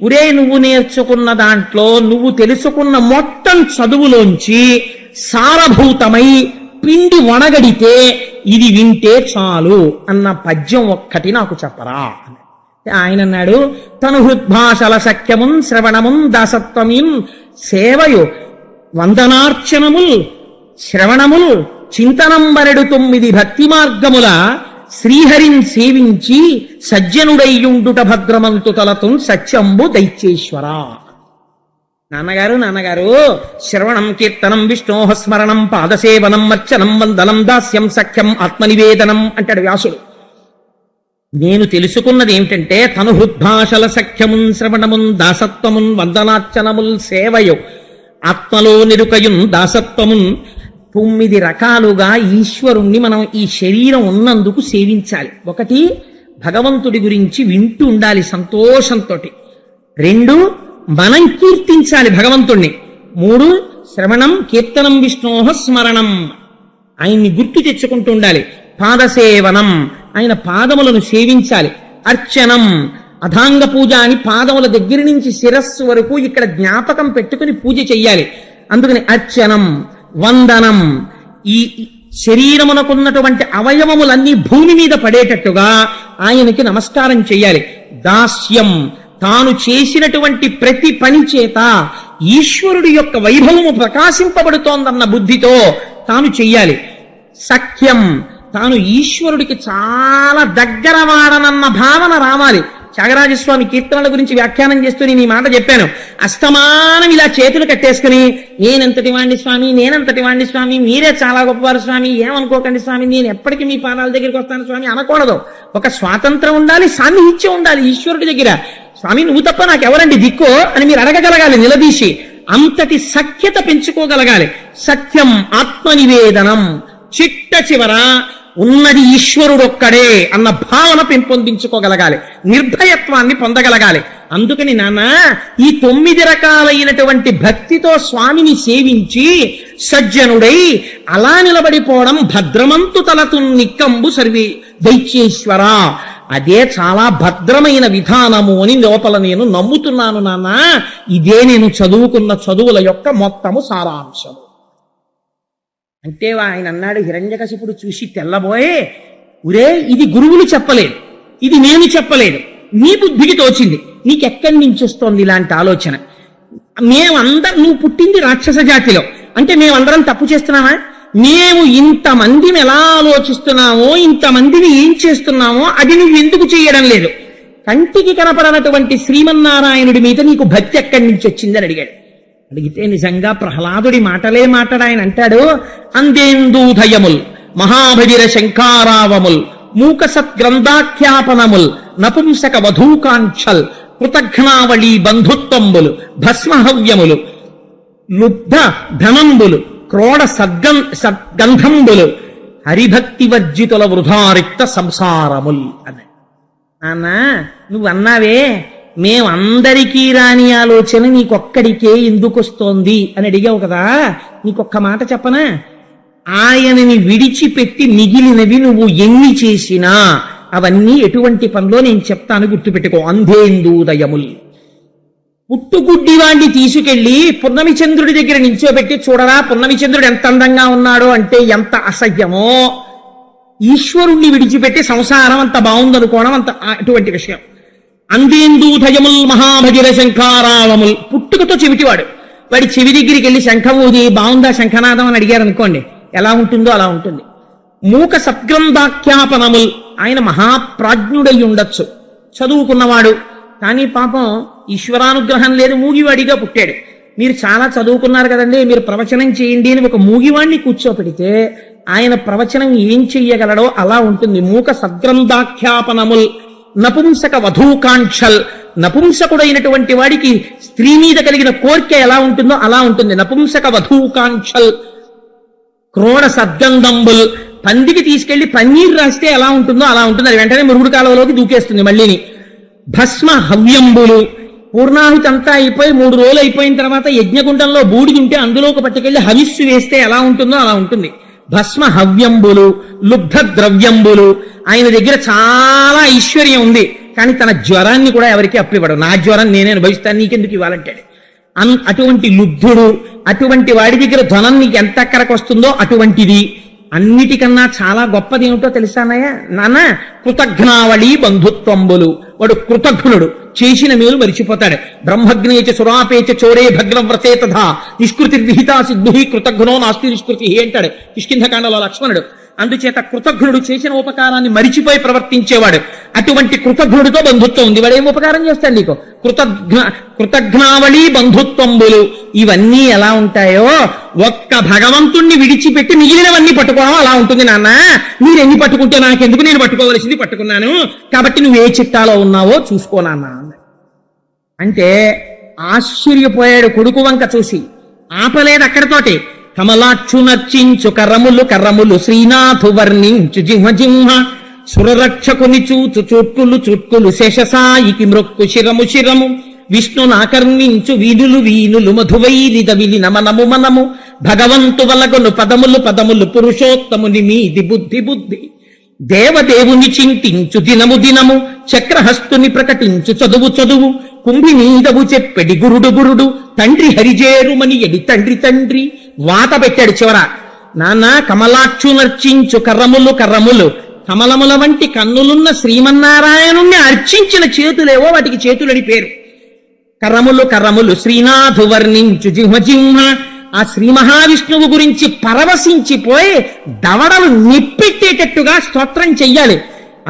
ఉరే నువ్వు నేర్చుకున్న దాంట్లో నువ్వు తెలుసుకున్న మొత్తం చదువులోంచి సారభూతమై పిండి వణగడితే ఇది వింటే చాలు అన్న పద్యం ఒక్కటి నాకు చెప్పరా. ఆయన అన్నాడు, తను హృద్భాషల సఖ్యమున్ శ్రవణమున్ దాసత్వమున్ సేవయు వందనార్చనముల్ శ్రవణముల్ చింతనంబరెడు 9 భక్తి మార్గముల శ్రీహరిని సేవించి సజ్జనుడయ్యుండుట భద్రమంతు తలతున్ సత్యంబు దైత్యేశ్వర. నాన్నగారు శ్రవణం కీర్తనం విష్ణోహ స్మరణం పాదసేవనం అర్చనం వందనం దాస్యం సఖ్యం ఆత్మనివేదనం అంటాడు వ్యాసుడు. నేను తెలుసుకున్నది ఏమిటంటే తను హృద్భాషల సఖ్యమున్ శ్రవణమున్ దాసత్వమున్ వందనార్చనముల్ సేవయు ఆత్మలో నిరుకయున్ దాసత్వమున్ 9 రకాలుగా ఈశ్వరుణ్ణి మనం ఈ శరీరం ఉన్నందుకు సేవించాలి. ఒకటి, భగవంతుడి గురించి వింటూ ఉండాలి సంతోషంతో. 2, మనం కీర్తించాలి భగవంతుణ్ణి. 3, శ్రవణం కీర్తనం విష్ణోహ స్మరణం, ఆయన్ని గుర్తు తెచ్చుకుంటూ ఉండాలి. పాదసేవనం, ఆయన పాదములను సేవించాలి. అర్చనం, అధాంగ పూజ అని పాదముల దగ్గర నుంచి శిరస్సు వరకు ఇక్కడ జ్ఞాపకం పెట్టుకుని పూజ చెయ్యాలి. అందుకని అర్చనం. వందనం, ఈ శరీరమునకున్నటువంటి అవయవములన్నీ భూమి మీద పడేటట్టుగా ఆయనకి నమస్కారం చెయ్యాలి. దాస్యం, తాను చేసినటువంటి ప్రతి పని చేత ఈశ్వరుడి యొక్క వైభవము ప్రకాశింపబడుతోందన్న బుద్ధితో తాను చెయ్యాలి. సఖ్యం, తాను ఈశ్వరుడికి చాలా దగ్గర వాడనన్న భావన రావాలి. త్యాగరాజస్వామి కీర్తనల గురించి వ్యాఖ్యానం చేస్తూ నేను ఈ మాట చెప్పాను. అస్తమానం ఇలా చేతులు కట్టేసుకుని నేనంతటి వాణ్ణి స్వామి, మీరే చాలా గొప్పవారు స్వామి, ఏమనుకోకండి స్వామి, నేను ఎప్పటికీ మీ పాదాల దగ్గరికి వస్తాను స్వామి అనకూడదు. ఒక స్వాతంత్రం ఉండాలి, సాన్నిహిత్యం ఉండాలి ఈశ్వరుడి దగ్గర. స్వామి నువ్వు తప్ప నాకెవరండి దిక్కో అని మీరు అడగగలగాలి నిలదీసి. అంతటి సఖ్యత పెంచుకోగలగాలి. సఖ్యం ఆత్మనివేదనం, చిట్ట చివర ఉన్నది ఈశ్వరుడొక్కడే అన్న భావన పెంపొందించుకోగలగాలి, నిర్భయత్వాన్ని పొందగలగాలి. అందుకని నాన్న ఈ 9 రకాలైనటువంటి భక్తితో స్వామిని సేవించి సజ్జనుడై అలా నిలబడిపోవడం భద్రమంతు తలతు నిక్కంబు సర్వే దైత్యేశ్వర, అదే చాలా భద్రమైన విధానము అని లోపల నేను నమ్ముతున్నాను నాన్న. ఇదే నేను చదువుకున్న చదువుల యొక్క మొత్తము సారాంశము అంటే. ఆయన అన్నాడు, హిరణ్యకశిపుడు చూసి తెల్లబోయే, ఉరే ఇది గురువులు చెప్పలేదు, ఇది నేను చెప్పలేదు, నీ బుద్ధికి తోచింది, నీకెక్కడి నుంచి వస్తోంది ఇలాంటి ఆలోచన? నువ్వు పుట్టింది రాక్షస జాతిలో, అంటే మేమందరం తప్పు చేస్తున్నామా? మేము ఇంతమందిని ఎలా ఆలోచిస్తున్నామో, ఇంతమందిని ఏం చేస్తున్నామో అది నువ్వు ఎందుకు చేయడం లేదు? కంటికి కనపడనటువంటి శ్రీమన్నారాయణుడి మీద నీకు భక్తి ఎక్కడి నుంచి వచ్చిందని అడిగాడు. అడిగితే నిజంగా ప్రహ్లాదుడి మాటలే మాట్లాడాయన అంటాడు, అందేందూధయముల్ మహాభజిర శంకారావముల్ మూక సద్గ్రంథాఖ్యాపనముల్ నపుంసక వధూకాంక్షల్ కృతఘ్నావళీ బంధుత్వంబులు భస్మహవ్యములు లుబ్ధ ధనంబులు క్రోడ సద్గంధంబులు హరిభక్తి వర్జితుల వృధారిక్త సంసారముల్ అని. నాన్న నువ్వు అన్నావే, మేమందరికీ రాని ఆలోచన నీకొక్కడికే ఎందుకు వస్తోంది అని అడిగావు కదా, నీకొక్క మాట చెప్పనా? ఆయనని విడిచిపెట్టి మిగిలినవి నువ్వు ఎన్ని చేసినా అవన్నీ ఎటువంటి పనిలో నేను చెప్తాను, గుర్తుపెట్టుకో. అంధేందూదయముల్, పుట్టుగుడ్డి వాడిని తీసుకెళ్లి పున్నమి చంద్రుడి దగ్గర నిల్చోబెట్టి, చూడరా పున్నమి చంద్రుడు ఎంత అందంగా ఉన్నాడో అంటే ఎంత అసహ్యమో, ఈశ్వరుణ్ణి విడిచిపెట్టి సంసారం అంత బాగుందనుకోవడం అంత అటువంటి విషయం. అందేందూధయముల్ మహాభజిర శంఖారావముల్, పుట్టుకతో చెవిటివాడు, వాడి చెవి దగ్గరికి వెళ్ళి శంఖం ఊది బాగుందా శంఖనాదం అని అడిగారు అనుకోండి, ఎలా ఉంటుందో అలా ఉంటుంది. మూక సద్గ్రంథాఖ్యాపనముల్, ఆయన మహాప్రాజ్ఞుడై ఉండొచ్చు, చదువుకున్నవాడు, కానీ పాపం ఈశ్వరానుగ్రహం లేదు, మూగివాడిగా పుట్టాడు. మీరు చాలా చదువుకున్నారు కదండి, మీరు ప్రవచనం చేయండి అని ఒక మూగివాడిని కూర్చోపెడితే ఆయన ప్రవచనం ఏం చెయ్యగలడో అలా ఉంటుంది. మూక సద్గ్రంథాఖ్యాపనముల్ నపుంసక వధూకాంక్షల్, నపుంసకుడైనటువంటి వాడికి స్త్రీ మీద కలిగిన కోరిక ఎలా ఉంటుందో అలా ఉంటుంది. నపుంసక వధూకాంక్షల్ క్రోడ సద్గంధంబుల్, పందికి తీసుకెళ్లి పన్నీర్ రాస్తే ఎలా ఉంటుందో అలా ఉంటుంది, అది వెంటనే మురుగుడు కాలువలోకి దూకేస్తుంది మళ్ళీని. భస్మ హవ్యంబులు, పూర్ణాహుతి అంతా అయిపోయి 3 రోజులు అయిపోయిన తర్వాత యజ్ఞగుండంలో బూడిదుంటే అందులోకి పట్టుకెళ్లి హవిస్సు వేస్తే ఎలా ఉంటుందో అలా ఉంటుంది. భస్మ హవ్యంబులు లుబ్ధ ద్రవ్యంబులు, ఆయన దగ్గర చాలా ఐశ్వర్యం ఉంది, కానీ తన జ్వరాన్ని కూడా ఎవరికి అప్పివ్వడు. నా జ్వరం నేనే అనుభవిస్తాను, నీకెందుకు ఇవ్వాలంటాడు. అటువంటి లుబ్ధుడు, అటువంటి వాడి దగ్గర ధనం నీకు ఎంత అక్కడికి వస్తుందో అటువంటిది. అన్నిటికన్నా చాలా గొప్పది ఏమిటో తెలుసానయ్య నాన్న? కృతఘ్నావళి బంధుత్వంబులు, వాడు కృతఘ్నుడు, చేసిన మేలు మరిచిపోతాడు. బ్రహ్మగ్నేచ సురాపేచ చోరే భగ్నవ్రతే తథా నిష్కృతి విహితా సిద్ధి కృతఘ్నో నాస్తి నిష్కృతి అంటాడు కిష్కింధకాండలో లక్ష్మణుడు. అందుచేత కృతఘ్నుడు చేసిన ఉపకారాన్ని మరిచిపోయి ప్రవర్తించేవాడు. అటువంటి కృతఘ్నుడితో బంధుత్వం ఉంది. వాడు ఏం ఉపకారం చేస్తాడు నీకు? కృతఘ్నావళి బంధుత్వంబులు, ఇవన్నీ ఎలా ఉంటాయో ఒక్క భగవంతుణ్ణి విడిచిపెట్టి మిగిలినవన్నీ పట్టుకోవడం అలా ఉంటుంది నాన్న. మీరెన్ని పట్టుకుంటే నాకెందుకు, నేను పట్టుకోవలసింది పట్టుకున్నాను, కాబట్టి నువ్వు ఏ చిట్టాలో ఉన్నావో చూసుకో నాన్న అంటే ఆశ్చర్యపోయాడు కొడుకు వంక చూసి. ఆపలేదు అక్కడితోటి. కమలాక్షు నర్చించు కర్రములు కర్రములు శ్రీనాథు వర్ణించు జింహ జింహ సురరక్షకుని చూచు చుట్కులు చుట్కులు శేషసాయికి మ్రొక్కు శిరము శిరము విష్ణునాకర్ణించు వీనులు వీనులు మధువైరిద విలి నమనము మనము భగవంతు వలగొను పదములు పదములు పురుషోత్తముని మీది బుద్ధి బుద్ధి దేవదేవుని చింతించు దినము దినము చక్రహస్తుని ప్రకటించు చదువు చదువు కుంభినీదవు చెప్పెడి గురుడు గురుడు తండ్రి హరిజేరుమని ఎడి తండ్రి తండ్రి వాత పెట్టాడు చివర. నాన్న కమలాక్షు నర్చించు కర్రములు కర్రములు, కమలముల వంటి కన్నులున్న శ్రీమన్నారాయణుణ్ణి అర్చించిన చేతులేవో వాటికి చేతులని పేరు. కర్రములు కర్రములు శ్రీనాథు వర్ణించు జింహ జింహ, ఆ శ్రీ మహావిష్ణువు గురించి పరవశించిపోయి దవడలు నిప్పెట్టేటట్టుగా స్తోత్రం చెయ్యాలి.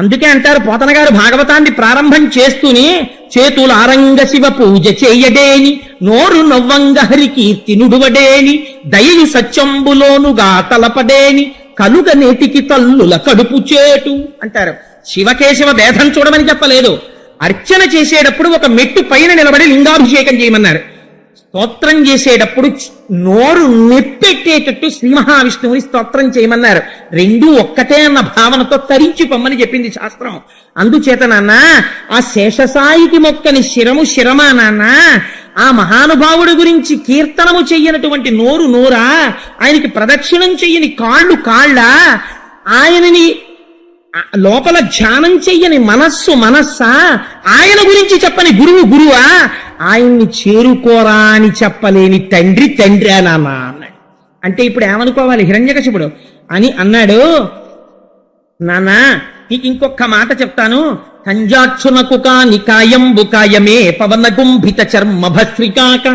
అందుకే అంటారు పోతన గారు భాగవతాన్ని ప్రారంభం చేస్తూనే చేతులు ఆరంగ శివ పూజ చేయడేని నోరు నవ్వంగ హరి కీర్తి నుడువడేని దయయు సత్యంబులోనుగా తలపడేని కలుగ నేటికి తల్లుల కడుపు చేటు అంటారు. శివకేశవ భేదం చూడమని చెప్పలేదు. అర్చన చేసేటప్పుడు ఒక మెట్టు పైన నిలబడి లింగాభిషేకం చేయమన్నారు. స్తోత్రం చేసేటప్పుడు నోరు నెప్పెట్టేటట్టు శ్రీ మహావిష్ణువుని స్తోత్రం చేయమన్నారు. రెండూ ఒక్కటే అన్న భావనతో తరించి పొమ్మని చెప్పింది శాస్త్రం. అందుచేత నాన్న ఆ శేషసాయికి మొక్కని శిరము శిరమా నాన్న, ఆ మహానుభావుడి గురించి కీర్తనము చెయ్యనటువంటి నోరు నోరా, ఆయనకి ప్రదక్షిణం చెయ్యని కాళ్ళు కాళ్ళ, ఆయనని లోపల ధ్యానం చెయ్యని మనస్సు మనస్సా, ఆయన గురించి చెప్పని గురువు గురువా, ఆయన్ని చేరుకోరా అని చెప్పలేని తండ్రి తండ్రి నాన్న అన్నాడు. అంటే ఇప్పుడు ఏమనుకోవాలి హిరణ్యకశిపుడు అని అన్నాడు. నాన్న నీకు ఇంకొక మాట చెప్తాను. కంజాక్షునకు కాని కాయంబు కాయమే పవన గుంభిత చర్మ భస్త్రికాక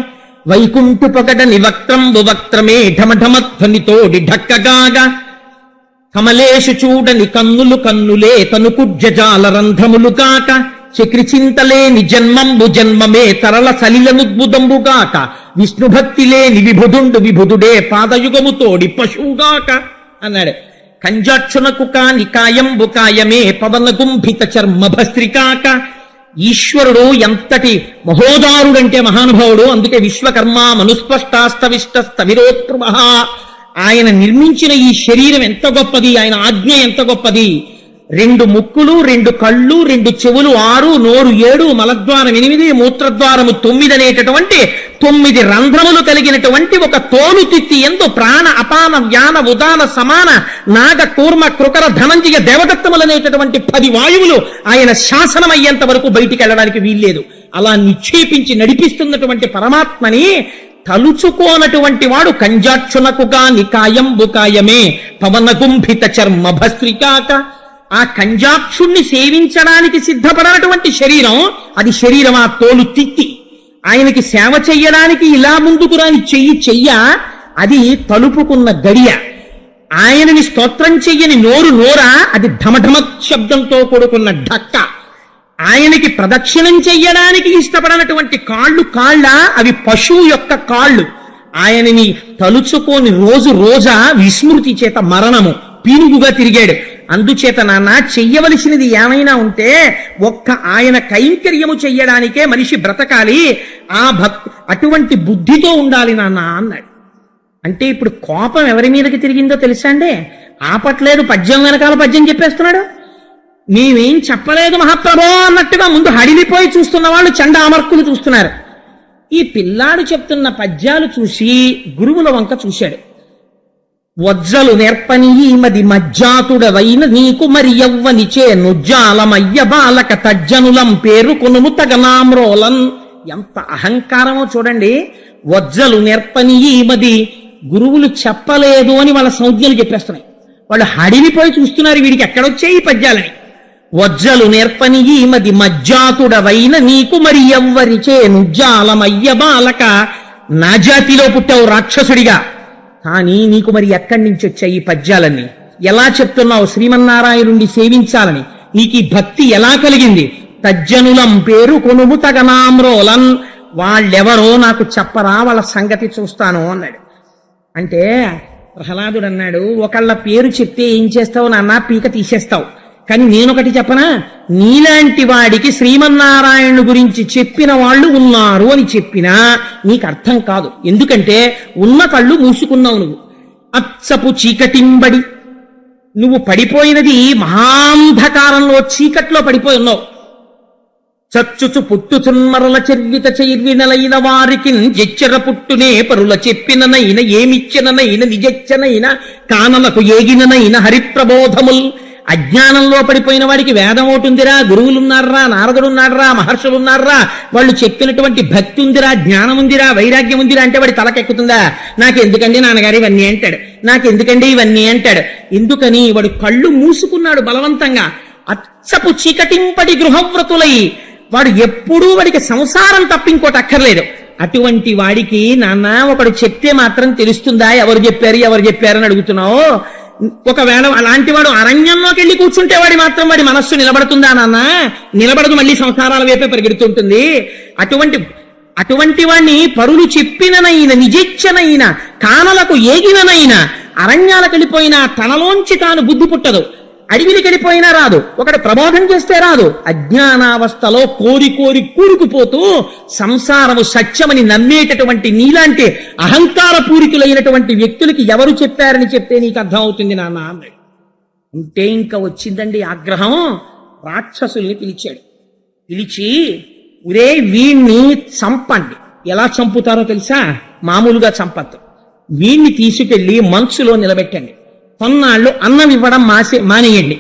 వైకుంఠు పొగడని వక్త్రంబు వక్త్రమే ఢమఢమధ్వనితోడి ఢక్కగాగా కమలేషు చూడని కన్నులు కన్నులే తను కుజ్జజాల రంధ్రములు కాక చక్రి చింతలేని జన్మంబు జన్మమే తరల సలిలనుద్భుతంబుగాక విష్ణుభక్తి లేని విభుదుండు విభుదుడే పాదయుగముతోడి పశువుగాక అన్నాడు. కంజాక్షునకు కాని కాయంబు కాయమే పవన గుంభిత చర్మ భస్త్రికాక. ఈశ్వరుడు ఎంతటి మహోదారుడంటే మహానుభావుడు. అందుకే విశ్వకర్మ మనుస్పష్టాస్తవిష్ట స్థవిరోత్ప్రభ. ఆయన నిర్మించిన ఈ శరీరం ఎంత గొప్పది, ఆయన ఆజ్ఞ ఎంత గొప్పది. 2 ముక్కులు 2 కళ్ళు 2 చెవులు 6 నోరు 7 మలద్వారం 8 మూత్రద్వారము 9 అనేటటువంటి 9 రంధ్రములు కలిగినటువంటి ఒక తోలు తిత్తి ఎందు ప్రాణ అపాన వ్యాన ఉదాన సమాన నాగ కూర్మ కృకర ధనంజయ దేవదత్తములనేటటువంటి 10 వాయువులు ఆయన శాసనం అయ్యేంత వరకు బయటికి వెళ్ళడానికి వీల్లేదు. అలా నిక్షేపించి నడిపిస్తున్నటువంటి పరమాత్మని తలుచుకోనటువంటి వాడు కంజాక్షునకుగా నికాయంబు కాయమే పవన గుంభిత చర్మ భస్త్రికాక. ఆ కంజాక్షుణ్ణి సేవించడానికి సిద్ధపడనటువంటి శరీరం, అది శరీరం ఆ తోలు తిత్తి. ఆయనకి సేవ చెయ్యడానికి ఇలా ముందుకు రాని చెయ్య, అది తలుపుకున్న గడియ. ఆయనని స్తోత్రం చెయ్యని నోరు నోరా, అది ఢమఢమ శబ్దంతో కూడుకున్న ఢక్క. ఆయనకి ప్రదక్షిణం చెయ్యడానికి ఇష్టపడనటువంటి కాళ్ళు కాళ్ళ, అవి పశువు యొక్క కాళ్ళు. ఆయనని తలుచుకోని రోజు రోజా విస్మృతి చేత మరణము పీనుగుగా తిరిగాడు. అందుచేత నాన్న చెయ్యవలసినది ఏమైనా ఉంటే ఒక్క ఆయన కైంకర్యము చెయ్యడానికే మనిషి బ్రతకాలి. అటువంటి బుద్ధితో ఉండాలి నాన్న అన్నాడు. అంటే ఇప్పుడు కోపం ఎవరి మీదకి తిరిగిందో తెలుసా అండి? ఆపట్లేదు, పద్యం వెనకాల పద్యం చెప్పేస్తున్నాడు. మేమేం చెప్పలేదు మహాప్రభో అన్నట్టుగా ముందు హడిలిపోయి చూస్తున్న వాళ్ళు చండామర్కులు చూస్తున్నారు. ఈ పిల్లాడు చెప్తున్న పద్యాలు చూసి గురువుల వంక చూశాడు. వజ్జలు నేర్పని మది మజ్జాతుడవైన నీకు మరి యవ్వనిచే నుజ్జాలమయ్య బాలక తజ్జనులం పేరు కొనుము తగనామ్రోలన్. ఎంత అహంకారమో చూడండి. వజ్జలు నేర్పని మది, గురువులు చెప్పలేదు అని వాళ్ళ సంజ్ఞలు చెప్పేస్తున్నాయి. వాళ్ళు హడిలిపోయి చూస్తున్నారు, వీడికి ఎక్కడొచ్చాయి ఈ పద్యాలని. వజ్జలు నేర్పని మది మజ్జాతుడవైన నీకు మరి ఎవ్వరిచే నుజ్జాలమయ్య బాలక. నా జాతిలో పుట్టావు రాక్షసుడిగా, కానీ నీకు మరి ఎక్కడి నుంచి వచ్చాయి ఈ పద్యాలన్నీ? ఎలా చెప్తున్నావు శ్రీమన్నారాయణుణ్ణి సేవించాలని? నీకు ఈ భక్తి ఎలా కలిగింది? తజ్జనులం పేరు కొనుము తగనామ్రోలన్. వాళ్ళెవరో నాకు చెప్పరా, వాళ్ళ సంగతి చూస్తాను అన్నాడు. అంటే ప్రహ్లాదుడు అన్నాడు, ఒకళ్ళ పేరు చెప్తే ఏం చేస్తావు నాన్న? పీక తీసేస్తావు. కానీ నేనొకటి చెప్పనా, నీలాంటి వాడికి శ్రీమన్నారాయణుడు గురించి చెప్పిన వాళ్ళు ఉన్నారు అని చెప్పినా నీకు అర్థం కాదు. ఎందుకంటే ఉన్న కళ్ళు మూసుకున్నావు నువ్వు. అచ్చపు చీకటింబడి నువ్వు పడిపోయినది మహాంధకారంలో, చీకట్లో పడిపోయి ఉన్నావు. చచ్చుచు పుట్టుచున్మరల చెర్విత చైర్వినలైన వారికి జెచ్చర పుట్టునే పరుల చెప్పిననైన ఏమిచ్చిననైన నిజచ్చనైన కానలకు ఏగిననైన హరిప్రబోధముల్. అజ్ఞానంలో పడిపోయిన వాడికి వేదం ఒకటిందిరా, గురువులున్నారా, నారదుడున్నారా, మహర్షులున్నారా, వాళ్ళు చెప్పినటువంటి భక్తి ఉందిరా, జ్ఞానం ఉందిరా, వైరాగ్యం ఉందిరా అంటే వాడి తలకెక్కుతుందా? నాకెందుకండి నాన్నగారు ఇవన్నీ అంటాడు, నాకెందుకండి ఇవన్నీ అంటాడు. ఎందుకని? వాడు కళ్ళు మూసుకున్నాడు బలవంతంగా. అచ్చపు చీకటింపడి గృహవ్రతులై, వాడు ఎప్పుడూ వాడికి సంసారం తప్ప ఇంకోటి అక్కర్లేదు. అటువంటి వాడికి నాన్న ఒకడు చెప్తే మాత్రం తెలుస్తుందా ఎవరు చెప్పారు అని అడుగుతున్నావు. ఒకవేళ అలాంటి వాడు అరణ్యంలోకి వెళ్ళి కూర్చుంటే వాడి మనస్సు నిలబడుతుందా నాన్న? నిలబడదు, మళ్ళీ సంసారాల వైపే పరిగెడుతుంటుంది. అటువంటి వాణ్ణి పరులు చెప్పిననైన నిజెచ్చనైన కానలకు ఏగిననైన అరణ్యాలకు వెళ్ళిపోయినా తనలోంచి తాను బుద్ధి పుట్టదు. అడవికి వెళ్ళిపోయినా రాదు, ఒకడు ప్రబోధం చేస్తే రాదు. అజ్ఞానావస్థలో కోరి కోరి కూరుకుపోతూ సంసారము సత్యమని నమ్మేటటువంటి నీలాంటి అహంకారపూరితులైనటువంటి వ్యక్తులకి ఎవరు చెప్పారని చెప్తే నీకు అర్థమవుతుంది నాన్న అన్నాడు. ఉంటే ఇంకా వచ్చిందండి ఆగ్రహం. రాక్షసుల్ని పిలిచాడు. పిలిచి, ఒరే వీణ్ణి చంపండి. ఎలా చంపుతారో తెలుసా? మామూలుగా చంపద్దు. వీణ్ణి తీసుకెళ్లి మంచులో నిలబెట్టండి. కొన్నాళ్ళు అన్నం ఇవ్వడం మానేయండి.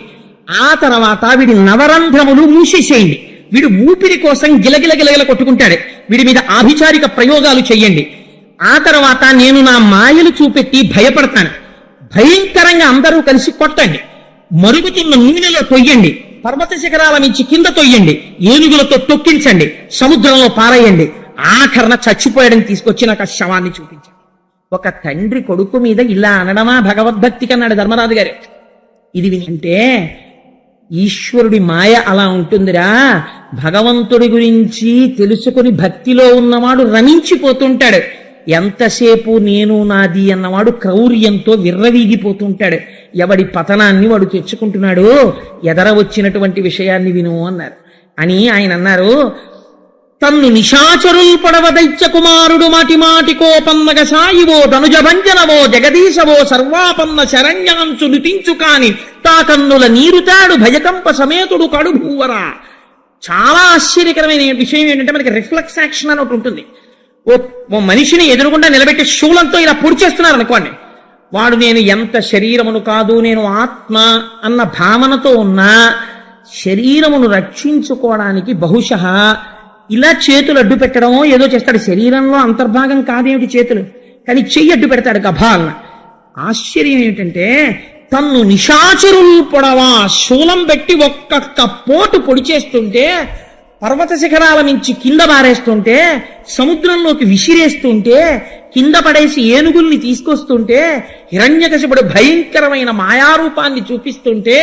ఆ తర్వాత వీడి నవరంధ్రములు మూసేసేయండి. వీడు ఊపిరి కోసం గిలగిల గిలగిల కొట్టుకుంటాడు. వీడి మీద ఆభిచారిక ప్రయోగాలు చెయ్యండి. ఆ తర్వాత నేను నా మాయలు చూపెట్టి భయపడతాను. భయంకరంగా అందరూ కలిసి కొట్టండి. మరుగుతున్న నూనెలో తొయ్యండి. పర్వత శిఖరాల నుంచి కింద తొయ్యండి. ఏనుగులతో తొక్కించండి. సముద్రంలో పారేయండి. ఆఖరణ చచ్చిపోయాడని తీసుకొచ్చి నాకు ఆ శవాన్ని చూపించండి. ఒక తండ్రి కొడుకు మీద ఇలా అనడమా భగవద్భక్తికి అన్నాడు ధర్మరాజు గారు. ఇది వింటే ఈశ్వరుడి మాయ అలా ఉంటుందిరా. భగవంతుడి గురించి తెలుసుకుని భక్తిలో ఉన్నవాడు రమించిపోతుంటాడు. ఎంతసేపు నేను నాది అన్నవాడు క్రౌర్యంతో విర్రవీగిపోతుంటాడు. ఎవడి పతనాన్ని వాడు తెచ్చుకుంటున్నాడు. ఎదర వచ్చినటువంటి విషయాన్ని విను అన్నారు. అని ఆయన అన్నారు, తన్ను నిశాచరుల్ పొడవ దైత్య కుమారుడు మాటి మాటి కోపన్నగ సాయివో ధనుజభంజనవో జగదీశవో సర్వాపన్న శరణ్యాంచు నుతించు కాని తా కన్నుల నీరుతాడు భయకంప సమేతుడు కడుభూవరా. చాలా ఆశ్చర్యకరమైన విషయం ఏంటంటే, మనకి రిఫ్లెక్స్ యాక్షన్ అని ఒకటి ఉంటుంది. ఓ మనిషిని ఎదురుగుండా నిలబెట్టి శూలంతో ఇలా పొడి చేస్తున్నారు అనుకోండి. వాడు నేను ఎంత శరీరమును కాదు, నేను ఆత్మ అన్న భావనతో ఉన్నా శరీరమును రక్షించుకోవడానికి బహుశः ఇలా చేతులు అడ్డు పెట్టడమో ఏదో చేస్తాడు. శరీరంలో అంతర్భాగం కాదేమిటి చేతులు, కానీ చెయ్యి అడ్డు పెడతాడు గభాలన. ఆశ్చర్యం ఏమిటంటే, తన్ను నిశాచరులు పొడవా శూలం పెట్టి ఒక్కొక్క పోటు పొడి చేస్తుంటే, పర్వత శిఖరాల నుంచి కింద బారేస్తుంటే, సముద్రంలోకి విసిరేస్తుంటే, కింద పడేసి ఏనుగుల్ని తీసుకొస్తుంటే, హిరణ్యకశిపుడు భయంకరమైన మాయారూపాన్ని చూపిస్తుంటే,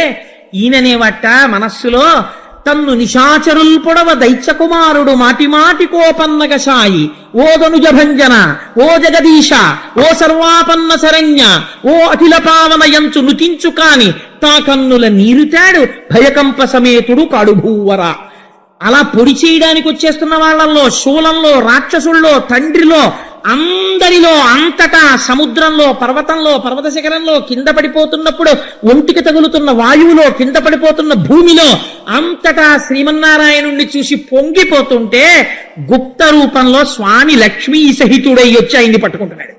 ఈయననేవట మనస్సులో తన్ను నిశాచరుల్ పొడవ దైత్య కుమారుడు మాటి మాటి కోపన్నగ సాయి ఓ ధనుజ భంజన ఓ జగదీశ ఓ సర్వాపన్న శరణ్య ఓ అఖిల పావన యంచు నుతించు కాని తా కన్నుల నీరుతాడు భయకంప సమేతుడు కాడుభూవర. అలా పొడి చేయడానికి వచ్చేస్తున్న వాళ్ళల్లో, శూలంలో, రాక్షసుల్లో, తండ్రిలో, అందరిలో, అంతటా సముద్రంలో, పర్వతంలో, పర్వత శిఖరంలో, కింద పడిపోతున్నప్పుడు ఒంటికి తగులుతున్న వాయువులో, కింద పడిపోతున్న భూమిలో, అంతటా శ్రీమన్నారాయణుణ్ణి చూసి పొంగిపోతుంటే గుప్త రూపంలో స్వామి లక్ష్మీ సహితుడై వచ్చి ఆయన్ని పట్టుకుంటున్నాడు.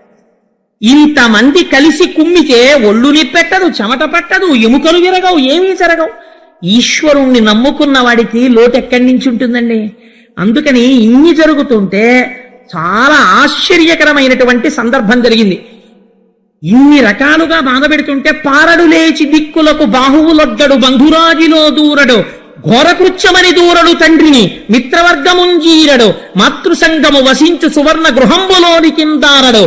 ఇంతమంది కలిసి కుమ్మితే ఒళ్ళు నిప్పెట్టదు, చెమట పట్టదు, ఎముకలు విరగవు, ఏమీ జరగవు. ఈశ్వరుణ్ణి నమ్ముకున్న వాడికి లోటు ఎక్కడి నుంచి ఉంటుందండి? అందుకని ఇన్ని జరుగుతుంటే చాలా ఆశ్చర్యకరమైనటువంటి సందర్భం జరిగింది. ఇన్ని రకాలుగా బాధ పెడుతుంటే పారడు లేచి దిక్కులకు బాహువులొద్దడు బంధురాజిలో దూరడు ఘోరకృత్యమని దూరడు తండ్రిని మిత్రవర్గముంజీరడు మాతృసంగము వసించు సువర్ణ గృహంబులోని కిందారడు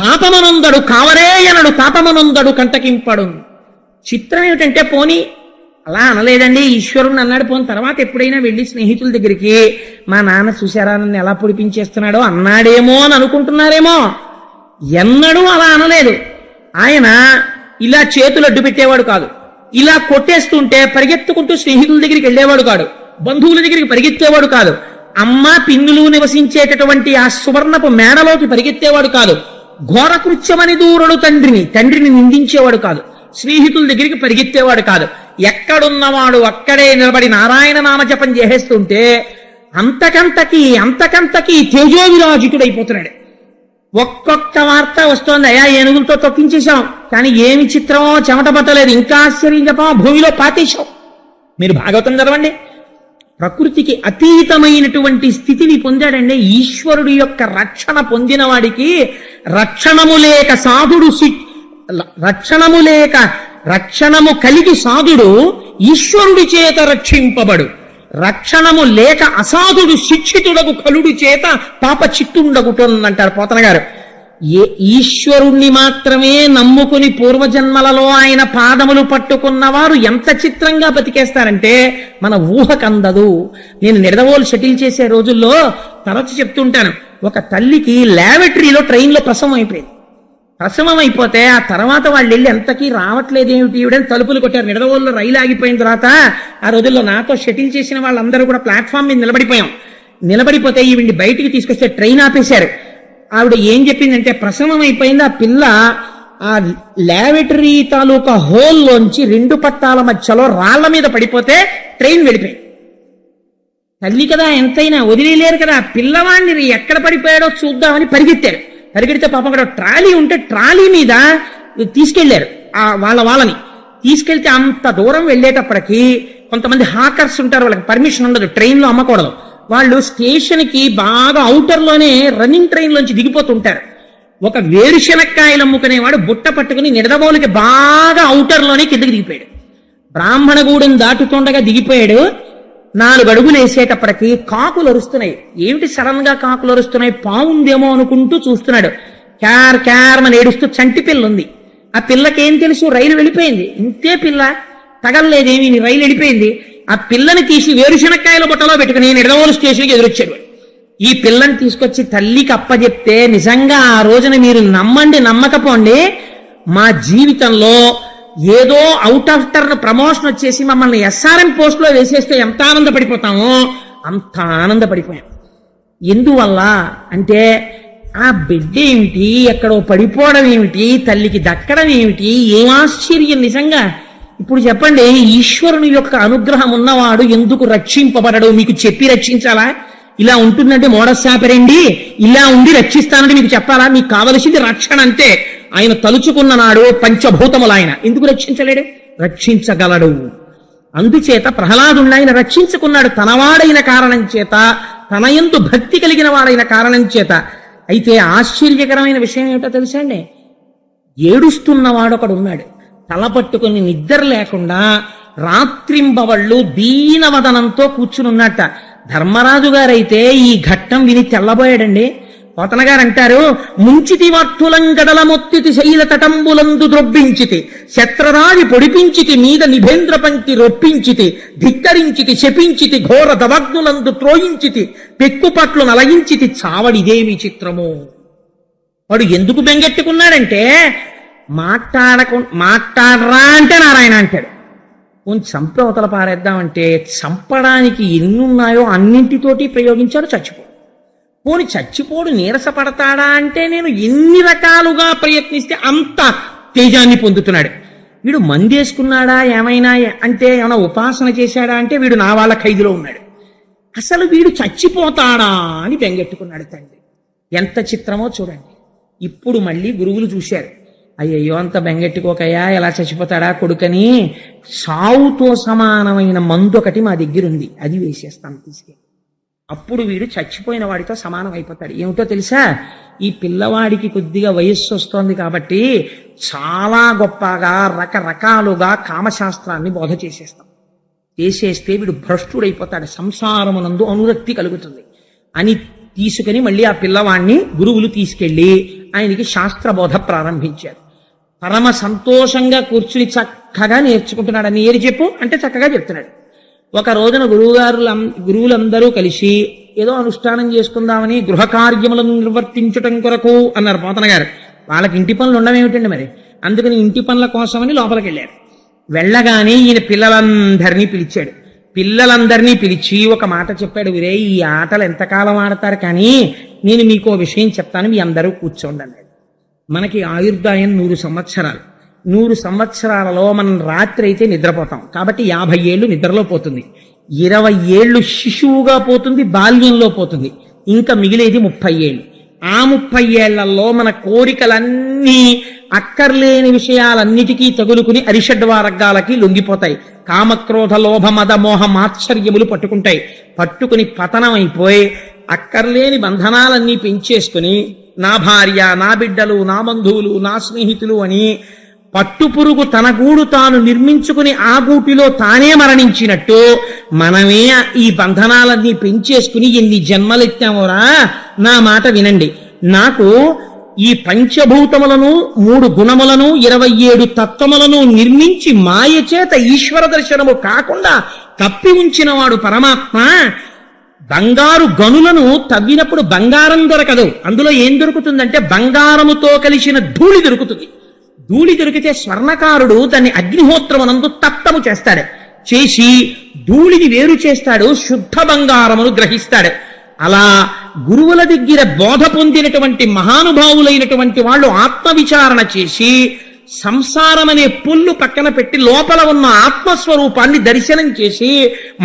తాపమనుందడు కావరేయనడు తాపమనుందడు కంటకింపడు. చిత్రం ఏమిటంటే, పోనీ అలా అనలేదండి, ఈశ్వరుణ్ణి అన్నాడు. పోని తర్వాత ఎప్పుడైనా వెళ్ళి స్నేహితుల దగ్గరికి మా నాన్న చూశారా నన్ను ఎలా పొడిపించేస్తున్నాడో అన్నాడేమో అని అనుకుంటున్నారేమో. ఎన్నడూ అలా అనలేదు. ఆయన ఇలా చేతులు అడ్డు పెట్టేవాడు కాదు. ఇలా కొట్టేస్తుంటే పరిగెత్తుకుంటూ స్నేహితుల దగ్గరికి వెళ్ళేవాడు కాదు. బంధువుల దగ్గరికి పరిగెత్తేవాడు కాదు. అమ్మ పిన్నులు నివసించేటటువంటి ఆ సువర్ణపు మేడలోకి పరిగెత్తేవాడు కాదు. ఘోరకృత్యమని దూరడు తండ్రిని నిందించేవాడు కాదు. స్నేహితుల దగ్గరికి పరిగెత్తేవాడు కాదు. ఎక్కడున్నవాడు అక్కడే నిలబడి నారాయణ నామజపం చేసేస్తుంటే అంతకంతకి తేజోవిరాజితుడైపోతున్నాడు. ఒక్కొక్క వార్త వస్తోంది, అయ్యా ఏనుగులతో తొక్కించేశాం, కానీ ఏమి చిత్రమో చెమట పట్టలేదు, ఇంకా ఆశ్చర్యం చెప్పా భూమిలో పాతేశాం. మీరు భాగవతం చదవండి. ప్రకృతికి అతీతమైనటువంటి స్థితిని పొందాడండి. ఈశ్వరుడి యొక్క రక్షణ పొందిన వాడికి రక్షణము కలిగి సాధుడు ఈశ్వరుడి చేత రక్షింపబడు. రక్షణము లేక అసాధుడు శిక్షితుడకు కలుడి చేత పాప చిత్తుండగుటంటారు పోతన గారు. ఈశ్వరుణ్ణి మాత్రమే నమ్ముకుని పూర్వజన్మలలో ఆయన పాదములు పట్టుకున్నవారు ఎంత చిత్రంగా బతికేస్తారంటే మన ఊహకందదు. నేను నిడదవోలు షటిల్ చేసే రోజుల్లో తరచు చెప్తుంటాను, ఒక తల్లికి ల్యాబొరేటరీలో ట్రైన్లో ప్రసవం అయిపోయింది. ప్రసవం అయిపోతే ఆ తర్వాత వాళ్ళు వెళ్ళి ఎంతకీ రావట్లేదేమిటి ఈవిడని తలుపులు కొట్టారు. నిడదవోలులో రైలు ఆగిపోయిన తర్వాత ఆ రోజుల్లో నాతో షటిల్ చేసిన వాళ్ళందరూ కూడా ప్లాట్ఫామ్ మీద నిలబడిపోయాం. నిలబడిపోతే ఈవిడ్ని బయటికి తీసుకొస్తే ట్రైన్ ఆపేశారు. ఆవిడ ఏం చెప్పిందంటే ప్రసవం అయిపోయింది, ఆ పిల్ల ఆ లాబొరేటరీ తాలూకా హోల్లోంచి 2 పట్టాల మధ్యలో రాళ్ల మీద పడిపోతే ట్రైన్ వెళ్ళిపోయింది. తల్లి కదా ఎంతైనా వదిలేలేరు కదా, పిల్లవాడిని ఎక్కడ పడిపోయాడో చూద్దామని పరిగెత్తారు. పరిగెడితే పాపం అక్కడ ట్రాలీ ఉంటే ట్రాలీ మీద తీసుకెళ్లారు వాళ్ళని తీసుకెళ్తే అంత దూరం వెళ్ళేటప్పటికి కొంతమంది హాకర్స్ ఉంటారు, వాళ్ళకి పర్మిషన్ ఉండదు, ట్రైన్లో అమ్మకూడదు. వాళ్ళు స్టేషన్ కి బాగా అవుటర్ లోనే రన్నింగ్ ట్రైన్ లోంచి దిగిపోతుంటారు. ఒక వేరుశనక్కాయలు అమ్ముకునేవాడు బుట్ట పట్టుకుని నిడదవోలుకి బాగా అవుటర్ లోనే కిందకి దిగిపోయాడు. బ్రాహ్మణగూడెం దాటుతుండగా దిగిపోయాడు. 4 అడుగులు వేసేటప్పటికి కాకులు అరుస్తున్నాయి. ఏమిటి సడన్ గా కాకులు అరుస్తున్నాయి, పావుందేమో అనుకుంటూ చూస్తున్నాడు. క్యార్ క్యార్ అని ఏడుస్తూ చంటి పిల్ల ఉంది. ఆ పిల్లకేం తెలుసు, రైలు వెళ్ళిపోయింది. ఇంతే పిల్ల తగలలేదేమి, రైలు వెళ్ళిపోయింది. ఆ పిల్లని తీసి వేరుశనక్కాయల బుట్టలో పెట్టుకుని నిడదవోలు స్టేషన్కి ఎదురొచ్చాడు. ఈ పిల్లని తీసుకొచ్చి తల్లికి అప్పచెప్తే నిజంగా ఆ రోజున మీరు నమ్మండి నమ్మకపోండి, మా జీవితంలో ఏదో అవుట్ ఆఫ్ టర్న్ ప్రమోషన్ వచ్చేసి మమ్మల్ని ఎస్ఆర్ఎం పోస్ట్ లో వేసేస్తే ఎంత ఆనందపడిపోతామో అంత ఆనందపడిపోయాం. ఎందువల్ల అంటే ఆ బిడ్డ ఏమిటి, ఎక్కడో పడిపోవడం ఏమిటి, తల్లికి దక్కడం ఏమిటి, ఏం ఆశ్చర్యం నిజంగా. ఇప్పుడు చెప్పండి, ఈశ్వరుని యొక్క అనుగ్రహం ఉన్నవాడు ఎందుకు రక్షింపబడడు? మీకు చెప్పి రక్షించాలా? ఇలా ఉంటుందంటే మోడశాపరండి, ఇలా ఉండి రక్షిస్తానంటే మీకు చెప్పాలా? మీకు కావలసింది రక్షణ అంతే. ఆయన తలుచుకున్న నాడు పంచభూతములు ఆయన ఎందుకు రక్షించలేడు? రక్షించగలడు. అందుచేత ప్రహ్లాదుని ఆయన రక్షించుకున్నాడు, తనవాడైన కారణం చేత, తన యందు భక్తి కలిగిన వాడైన కారణం చేత. అయితే ఆశ్చర్యకరమైన విషయం ఏమిటో తెలుసా అండి, ఏడుస్తున్నవాడొకడు ఉన్నాడు. తల పట్టుకుని నిద్ర లేకుండా రాత్రింబవళ్ళు దీనవదనంతో కూర్చుని ఉన్నట్ట. ధర్మరాజు గారైతే ఈ ఘట్టం విని తెల్లబోయాడండి. పోతన గారు అంటారు, ముంచితి వార్తులంగడల మొత్తితి శైల తటంబులందు ద్రొబ్బించితి, శత్రరాజి పొడిపించితి మీద నిభేంద్ర పంక్తి రొప్పించితి, ధిక్కరించితి శపించితి ఘోర దవగ్నులందు త్రోయించితి, పెక్కుపట్లు నలయించితి, చావడిదేమి చిత్రము. వాడు ఎందుకు బెంగెట్టుకున్నాడంటే మాట్లాడరా అంటే నారాయణ అంటాడు. చంపి అవతల పారేద్దామంటే చంపడానికి ఎన్నున్నాయో అన్నింటితోటి ప్రయోగించాడు, చచ్చిపోడు. పోని చచ్చిపోడు నీరసపడతాడా అంటే నేను ఎన్ని రకాలుగా ప్రయత్నిస్తే అంత తేజాన్ని పొందుతున్నాడు. వీడు మందేసుకున్నాడా ఏమైనా అంటే, ఏమైనా ఉపాసన చేశాడా అంటే వీడు నా వాళ్ళ ఖైదులో ఉన్నాడు. అసలు వీడు చచ్చిపోతాడా అని బెంగెట్టుకున్నాడు తండ్రి. ఎంత చిత్రమో చూడండి. ఇప్పుడు మళ్ళీ గురువులు చూశారు, అయ్యయ్యో అంత బెంగెట్టుకోకయ్యా, ఎలా చచ్చిపోతాడా కొడుకని, సావుతో సమానమైన మందు ఒకటి మా దగ్గర ఉంది, అది వేసేస్తాను తీసుకెళ్ళి. అప్పుడు వీడు చచ్చిపోయిన వాడితో సమానం అయిపోతాడు. ఏమిటో తెలుసా, ఈ పిల్లవాడికి కొద్దిగా వయస్సు వస్తోంది కాబట్టి చాలా గొప్పగా రకరకాలుగా కామశాస్త్రాన్ని బోధ చేసేస్తే వీడు భ్రష్టుడైపోతాడు, సంసారమునందు అనురక్తి కలుగుతుంది అని తీసుకుని మళ్ళీ ఆ పిల్లవాడిని గురువులు తీసుకెళ్లి ఆయనకి శాస్త్రబోధ ప్రారంభించారు. పరమ సంతోషంగా కూర్చుని చక్కగా నేర్చుకుంటున్నాడు. అని ఏరి చెప్పు అంటే చక్కగా చెప్తున్నాడు. ఒక రోజున గురువులందరూ కలిసి ఏదో అనుష్ఠానం చేసుకుందామని గృహ కార్యములను నిర్వర్తించటం కొరకు అన్నారు పోతన గారు. వాళ్ళకి ఇంటి పనులు ఉండమేమిటండి మరి, అందుకని ఇంటి పనుల కోసమని లోపలికి వెళ్ళారు. వెళ్ళగానే ఈయన పిల్లలందరినీ పిలిచి ఒక మాట చెప్పాడు, వీరే ఈ ఆటలు ఎంతకాలం ఆడతారు కానీ నేను మీకు విషయం చెప్తాను, మీ అందరూ కూర్చోండి అన్నాడు. మనకి ఆయుర్దాయం 100 సంవత్సరాలు. 100 సంవత్సరాలలో మనం రాత్రి అయితే నిద్రపోతాం కాబట్టి 50 ఏళ్ళు నిద్రలో పోతుంది, 20 ఏళ్ళు శిశువుగా పోతుంది, బాల్యంలో పోతుంది, ఇంకా మిగిలేది 30 ఏళ్ళు. ఆ 30 ఏళ్లలో మన కోరికలన్నీ అక్కర్లేని విషయాలన్నిటికీ తగులుకుని అరిషడ్వర్గాలకి లొంగిపోతాయి. కామక్రోధ లోభ మద మోహ మాత్సర్యములు పట్టుకుని పతనం అయిపోయి అక్కర్లేని బంధనాలన్నీ పెంచేసుకుని నా భార్య, నా బిడ్డలు, నా బంధువులు, నా స్నేహితులు అని పట్టుపురుగు తన గూడు తాను నిర్మించుకుని ఆ గూటిలో తానే మరణించినట్టు మనమే ఈ బంధనాలన్నీ పెంచేసుకుని ఎన్ని జన్మలెత్తామోరా. నా మాట వినండి, నాకు ఈ పంచభూతములను 3 గుణములను 27 తత్వములను నిర్మించి మాయ చేత ఈశ్వర దర్శనము కాకుండా కప్పి ఉంచిన వాడు పరమాత్మ. బంగారు గనులను తవ్వినప్పుడు బంగారం దొరకదు, అందులో ఏం దొరుకుతుందంటే బంగారముతో కలిసిన ధూళి దొరుకుతుంది. ధూళి దొరికితే స్వర్ణకారుడు దాన్ని అగ్నిహోత్రమునందు తప్తము చేస్తాడు, చేసి ధూళిని వేరు చేస్తాడు, శుద్ధ బంగారమును గ్రహిస్తాడు. అలా గురువుల దగ్గర బోధ పొందినటువంటి మహానుభావులైనటువంటి వాళ్ళు ఆత్మవిచారణ చేసి సంసారం అనే పుల్లు పక్కన పెట్టి లోపల ఉన్న ఆత్మస్వరూపాన్ని దర్శనం చేసి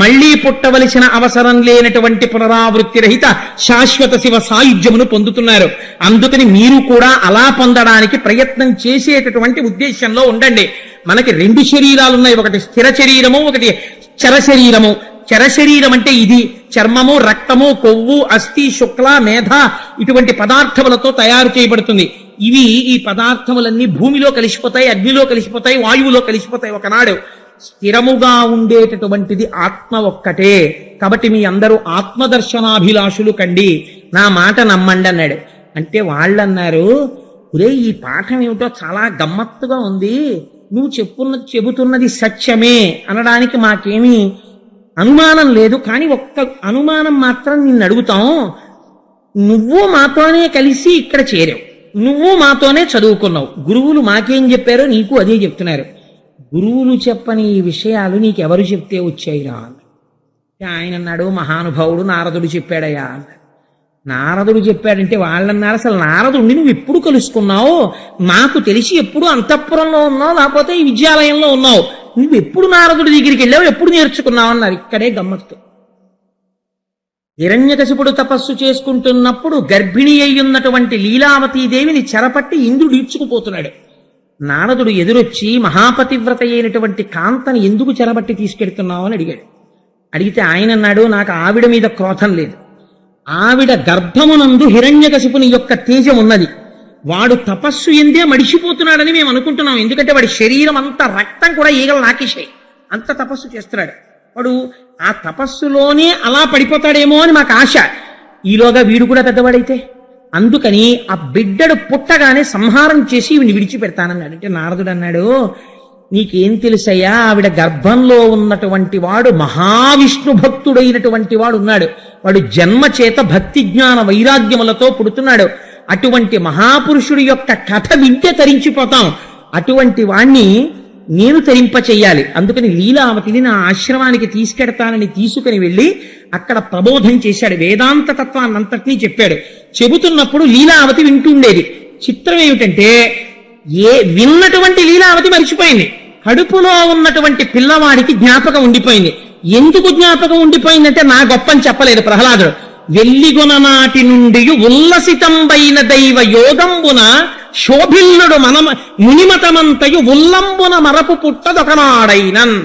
మళ్లీ పుట్టవలసిన అవసరం లేనటువంటి పునరావృత్తి రహిత శాశ్వత శివ సాయుధ్యమును పొందుతున్నారు. అందుకని మీరు కూడా అలా పొందడానికి ప్రయత్నం చేసేటటువంటి ఉద్దేశంలో ఉండండి. మనకి 2 శరీరాలు ఉన్నాయి, ఒకటి స్థిర శరీరము, ఒకటి చర శరీరము. చర శరీరం అంటే ఇది చర్మము, రక్తము, కొవ్వు, అస్థి, శుక్ల, మేధ ఇటువంటి పదార్థములతో తయారు చేయబడుతుంది. ఈ పదార్థములన్నీ భూమిలో కలిసిపోతాయి, అగ్నిలో కలిసిపోతాయి, వాయువులో కలిసిపోతాయి. ఒకనాడు స్థిరముగా ఉండేటటువంటిది ఆత్మ ఒక్కటే. కాబట్టి మీ అందరూ ఆత్మదర్శనాభిలాషులు కండి, నా మాట నమ్మండి అన్నాడు. అంటే వాళ్ళన్నారు, ఒరే ఈ పాఠం ఏమిటో చాలా గమ్మత్తుగా ఉంది, నువ్వు చెబుతున్నది సత్యమే అనడానికి మాకేమీ అనుమానం లేదు, కానీ ఒక్క అనుమానం మాత్రం నిన్ను అడుగుతాం. నువ్వు మాతోనే కలిసి ఇక్కడ చేరావు, నువ్వు మాతోనే చదువుకున్నావు, గురువులు మాకేం చెప్పారో నీకు అదే చెప్తున్నారు. గురువులు చెప్పని ఈ విషయాలు నీకెవరు చెప్తే వచ్చాయిరా? ఆయన అన్నాడు, మహానుభావుడు నారదుడు చెప్పాడయ్యా. నారదుడు చెప్పాడంటే వాళ్ళన్నారు, అసలు నారదుడిని నువ్వు ఎప్పుడు కలుసుకున్నావు? నాకు తెలిసి ఎప్పుడు అంతఃపురంలో ఉన్నావు, లేకపోతే ఈ విద్యాలయంలో ఉన్నావు, నువ్వు ఎప్పుడు నారదుడి దగ్గరికి వెళ్ళావు, ఎప్పుడు నేర్చుకున్నావు అన్నారు. ఇక్కడే గమ్మత్తు. హిరణ్యకశిపుడు తపస్సు చేసుకుంటున్నప్పుడు గర్భిణి అయ్యున్నటువంటి లీలావతీదేవిని చెరపట్టి ఇంద్రుడు ఈడ్చుకుపోతున్నాడు. నారదుడు ఎదురొచ్చి మహాపతివ్రత అయినటువంటి కాంతని ఎందుకు చెరబట్టి తీసుకెడుతున్నావు అని అడిగాడు. అడిగితే ఆయన అన్నాడు, నాకు ఆవిడ మీద క్రోధం లేదు, ఆవిడ గర్భమునందు హిరణ్యకశిపుని యొక్క తేజం ఉన్నది, వాడు తపస్సు ఎందే మడిచిపోతున్నాడని మేము అనుకుంటున్నాం. ఎందుకంటే వాడి శరీరం అంతా రక్తం కూడా ఈగలు నాకేశాయి, అంత తపస్సు చేస్తున్నాడు. వాడు ఆ తపస్సులోనే అలా పడిపోతాడేమో అని మాకు ఆశ. ఈలోగా వీడు కూడా పెద్దవాడైతే, అందుకని ఆ బిడ్డడు పుట్టగానే సంహారం చేసి వీడిని విడిచిపెడతానన్నాడు. అంటే నారదుడు అన్నాడు, నీకేం తెలుసయ్యా, ఆవిడ గర్భంలో ఉన్నటువంటి వాడు మహావిష్ణు భక్తుడైనటువంటి వాడు ఉన్నాడు, వాడు జన్మ చేత భక్తి జ్ఞాన వైరాగ్యములతో పుడుతున్నాడు. అటువంటి మహాపురుషుడి యొక్క కథ వింటే తరించిపోతాం, అటువంటి వాణ్ణి నేను తరింప చెయ్యాలి. అందుకని లీలావతిని నా ఆశ్రమానికి తీసుకెడతానని తీసుకుని వెళ్ళి అక్కడ ప్రబోధం చేశాడు, వేదాంత తత్వాన్నంతటినీ చెప్పాడు. చెబుతున్నప్పుడు లీలావతి వింటుండేది. చిత్రం ఏమిటంటే విన్నటువంటి లీలావతి మరిచిపోయింది, కడుపులో ఉన్నటువంటి పిల్లవాడికి జ్ఞాపకం ఉండిపోయింది. ఎందుకు జ్ఞాపకం ఉండిపోయిందంటే నా గొప్పని చెప్పలేదు ప్రహ్లాదుడు. వెల్లిగొన నాటి నుండి ఉల్లసితంబైన దైవ యోగంబున శోభిల్లుడు మునిమతమంతయు ఉల్లంబున మరపు పుట్టదొకనాడైనన్.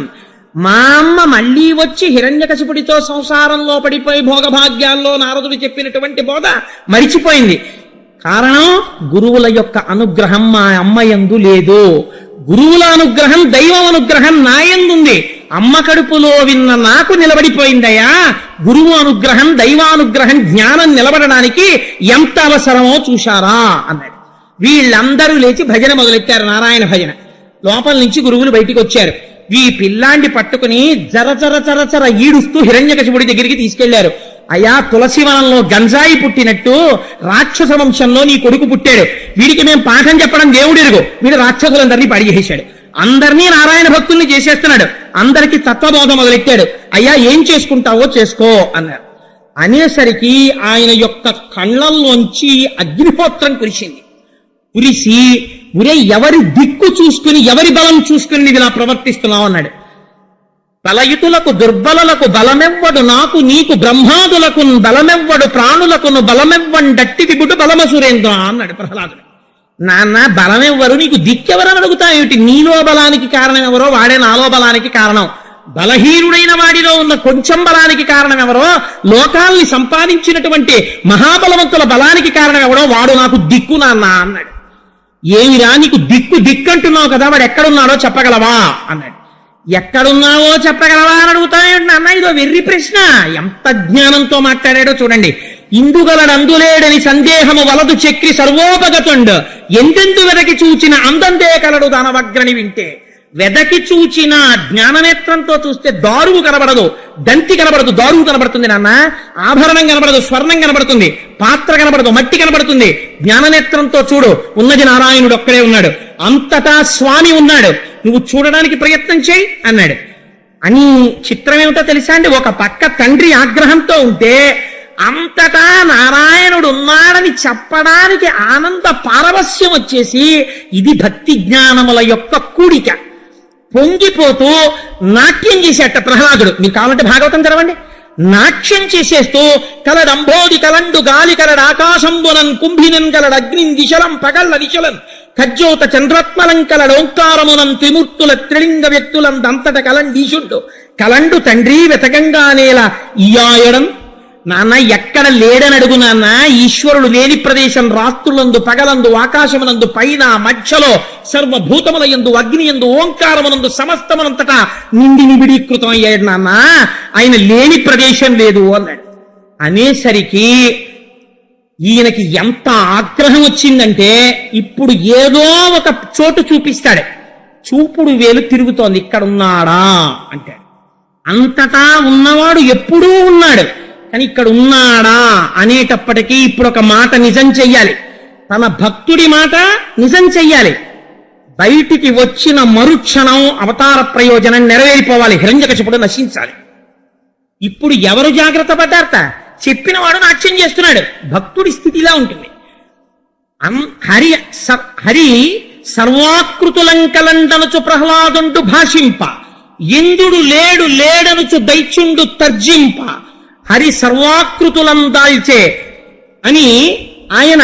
మా అమ్మ మళ్ళీ వచ్చి హిరణ్యకశిపుడితో సంసారంలో పడిపోయి భోగభాగ్యాల్లో నారదుడు చెప్పినటువంటి బోధ మరిచిపోయింది. కారణం గురువుల యొక్క అనుగ్రహం మా అమ్మయందు లేదు. గురువుల అనుగ్రహం, దైవం అనుగ్రహం నాయందుంది. అమ్మ కడుపులో విన్న నాకు నిలబడిపోయిందయ్యా. గురువు అనుగ్రహం, దైవానుగ్రహం, జ్ఞానం నిలబడడానికి ఎంత అవసరమో చూశారా అన్నాడు. వీళ్ళందరూ లేచి భజన మొదలెట్టారు, నారాయణ భజన. లోపల నుంచి గురువులు బయటికి వచ్చారు. ఈ పిల్లాండి పట్టుకుని జర ఈడుస్తూ హిరణ్యకశిపుడి దగ్గరికి తీసుకెళ్లారు. అయా, తులసివనంలో గంజాయి పుట్టినట్టు రాక్షస వంశంలో నీ కొడుకు పుట్టాడు, వీడికి మేము పాఠం చెప్పడం దేవుడిరుగు, వీడు రాక్షసులందరినీ పడిచేశాడు, అందరినీ నారాయణ భక్తుల్ని చేసేస్తున్నాడు, అందరికీ తత్వబోధ మొదలెట్టాడు. అయ్యా ఏం చేసుకుంటావో చేసుకో అన్నారు. అనేసరికి ఆయన యొక్క కళ్ళల్లోంచి అగ్నిహోత్రం కురిసింది. కురిసి, ఉరే ఎవరి దిక్కు చూసుకుని, ఎవరి బలం చూసుకుని నీవు ఇలా ప్రవర్తిస్తున్నావు అన్నాడు. బలయుతులకు దుర్బలులకు బలమెవ్వడు, నాకు నీకు బ్రహ్మాదులకు బలమెవ్వడు, ప్రాణులకును బలమెవ్వండట్టి విబుడు బలమ సురేంద్ర అన్నాడు ప్రహ్లాదుడు. నాన్న బలమెవ్వరు, నీకు దిక్కెవరని అడుగుతా ఏమిటి? నీలో బలానికి కారణం ఎవరో వాడే నాలో బలానికి కారణం. బలహీనుడైన వాడిలో ఉన్న కొంచెం బలానికి కారణం ఎవరో, లోకాల్ని సంపాదించినటువంటి మహాబలవంతుల బలానికి కారణం ఎవడో వాడు నాకు దిక్కు నాన్న అన్నాడు. ఏమిరా నీకు దిక్కంటున్నావు కదా, వాడు ఎక్కడున్నాడో చెప్పగలవా అన్నాడు. ఎక్కడున్నావో చెప్పగలవా అని అడుగుతానేంటి నాన్న, ఇదో వెర్రి ప్రశ్న. ఎంత జ్ఞానంతో మాట్లాడాడో చూడండి. ఇందుగలడందులేడని సందేహము వలదు చక్రి సర్వోపగతుండు, ఎందెందు వెదకి చూచిన అందందే కలడు దానవగ్రని వింటే. వెదకి చూచిన జ్ఞాననేత్రంతో చూస్తే దారువు కనబడదు, దంతి కనబడదు, దారువు కనబడుతుంది నాన్న. ఆభరణం కనబడదు, స్వర్ణం కనబడుతుంది, పాత్ర కనబడదు, మట్టి కనబడుతుంది. జ్ఞాననేత్రంతో చూడు, ఉన్నది నారాయణుడు ఒక్కడే ఉన్నాడు, అంతటా స్వామి ఉన్నాడు, నువ్వు చూడడానికి ప్రయత్నం చేయి అన్నాడు. అని చిత్రం ఏమిటో తెలుసా అండి, ఒక పక్క తండ్రి ఆగ్రహంతో ఉంటే అంతటా నారాయణుడు ఉన్నాడని చెప్పడానికి ఆనంద పారవస్యం వచ్చేసి, ఇది భక్తి జ్ఞానముల యొక్క కూడిక. పొంగిపోతూ నాట్యం చేసేట ప్రహ్లాదుడు. మీకు కావాలంటే భాగవతం చదవండి. నాట్యం చేసేస్తూ కలడంబోది కలండు గాలి కలడు ఆకాశంబునన్ కుంభినన్ కలడు అగ్నిన్ దిశలం పగళ్ళ నిశలన్ ఖజ్జోత చంద్రత్మలం కలడు ఓంకారమునం త్రిమూర్తుల త్రిలింగ వ్యక్తులందంతట కలండీశుండు కలండు తండ్రి వెతకంగానేల ఇయాయడం. నాన్న ఎక్కడ లేడని అడుగు నాన్న. ఈశ్వరుడు లేని ప్రదేశం రాత్రులందు పగలందు ఆకాశమునందు పైన మధ్యలో సర్వభూతముల యందు అగ్ని యందు ఓంకారమునందు సమస్తమునంతటా నిండి నిబిడీకృతం అయ్యాడు నాన్న. ఆయన లేని ప్రదేశం లేదు అన్నాడు. అనేసరికి ఈయనకి ఎంత ఆగ్రహం వచ్చిందంటే, ఇప్పుడు ఏదో ఒక చోటు చూపిస్తాడు, చూపుడు వేలు తిరుగుతోంది, ఇక్కడ ఉన్నాడా అంటే. అంతటా ఉన్నవాడు ఎప్పుడూ ఉన్నాడు, కానీ ఇక్కడ ఉన్నాడా అనేటప్పటికీ ఇప్పుడు ఒక మాట నిజం చెయ్యాలి, తన భక్తుడి మాట నిజం చెయ్యాలి. బయటికి వచ్చిన మరుక్షణం అవతార ప్రయోజనం నెరవేరిపోవాలి, హిరణ్యకశిపుడు నశించాలి. ఇప్పుడు ఎవరు జాగ్రత్త పడ్డారట? చెప్పిన వాడు నాట్యం చేస్తున్నాడు. భక్తుడి స్థితిలా ఉంటుంది. హరి సర్వాకృతులంకలండనుచు ప్రహ్లాదుండు భాషింప, ఇంద్రుడు లేడు లేడనుచు దైత్యుండు తర్జింప, హరి సర్వాకృతులం దాల్చే అని ఆయన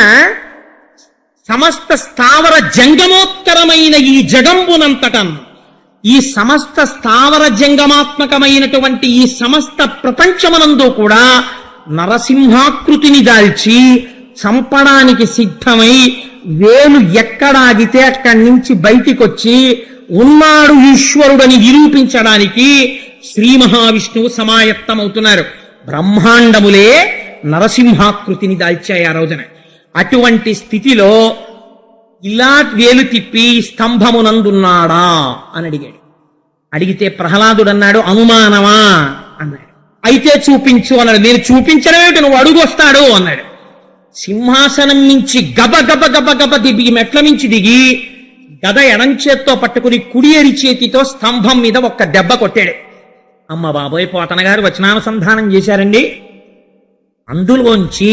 సమస్త స్థావర జంగమోత్తరమైన ఈ జగంబునంతటం, ఈ సమస్త స్థావర జంగమాత్మకమైనటువంటి ఈ సమస్త ప్రపంచమనందు కూడా నరసింహాకృతిని దాల్చి చంపడానికి సిద్ధమై, వేలు ఎక్కడాగితే అక్కడి నుంచి బయటికొచ్చి ఉన్నాడు ఈశ్వరుడని నిరూపించడానికి శ్రీ మహావిష్ణువు సమాయత్తమవుతున్నారు. బ్రహ్మాండములే నరసింహాకృతిని దాల్చాయి ఆ రోజున. అటువంటి స్థితిలో ఇలా వేలు తిప్పి స్తంభమునందున్నాడా అని అడిగాడు. అడిగితే ప్రహ్లాదుడు అన్నాడు, అనుమానమా అన్నాడు. అయితే చూపించు అన్నాడు. నేను చూపించడమేమిటి, నువ్వు అడుగు వస్తాడు అన్నాడు. సింహాసనం నుంచి గబ గబ గబ గబ దిగి మెట్ల నుంచి దిగి గద ఎడంచేత్తో పట్టుకుని కుడి ఎరి చేతితో స్తంభం మీద ఒక్క దెబ్బ కొట్టాడు. అమ్మ బాబోయ్, పోతన గారు వచనానుసంధానం చేశారండి. అందులోంచి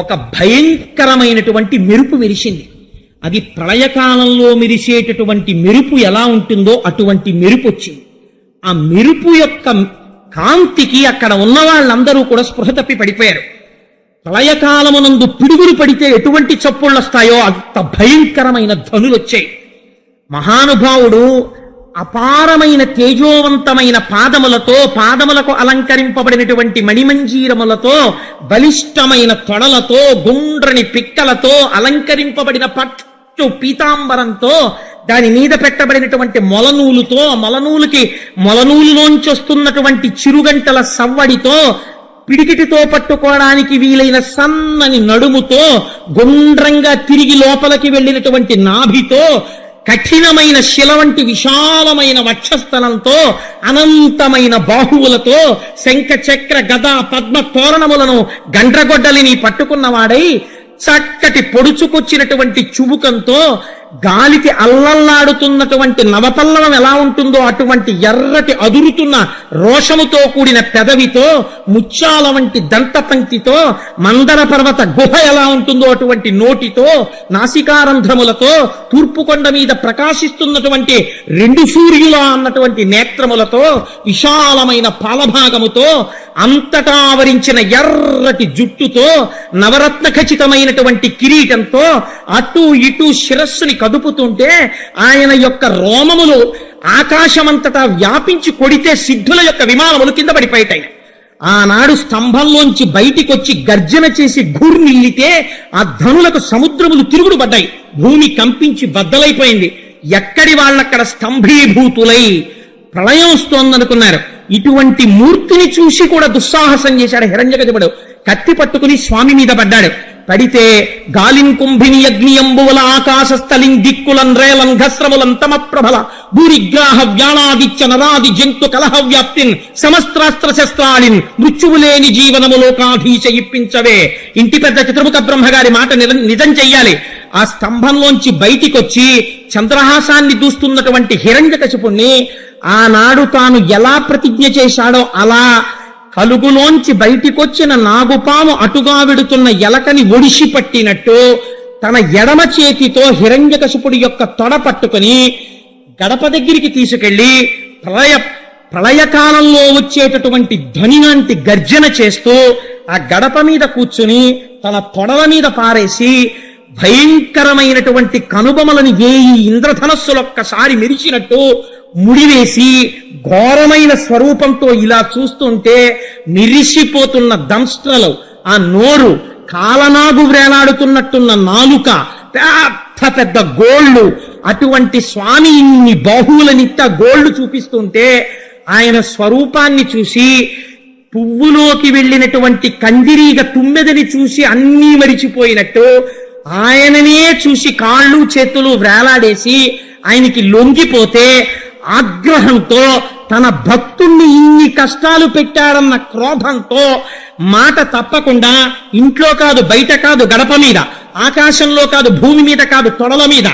ఒక భయంకరమైనటువంటి మెరుపు మెరిసింది. అది ప్రళయకాలంలో మెరిసేటటువంటి మెరుపు ఎలా ఉంటుందో అటువంటి మెరుపు వచ్చింది. ఆ మెరుపు యొక్క కాంతికి అక్కడ ఉన్న వాళ్ళందరూ కూడా స్పృహ తప్పి పడిపోయారు. ప్రళయకాలమునందు పిడుగులు పడితే ఎటువంటి చప్పుళ్ళు వస్తాయో అంత భయంకరమైన ధ్వనులు వచ్చాయి. మహానుభావుడు అపారమైన తేజోవంతమైన పాదములతో, పాదములకు అలంకరింపబడినటువంటి మణిమంజీరములతో, బలిష్టమైన తొడలతో, గుండ్రని పిక్కలతో అలంకరింపబడిన పట్టు పీతాంబరంతో, దాని మీద పెట్టబడినటువంటి మొలనూలుతో, మొలనూలులోంచి వస్తున్నటువంటి చిరుగంటల సవ్వడితో, పిడికిటితో పట్టుకోవడానికి వీలైన సన్నని నడుముతో, గుండ్రంగా తిరిగి లోపలికి వెళ్ళినటువంటి నాభితో, కఠినమైన శిల వంటి విశాలమైన వక్షస్థలంతో, అనంతమైన బాహువులతో, శంఖ చక్ర గద పద్మ తోరణములను గండ్రగొడ్డలిని పట్టుకున్నవాడై, చక్కటి పొడుచుకొచ్చినటువంటి చుబుకంతో, గాలికి అల్లల్లాడుతున్నటువంటి నవపల్లవం ఎలా ఉంటుందో అటువంటి ఎర్రటి అదురుతున్న రోషముతో కూడిన పెదవితో, ముత్యాల వంటి దంతపంక్తితో, మందర పర్వత గుహ ఎలా ఉంటుందో అటువంటి నోటితో, నాసికారంధ్రములతో, తూర్పు కొండ మీద ప్రకాశిస్తున్నటువంటి రెండు సూర్యుల అన్నటువంటి నేత్రములతో, విశాలమైన పాలభాగముతో, అంతటా ఆవరించిన ఎర్రటి జుట్టుతో, నవరత్న ఖచ్చితమైనటువంటి కిరీటంతో అటు ఇటు శిరస్సుని కదుపుతుంటే ఆయన యొక్క రోమములు ఆకాశమంతటా వ్యాపించి కొడితే సిద్ధుల యొక్క విమానములు కింద పడిపోయాయి. ఆనాడు స్తంభంలోంచి బయటికొచ్చి గర్జన చేసి ఘూర్నిల్లితే ఆ ధనులకు సముద్రములు తిరుగుడు పడ్డాయి. భూమి కంపించి బద్దలైపోయింది. ఎక్కడి వాళ్ళక్కడ స్తంభీభూతులై ప్రళయం వస్తోందనుకున్నారు. ఇటువంటి మూర్తిని చూసి కూడా దుస్సాహసం చేశాడు హిరణ్యకశిపుడు. కత్తి పట్టుకుని స్వామి మీద పడ్డాడు. పడితే గాలిం కుంభిని అగ్నియంబువల ఆకాశస్థలిం దిక్కులం రేలం ఘస్రములం తమ ప్రభల భూరిగ్రాహ వ్యాళాదిత్య నరాది జంతు కలహ వ్యాప్తిన్ సమస్త్రాస్త్ర శస్త్రాలిన్ మృత్యువులేని జీవనము లోకాధీశ ఇప్పించవే. ఇంటి పెద్ద చతుర్ముఖ బ్రహ్మగారి మాట నిజం చెయ్యాలి. ఆ స్తంభంలోంచి బయటికొచ్చి చంద్రహాసాన్ని దూస్తున్నటువంటి హిరణ్యకశిపుణ్ణి ఆనాడు తాను ఎలా ప్రతిజ్ఞ చేశాడో అలా కలుగులోంచి బయటికొచ్చిన నాగుపాము అటుగా వెడుతున్న ఎలకని ఒడిసి పట్టినట్టు తన ఎడమ చేతితో హిరణ్యకశిపుడి యొక్క తొడ పట్టుకుని గడప దగ్గరికి తీసుకెళ్లి ప్రళయకాలంలో వచ్చేటటువంటి ధ్వని లాంటి గర్జన చేస్తూ ఆ గడప మీద కూర్చుని తన తొడల మీద పారేసి భయంకరమైనటువంటి కనుబొమలని వేయి ఇంద్రధనస్సులొక్కసారి మెరిచినట్టు ముడివేసి ఘోరమైన స్వరూపంతో ఇలా చూస్తుంటే నిరిసిపోతున్న దంష్ట్రలు, ఆ నోరు, కాలనాగు వేలాడుతున్నట్టున్న నాలుక, పెద్ద పెద్ద గోళ్లు, అటువంటి స్వామి ఇన్ని బాహువులనిట్ట గోళ్లు చూపిస్తుంటే ఆయన స్వరూపాన్ని చూసి పువ్వులోకి వెళ్ళినటువంటి కందిరీగ తుమ్మెదని చూసి అన్నీ మరిచిపోయినట్టు ఆయననే చూసి కాళ్ళు చేతులు వేలాడేసి ఆయనకి లొంగిపోతే ఆగ్రహంతో తన భక్తుణ్ణి ఇన్ని కష్టాలు పెట్టాడన్న క్రోధంతో మాట తప్పకుండా ఇంట్లో కాదు, బయట కాదు, గడప మీద, ఆకాశంలో కాదు, భూమి మీద కాదు, తొడల మీద,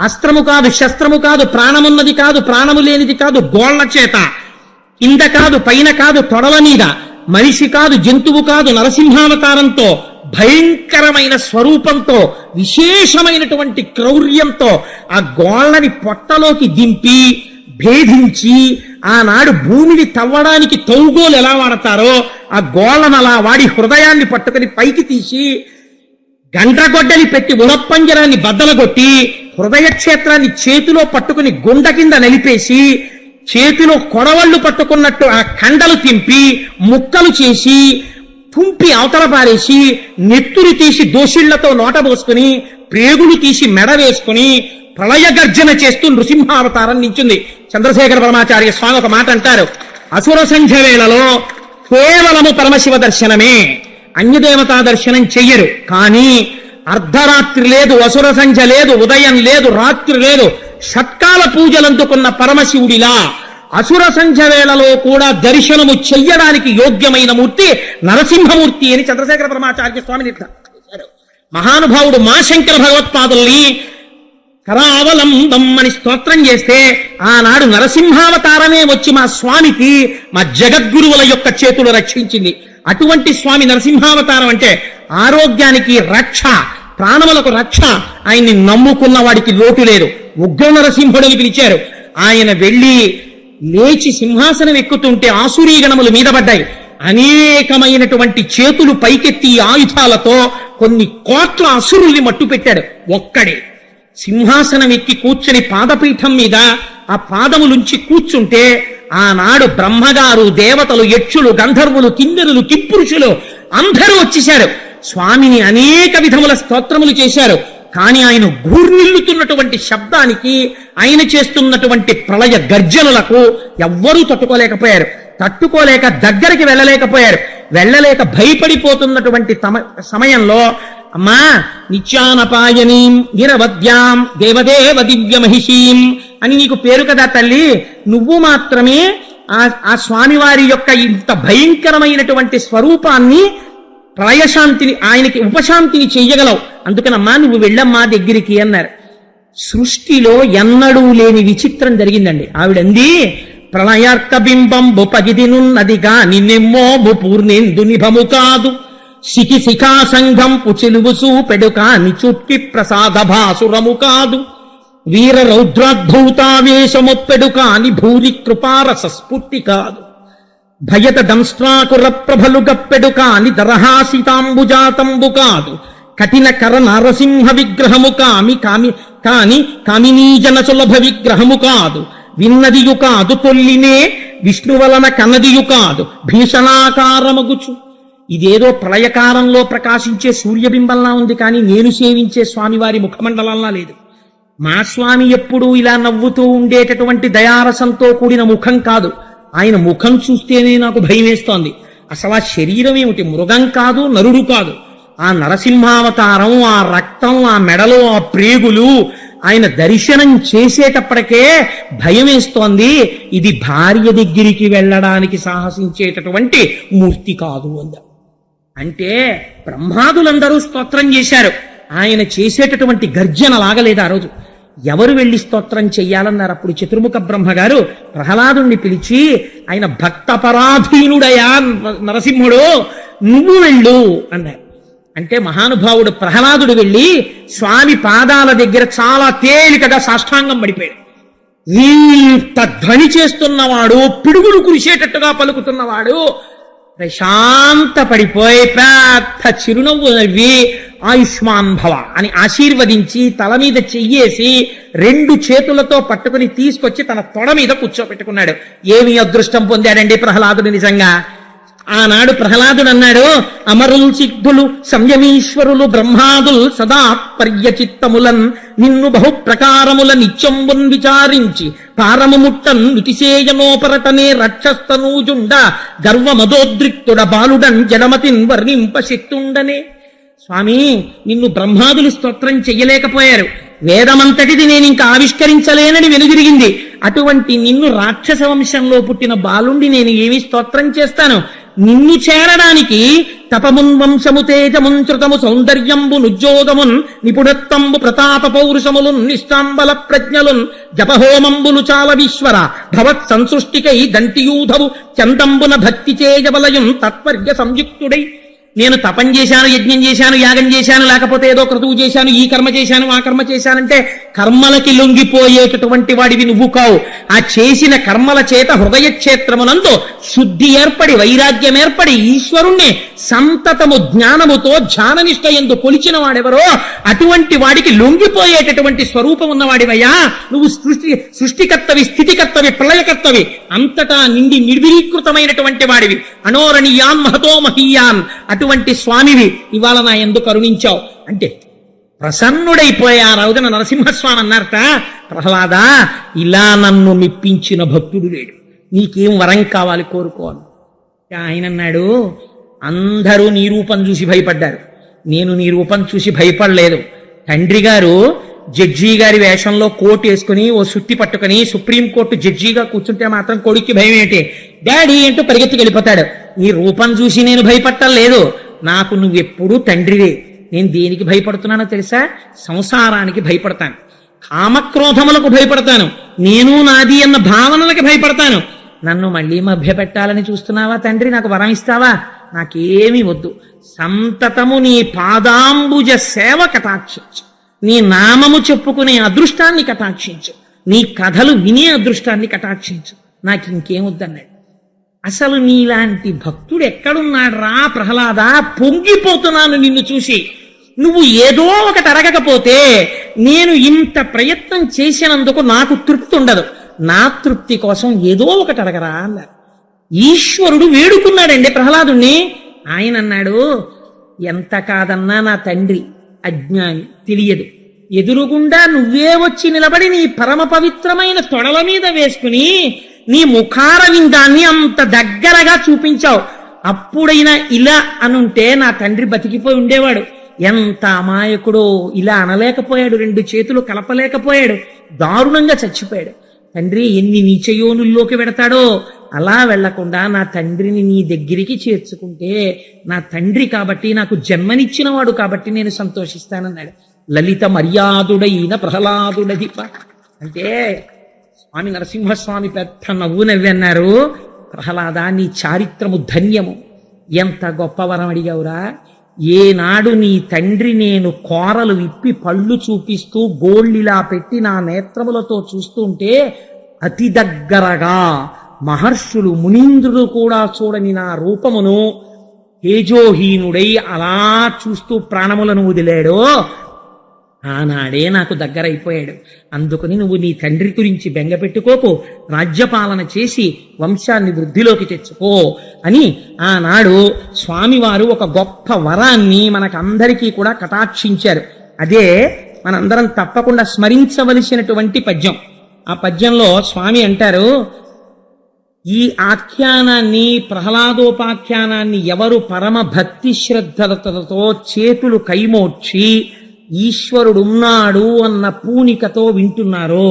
అస్త్రము కాదు, శస్త్రము కాదు, ప్రాణమున్నది కాదు, ప్రాణము లేనిది కాదు, గోళ్ల చేత, కింద కాదు, పైన కాదు, తొడల మీద, మనిషి కాదు, జంతువు కాదు, నరసింహావతారంతో భయంకరమైన స్వరూపంతో విశేషమైనటువంటి క్రౌర్యంతో ఆ గోళ్లని పొట్టలోకి దింపి భేదించి ఆనాడు భూమిని తవ్వడానికి తౌగోలు ఎలా వాడతారో ఆ గోళ్లను అలా వాడి హృదయాన్ని పట్టుకుని పైకి తీసి గండ్రగొడ్డలి పెట్టి ఉరప్పంజరాన్ని బద్దలగొట్టి హృదయ క్షేత్రాన్ని చేతిలో పట్టుకుని గుండ కింద నలిపేసి చేతిలో కొడవళ్లు పట్టుకున్నట్టు ఆ కండలు తింపి ముక్కలు చేసి తుంపి అవతల పారేసి నెత్తురు తీసి దోషిళ్లతో నోట పోసుకుని ప్రేగులు తీసి మెడ వేసుకుని ప్రళయ గర్జన చేస్తూ నృసింహావతారం నించుంది. చంద్రశేఖర పరమాచార్య స్వామి ఒక మాట అంటారు, అసుర సంధ్య వేళలో కేవలము పరమశివ దర్శనమే, అన్యదేవతా దర్శనం చెయ్యరు. కానీ అర్ధరాత్రి లేదు, అసుర సంధ్య లేదు, ఉదయం లేదు, రాత్రి లేదు, షట్కాల పూజలందుకున్న పరమశివుడిలా అసుర సంధ్య వేళలో కూడా దర్శనము చెయ్యడానికి యోగ్యమైన మూర్తి నరసింహమూర్తి అని చంద్రశేఖర పరమాచార్య స్వామి నిర్ధారించారు. మహానుభావుడు మా శంకర భగవత్పాదుల్ని కరావలంబం అని స్తోత్రం చేస్తే ఆనాడు నరసింహావతారమే వచ్చి మా స్వామికి మా జగద్గురువుల యొక్క చేతులు రక్షించింది. అటువంటి స్వామి నరసింహావతారం అంటే ఆరోగ్యానికి రక్ష, ప్రాణములకు రక్ష. ఆయన్ని నమ్ముకున్న వాడికి లోటు లేదు. ఉగ్ర నరసింహుడని పిలిచారు. ఆయన వెళ్ళి లేచి సింహాసనం ఎక్కుతుంటే ఆసురీగణములు మీద పడ్డాయి. అనేకమైనటువంటి చేతులు పైకెత్తి ఆయుధాలతో కొన్ని కోట్ల అసురుల్ని మట్టు పెట్టాడు. ఒక్కడే సింహాసనం ఎక్కి కూర్చుని పాదపీఠం మీద ఆ పాదములుంచి కూర్చుంటే ఆనాడు బ్రహ్మగారు, దేవతలు, యక్షులు, గంధర్వులు, కిన్నెరులు, కింపురుషులు అందరూ వచ్చేశారు. స్వామిని అనేక విధముల స్తోత్రములు చేశారు. కానీ ఆయన గూర్నిల్లుతున్నటువంటి శబ్దానికి, ఆయన చేస్తున్నటువంటి ప్రళయ గర్జనలకు ఎవ్వరూ తట్టుకోలేకపోయారు. తట్టుకోలేక దగ్గరికి వెళ్ళలేకపోయారు. వెళ్ళలేక భయపడిపోతున్నటువంటి సమయంలో అమ్మా నిత్యానపాయనీం నిరవద్యాం దేవదేవ దివ్య మహిషీం అని నీకు పేరు కదా తల్లి, నువ్వు మాత్రమే ఆ స్వామివారి యొక్క ఇంత భయంకరమైనటువంటి స్వరూపాన్ని ప్రళయశాంతిని, ఆయనకి ఉపశాంతిని చెయ్యగలవు. అందుకనమ్మా నువ్వు వెళ్ళమ్మా దగ్గరికి అన్నారు. సృష్టిలో ఎన్నడూ లేని విచిత్రం జరిగిందండి. ఆవిడంది, ప్రళయార్క బింబంబు పగిదినున్నదిగా నిన్నెమ్మోబు పూర్ణేందు నిభము కాదు, శిఖి శిఖా సంఘం పుచిలువుసు పెడుకాని చుట్కి ప్రసాద భాసురము కాదు, వీర రౌద్రాద్భూతావేశమొప్పెడు కాని భూరి కృపారస స్ఫూర్తి కాదు, భయత దంస్ట్రాకుర ప్రభలు గప్పెడు కాని దరహాసితాంబుజాతంబు కాదు, కఠిన కర నారసింహ విగ్రహము కాని కామినీజన సులభ విగ్రహము కాదు, విన్నదియు కాదు తొల్లినే విష్ణువలన కన్నదియు కాదు భీషణాకారమగుచు. ఇదేదో ప్రళయకారంలో ప్రకాశించే సూర్యబింబంలా ఉంది, కానీ నేను సేవించే స్వామివారి ముఖమండలంలా లేదు. మా స్వామి ఎప్పుడూ ఇలా నవ్వుతూ ఉండేటటువంటి దయారసంతో కూడిన ముఖం కాదు. ఆయన ముఖం చూస్తేనే నాకు భయం వేస్తోంది. అసలు ఆ శరీరం ఏమిటి? మృగం కాదు, నరుడు కాదు. ఆ నరసింహావతారం, ఆ రక్తం, ఆ మెడలో ఆ ప్రేగులు ఆయన దర్శనం చేసేటప్పటికే భయం వేస్తోంది. ఇది భార్య దగ్గరికి వెళ్ళడానికి సాహసించేటటువంటి మూర్తి కాదు అంద. అంటే బ్రహ్మాదులందరూ స్తోత్రం చేశారు. ఆయన చేసేటటువంటి గర్జన లాగలేదు ఆ రోజు. ఎవరు వెళ్ళి స్తోత్రం చెయ్యాలన్నారు. అప్పుడు చతుర్ముఖ బ్రహ్మగారు ప్రహ్లాదుణ్ణి పిలిచి, ఆయన భక్తపరాధీనుడయా నరసింహుడు, నువ్వు వెళ్ళు అన్నారు. అంటే మహానుభావుడు ప్రహ్లాదుడు వెళ్ళి స్వామి పాదాల దగ్గర చాలా తేలికగా సాష్టాంగం పడిపోయాడు. ఇంత ధ్వని చేస్తున్నవాడు, పిడుగులు కురిసేటట్టుగా పలుకుతున్నవాడు ప్రశాంత పడిపోయి పెద్ద చిరునవ్వు నవ్వి ఆయుష్మాన్ భవ అని ఆశీర్వదించి తల మీద చెయ్యేసి 2 చేతులతో పట్టుకుని తీసుకొచ్చి తన తొడ మీద కూర్చోపెట్టుకున్నాడు. ఏమి అదృష్టం పొందాడండి ప్రహ్లాదుడు నిజంగా. ఆనాడు ప్రహ్లాదుడు అన్నాడు, అమరుల్ సిద్ధులు సంయమీశ్వరులు బ్రహ్మాదుల్ సదా పర్యచిత్తములన్ నిన్ను బహు ప్రకారముల నిత్యంబున్ విచారించి పారము ముట్టన్ నుతిసేయనోపరటనే రక్షస్తనూజుండ గర్వమదోద్రిక్తుడ బాలుడన్ జడమతిన్ వర్ణింప శక్తుండనే. స్వామి, నిన్ను బ్రహ్మాదులు స్తోత్రం చెయ్యలేకపోయారు. వేదమంతటిది నేను ఇంకా ఆవిష్కరించలేనని వెనుదిరిగింది. అటువంటి నిన్ను రాక్షస వంశంలో పుట్టిన బాలుండి నేను ఏమి స్తోత్రం చేస్తాను? నిన్ను చేరడానికి తపమున్ వంశము తేజమున్ శ్రుతము సౌందర్యంబు నుజ్జోగమున్ నిపుణత్వంబు ప్రతాప పౌరుషములున్ నిష్టాంబల ప్రజ్ఞలున్ జపహోమంబులు చాల విశ్వర భవత్ సంసృష్టికై దంతియూధవు చందంబున భక్తి చేయబలయున్ తత్వర్య సంయుక్తుడై. నేను తపం చేశాను, యజ్ఞం చేశాను, యాగం చేశాను, లేకపోతే ఏదో క్రతువు చేశాను, ఈ కర్మ చేశాను, ఆ కర్మ చేశానంటే కర్మలకి లొంగిపోయేటటువంటి వాడివి నువ్వు కావు. ఆ చేసిన కర్మల చేత హృదయ క్షేత్రమునందు శుద్ధి ఏర్పడి వైరాగ్యం ఏర్పడి ఈశ్వరుణ్ణి సంతతము జ్ఞానముతో ధ్యాననిష్ట ఎందు కొలిచిన వాడెవరో అటువంటి వాడికి లొంగిపోయేటటువంటి స్వరూపం ఉన్నవాడివయ్యా నువ్వు. సృష్టికర్తవి, స్థితికర్తవి, ప్రళయకర్తవి, అంతటా నిండి నిర్విలీకృతమైనటువంటి వాడివి. అనోరణీయాన్ మహతో మహీయాన్ అటువంటి స్వామివి ఇవాళ నా యందు కరుణించావు అంటే ప్రసన్నుడైపోయా. ఆ రోజున నరసింహస్వామి అన్నారట, ప్రహ్లాదా, ఇలా నన్ను మెప్పించిన భక్తుడు లేడు, నీకేం వరం కావాలి కోరుకోను. ఆయన అన్నాడు, అందరూ నీ రూపం చూసి భయపడ్డారు, నేను నీ రూపం చూసి భయపడలేదు. తండ్రి గారు జడ్జి గారి వేషంలో కోట్ వేసుకుని ఓ సుత్తి పట్టుకుని సుప్రీంకోర్టు జడ్జిగా కూర్చుంటే మాత్రం కొడుక్కి భయం ఏంటి? డాడీ అంటూ పరిగెత్తుకు వెళ్ళిపోతాడు. నీ రూపం చూసి నేను భయపడటం లేదు, నాకు నువ్వెప్పుడూ తండ్రివే. నేను దేనికి భయపడుతున్నానో తెలుసా? సంసారానికి భయపడతాను, కామక్రోధములకు భయపడతాను, నేను నాది అన్న భావనలకు భయపడతాను. నన్ను మళ్ళీ మభ్యపెట్టాలని చూస్తున్నావా తండ్రి? నాకు వరం ఇస్తావా? నాకేమీ వద్దు. సంతతము నీ పాదాంబుజ సేవ కటాక్షించు, నీ నామము చెప్పుకునే అదృష్టాన్ని కటాక్షించు, నీ కథలు వినే అదృష్టాన్ని కటాక్షించు, నాకు ఇంకేం వద్దన్నాడు. అసలు నీలాంటి భక్తుడు ఎక్కడున్నాడు రా ప్రహ్లాద? పొంగిపోతున్నాను నిన్ను చూసి. నువ్వు ఏదో ఒకటి అడగకపోతే నేను ఇంత ప్రయత్నం చేసినందుకు నాకు తృప్తి ఉండదు. నా తృప్తి కోసం ఏదో ఒకటి అడగరా అన్నారు. ఈశ్వరుడు వేడుకున్నాడండి ప్రహ్లాదుణ్ణి. ఆయన అన్నాడు, ఎంత కాదన్నా నా తండ్రి అజ్ఞాని, తెలియదు. ఎదురుగుండా నువ్వే వచ్చి నిలబడి నీ పరమ పవిత్రమైన తొడల మీద వేసుకుని నీ ముఖారవిందాన్ని అంత దగ్గరగా చూపించావు. అప్పుడైనా ఇలా అనుంటే నా తండ్రి బతికిపోయి ఉండేవాడు. ఎంత అమాయకుడో, ఇలా అనలేకపోయాడు, 2 చేతులు కలపలేకపోయాడు, దారుణంగా చచ్చిపోయాడు. తండ్రి ఎన్ని నీచయోనుల్లోకి వెడతాడో అలా వెళ్లకుండా నా తండ్రిని నీ దగ్గరికి చేర్చుకుంటే, నా తండ్రి కాబట్టి, నాకు జన్మనిచ్చినవాడు కాబట్టి నేను సంతోషిస్తానన్నాడు. లలిత మర్యాదుడైన ప్రహ్లాదుడధిప అంటే స్వామి నరసింహస్వామి పెద్ద నవ్వు నవ్వన్నారు. ప్రహ్లాద, నీ చారిత్రము ధన్యము, ఎంత గొప్ప వరం అడిగావురా. ఏనాడు నీ తండ్రి నేను కోరలు విప్పి పళ్ళు చూపిస్తూ గోళ్ళిలా పెట్టి నా నేత్రములతో చూస్తుంటే అతి దగ్గరగా మహర్షులు మునీంద్రుడు కూడా చూడని నా రూపమును తేజోహీనుడై అలా చూస్తూ ప్రాణములను వదిలాడో ఆనాడే నాకు దగ్గరైపోయాడు. అందుకని నువ్వు నీ తండ్రి గురించి బెంగపెట్టుకోకు, రాజ్యపాలన చేసి వంశాన్ని వృద్ధిలోకి తెచ్చుకో అని ఆనాడు స్వామివారు ఒక గొప్ప వరాన్ని మనకందరికీ కూడా కటాక్షించారు. అదే మనందరం తప్పకుండా స్మరించవలసినటువంటి పద్యం. ఆ పద్యంలో స్వామి అంటారు, ఈ ఆఖ్యానాన్ని, ప్రహ్లాదోపాఖ్యానాన్ని ఎవరు పరమ భక్తి శ్రద్ధలతో చేతులు కైమోడ్చి ఈశ్వరుడున్నాడు అన్న పూనికతో వింటున్నారో,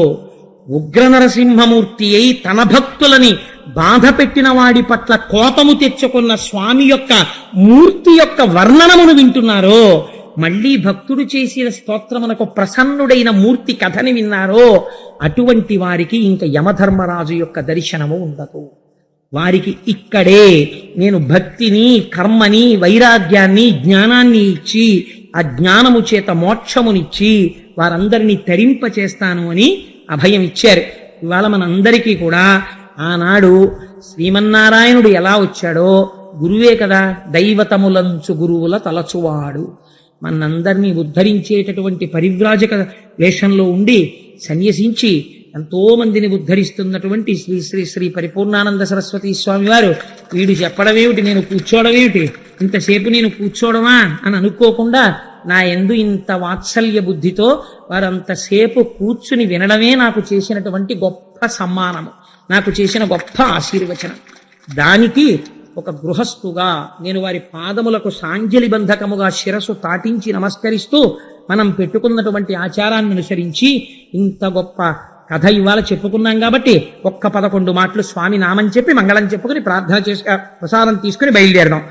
ఉగ్ర నరసింహమూర్తి అయి తన భక్తులని బాధ పెట్టిన వాడి పట్ల కోపము తెచ్చుకున్న స్వామి యొక్క మూర్తి యొక్క వర్ణనమును వింటున్నారో, మళ్ళీ భక్తుడు చేసిన స్తోత్రమునకు ప్రసన్నుడైన మూర్తి కథని విన్నారో, అటువంటి వారికి ఇంకా యమధర్మరాజు యొక్క దర్శనము ఉండదు. వారికి ఇక్కడే నేను భక్తిని, కర్మని, వైరాగ్యాన్ని, జ్ఞానాన్ని ఇచ్చి ఆ జ్ఞానము చేత మోక్షమునిచ్చి వారందరినీ తరింపచేస్తాను అని అభయం ఇచ్చారు. ఇవాళ మనందరికీ కూడా ఆనాడు శ్రీమన్నారాయణుడు ఎలా వచ్చాడో గురువే కదా, దైవతములంచు గురువుల తలచువాడు. మనందరినీ ఉద్ధరించేటటువంటి పరివ్రాజక వేషంలో ఉండి సన్యసించి ఎంతో మందిని ఉద్ధరిస్తున్నటువంటి శ్రీ శ్రీ శ్రీ పరిపూర్ణానంద సరస్వతి స్వామి వారు వీడు చెప్పడం ఏమిటి, నేను కూర్చోవడం ఏమిటి, ఇంతసేపు నేను కూర్చోవడమా అని అనుకోకుండా నా యందు ఇంత వాత్సల్య బుద్ధితో వారంతసేపు కూర్చుని వినడమే నాకు చేసినటువంటి గొప్ప సమ్మానము, నాకు చేసిన గొప్ప ఆశీర్వచనం. దానికి ఒక గృహస్థుగా నేను వారి పాదములకు సాంజలి బంధకముగా శిరస్సు తాటించి నమస్కరిస్తూ మనం పెట్టుకున్నటువంటి ఆచారాన్ని అనుసరించి ఇంత గొప్ప కథ ఇవాళ చెప్పుకున్నాం కాబట్టి 11 మాటలు స్వామి నామని చెప్పి మంగళం చెప్పుకుని ప్రార్థన చేసి ప్రసాదం తీసుకుని బయలుదేరడం.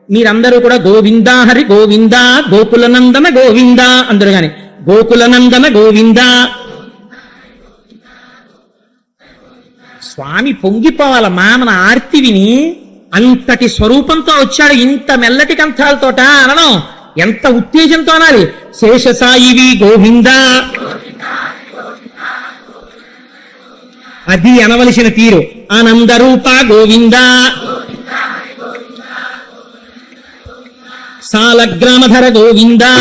మీరందరూ కూడా గోవిందా హరి గోవిందా, గోకులనందన గోవిందా అందరూ గాని గోకులనందన గోవిందా. స్వామి పొంగిపోవాలమ్మా మన ఆర్తి విని. అంతటి స్వరూపంతో వచ్చాడు, ఇంత మెల్లటి కంఠాలతోట అనడం ఎంత ఉత్తేజంతో అనాలి. శేషసాయివి గోవిందా, అది అనవలసిన తీరు. ఆనందరూప గోవిందా, సాలగ్రామధర గోవిందా,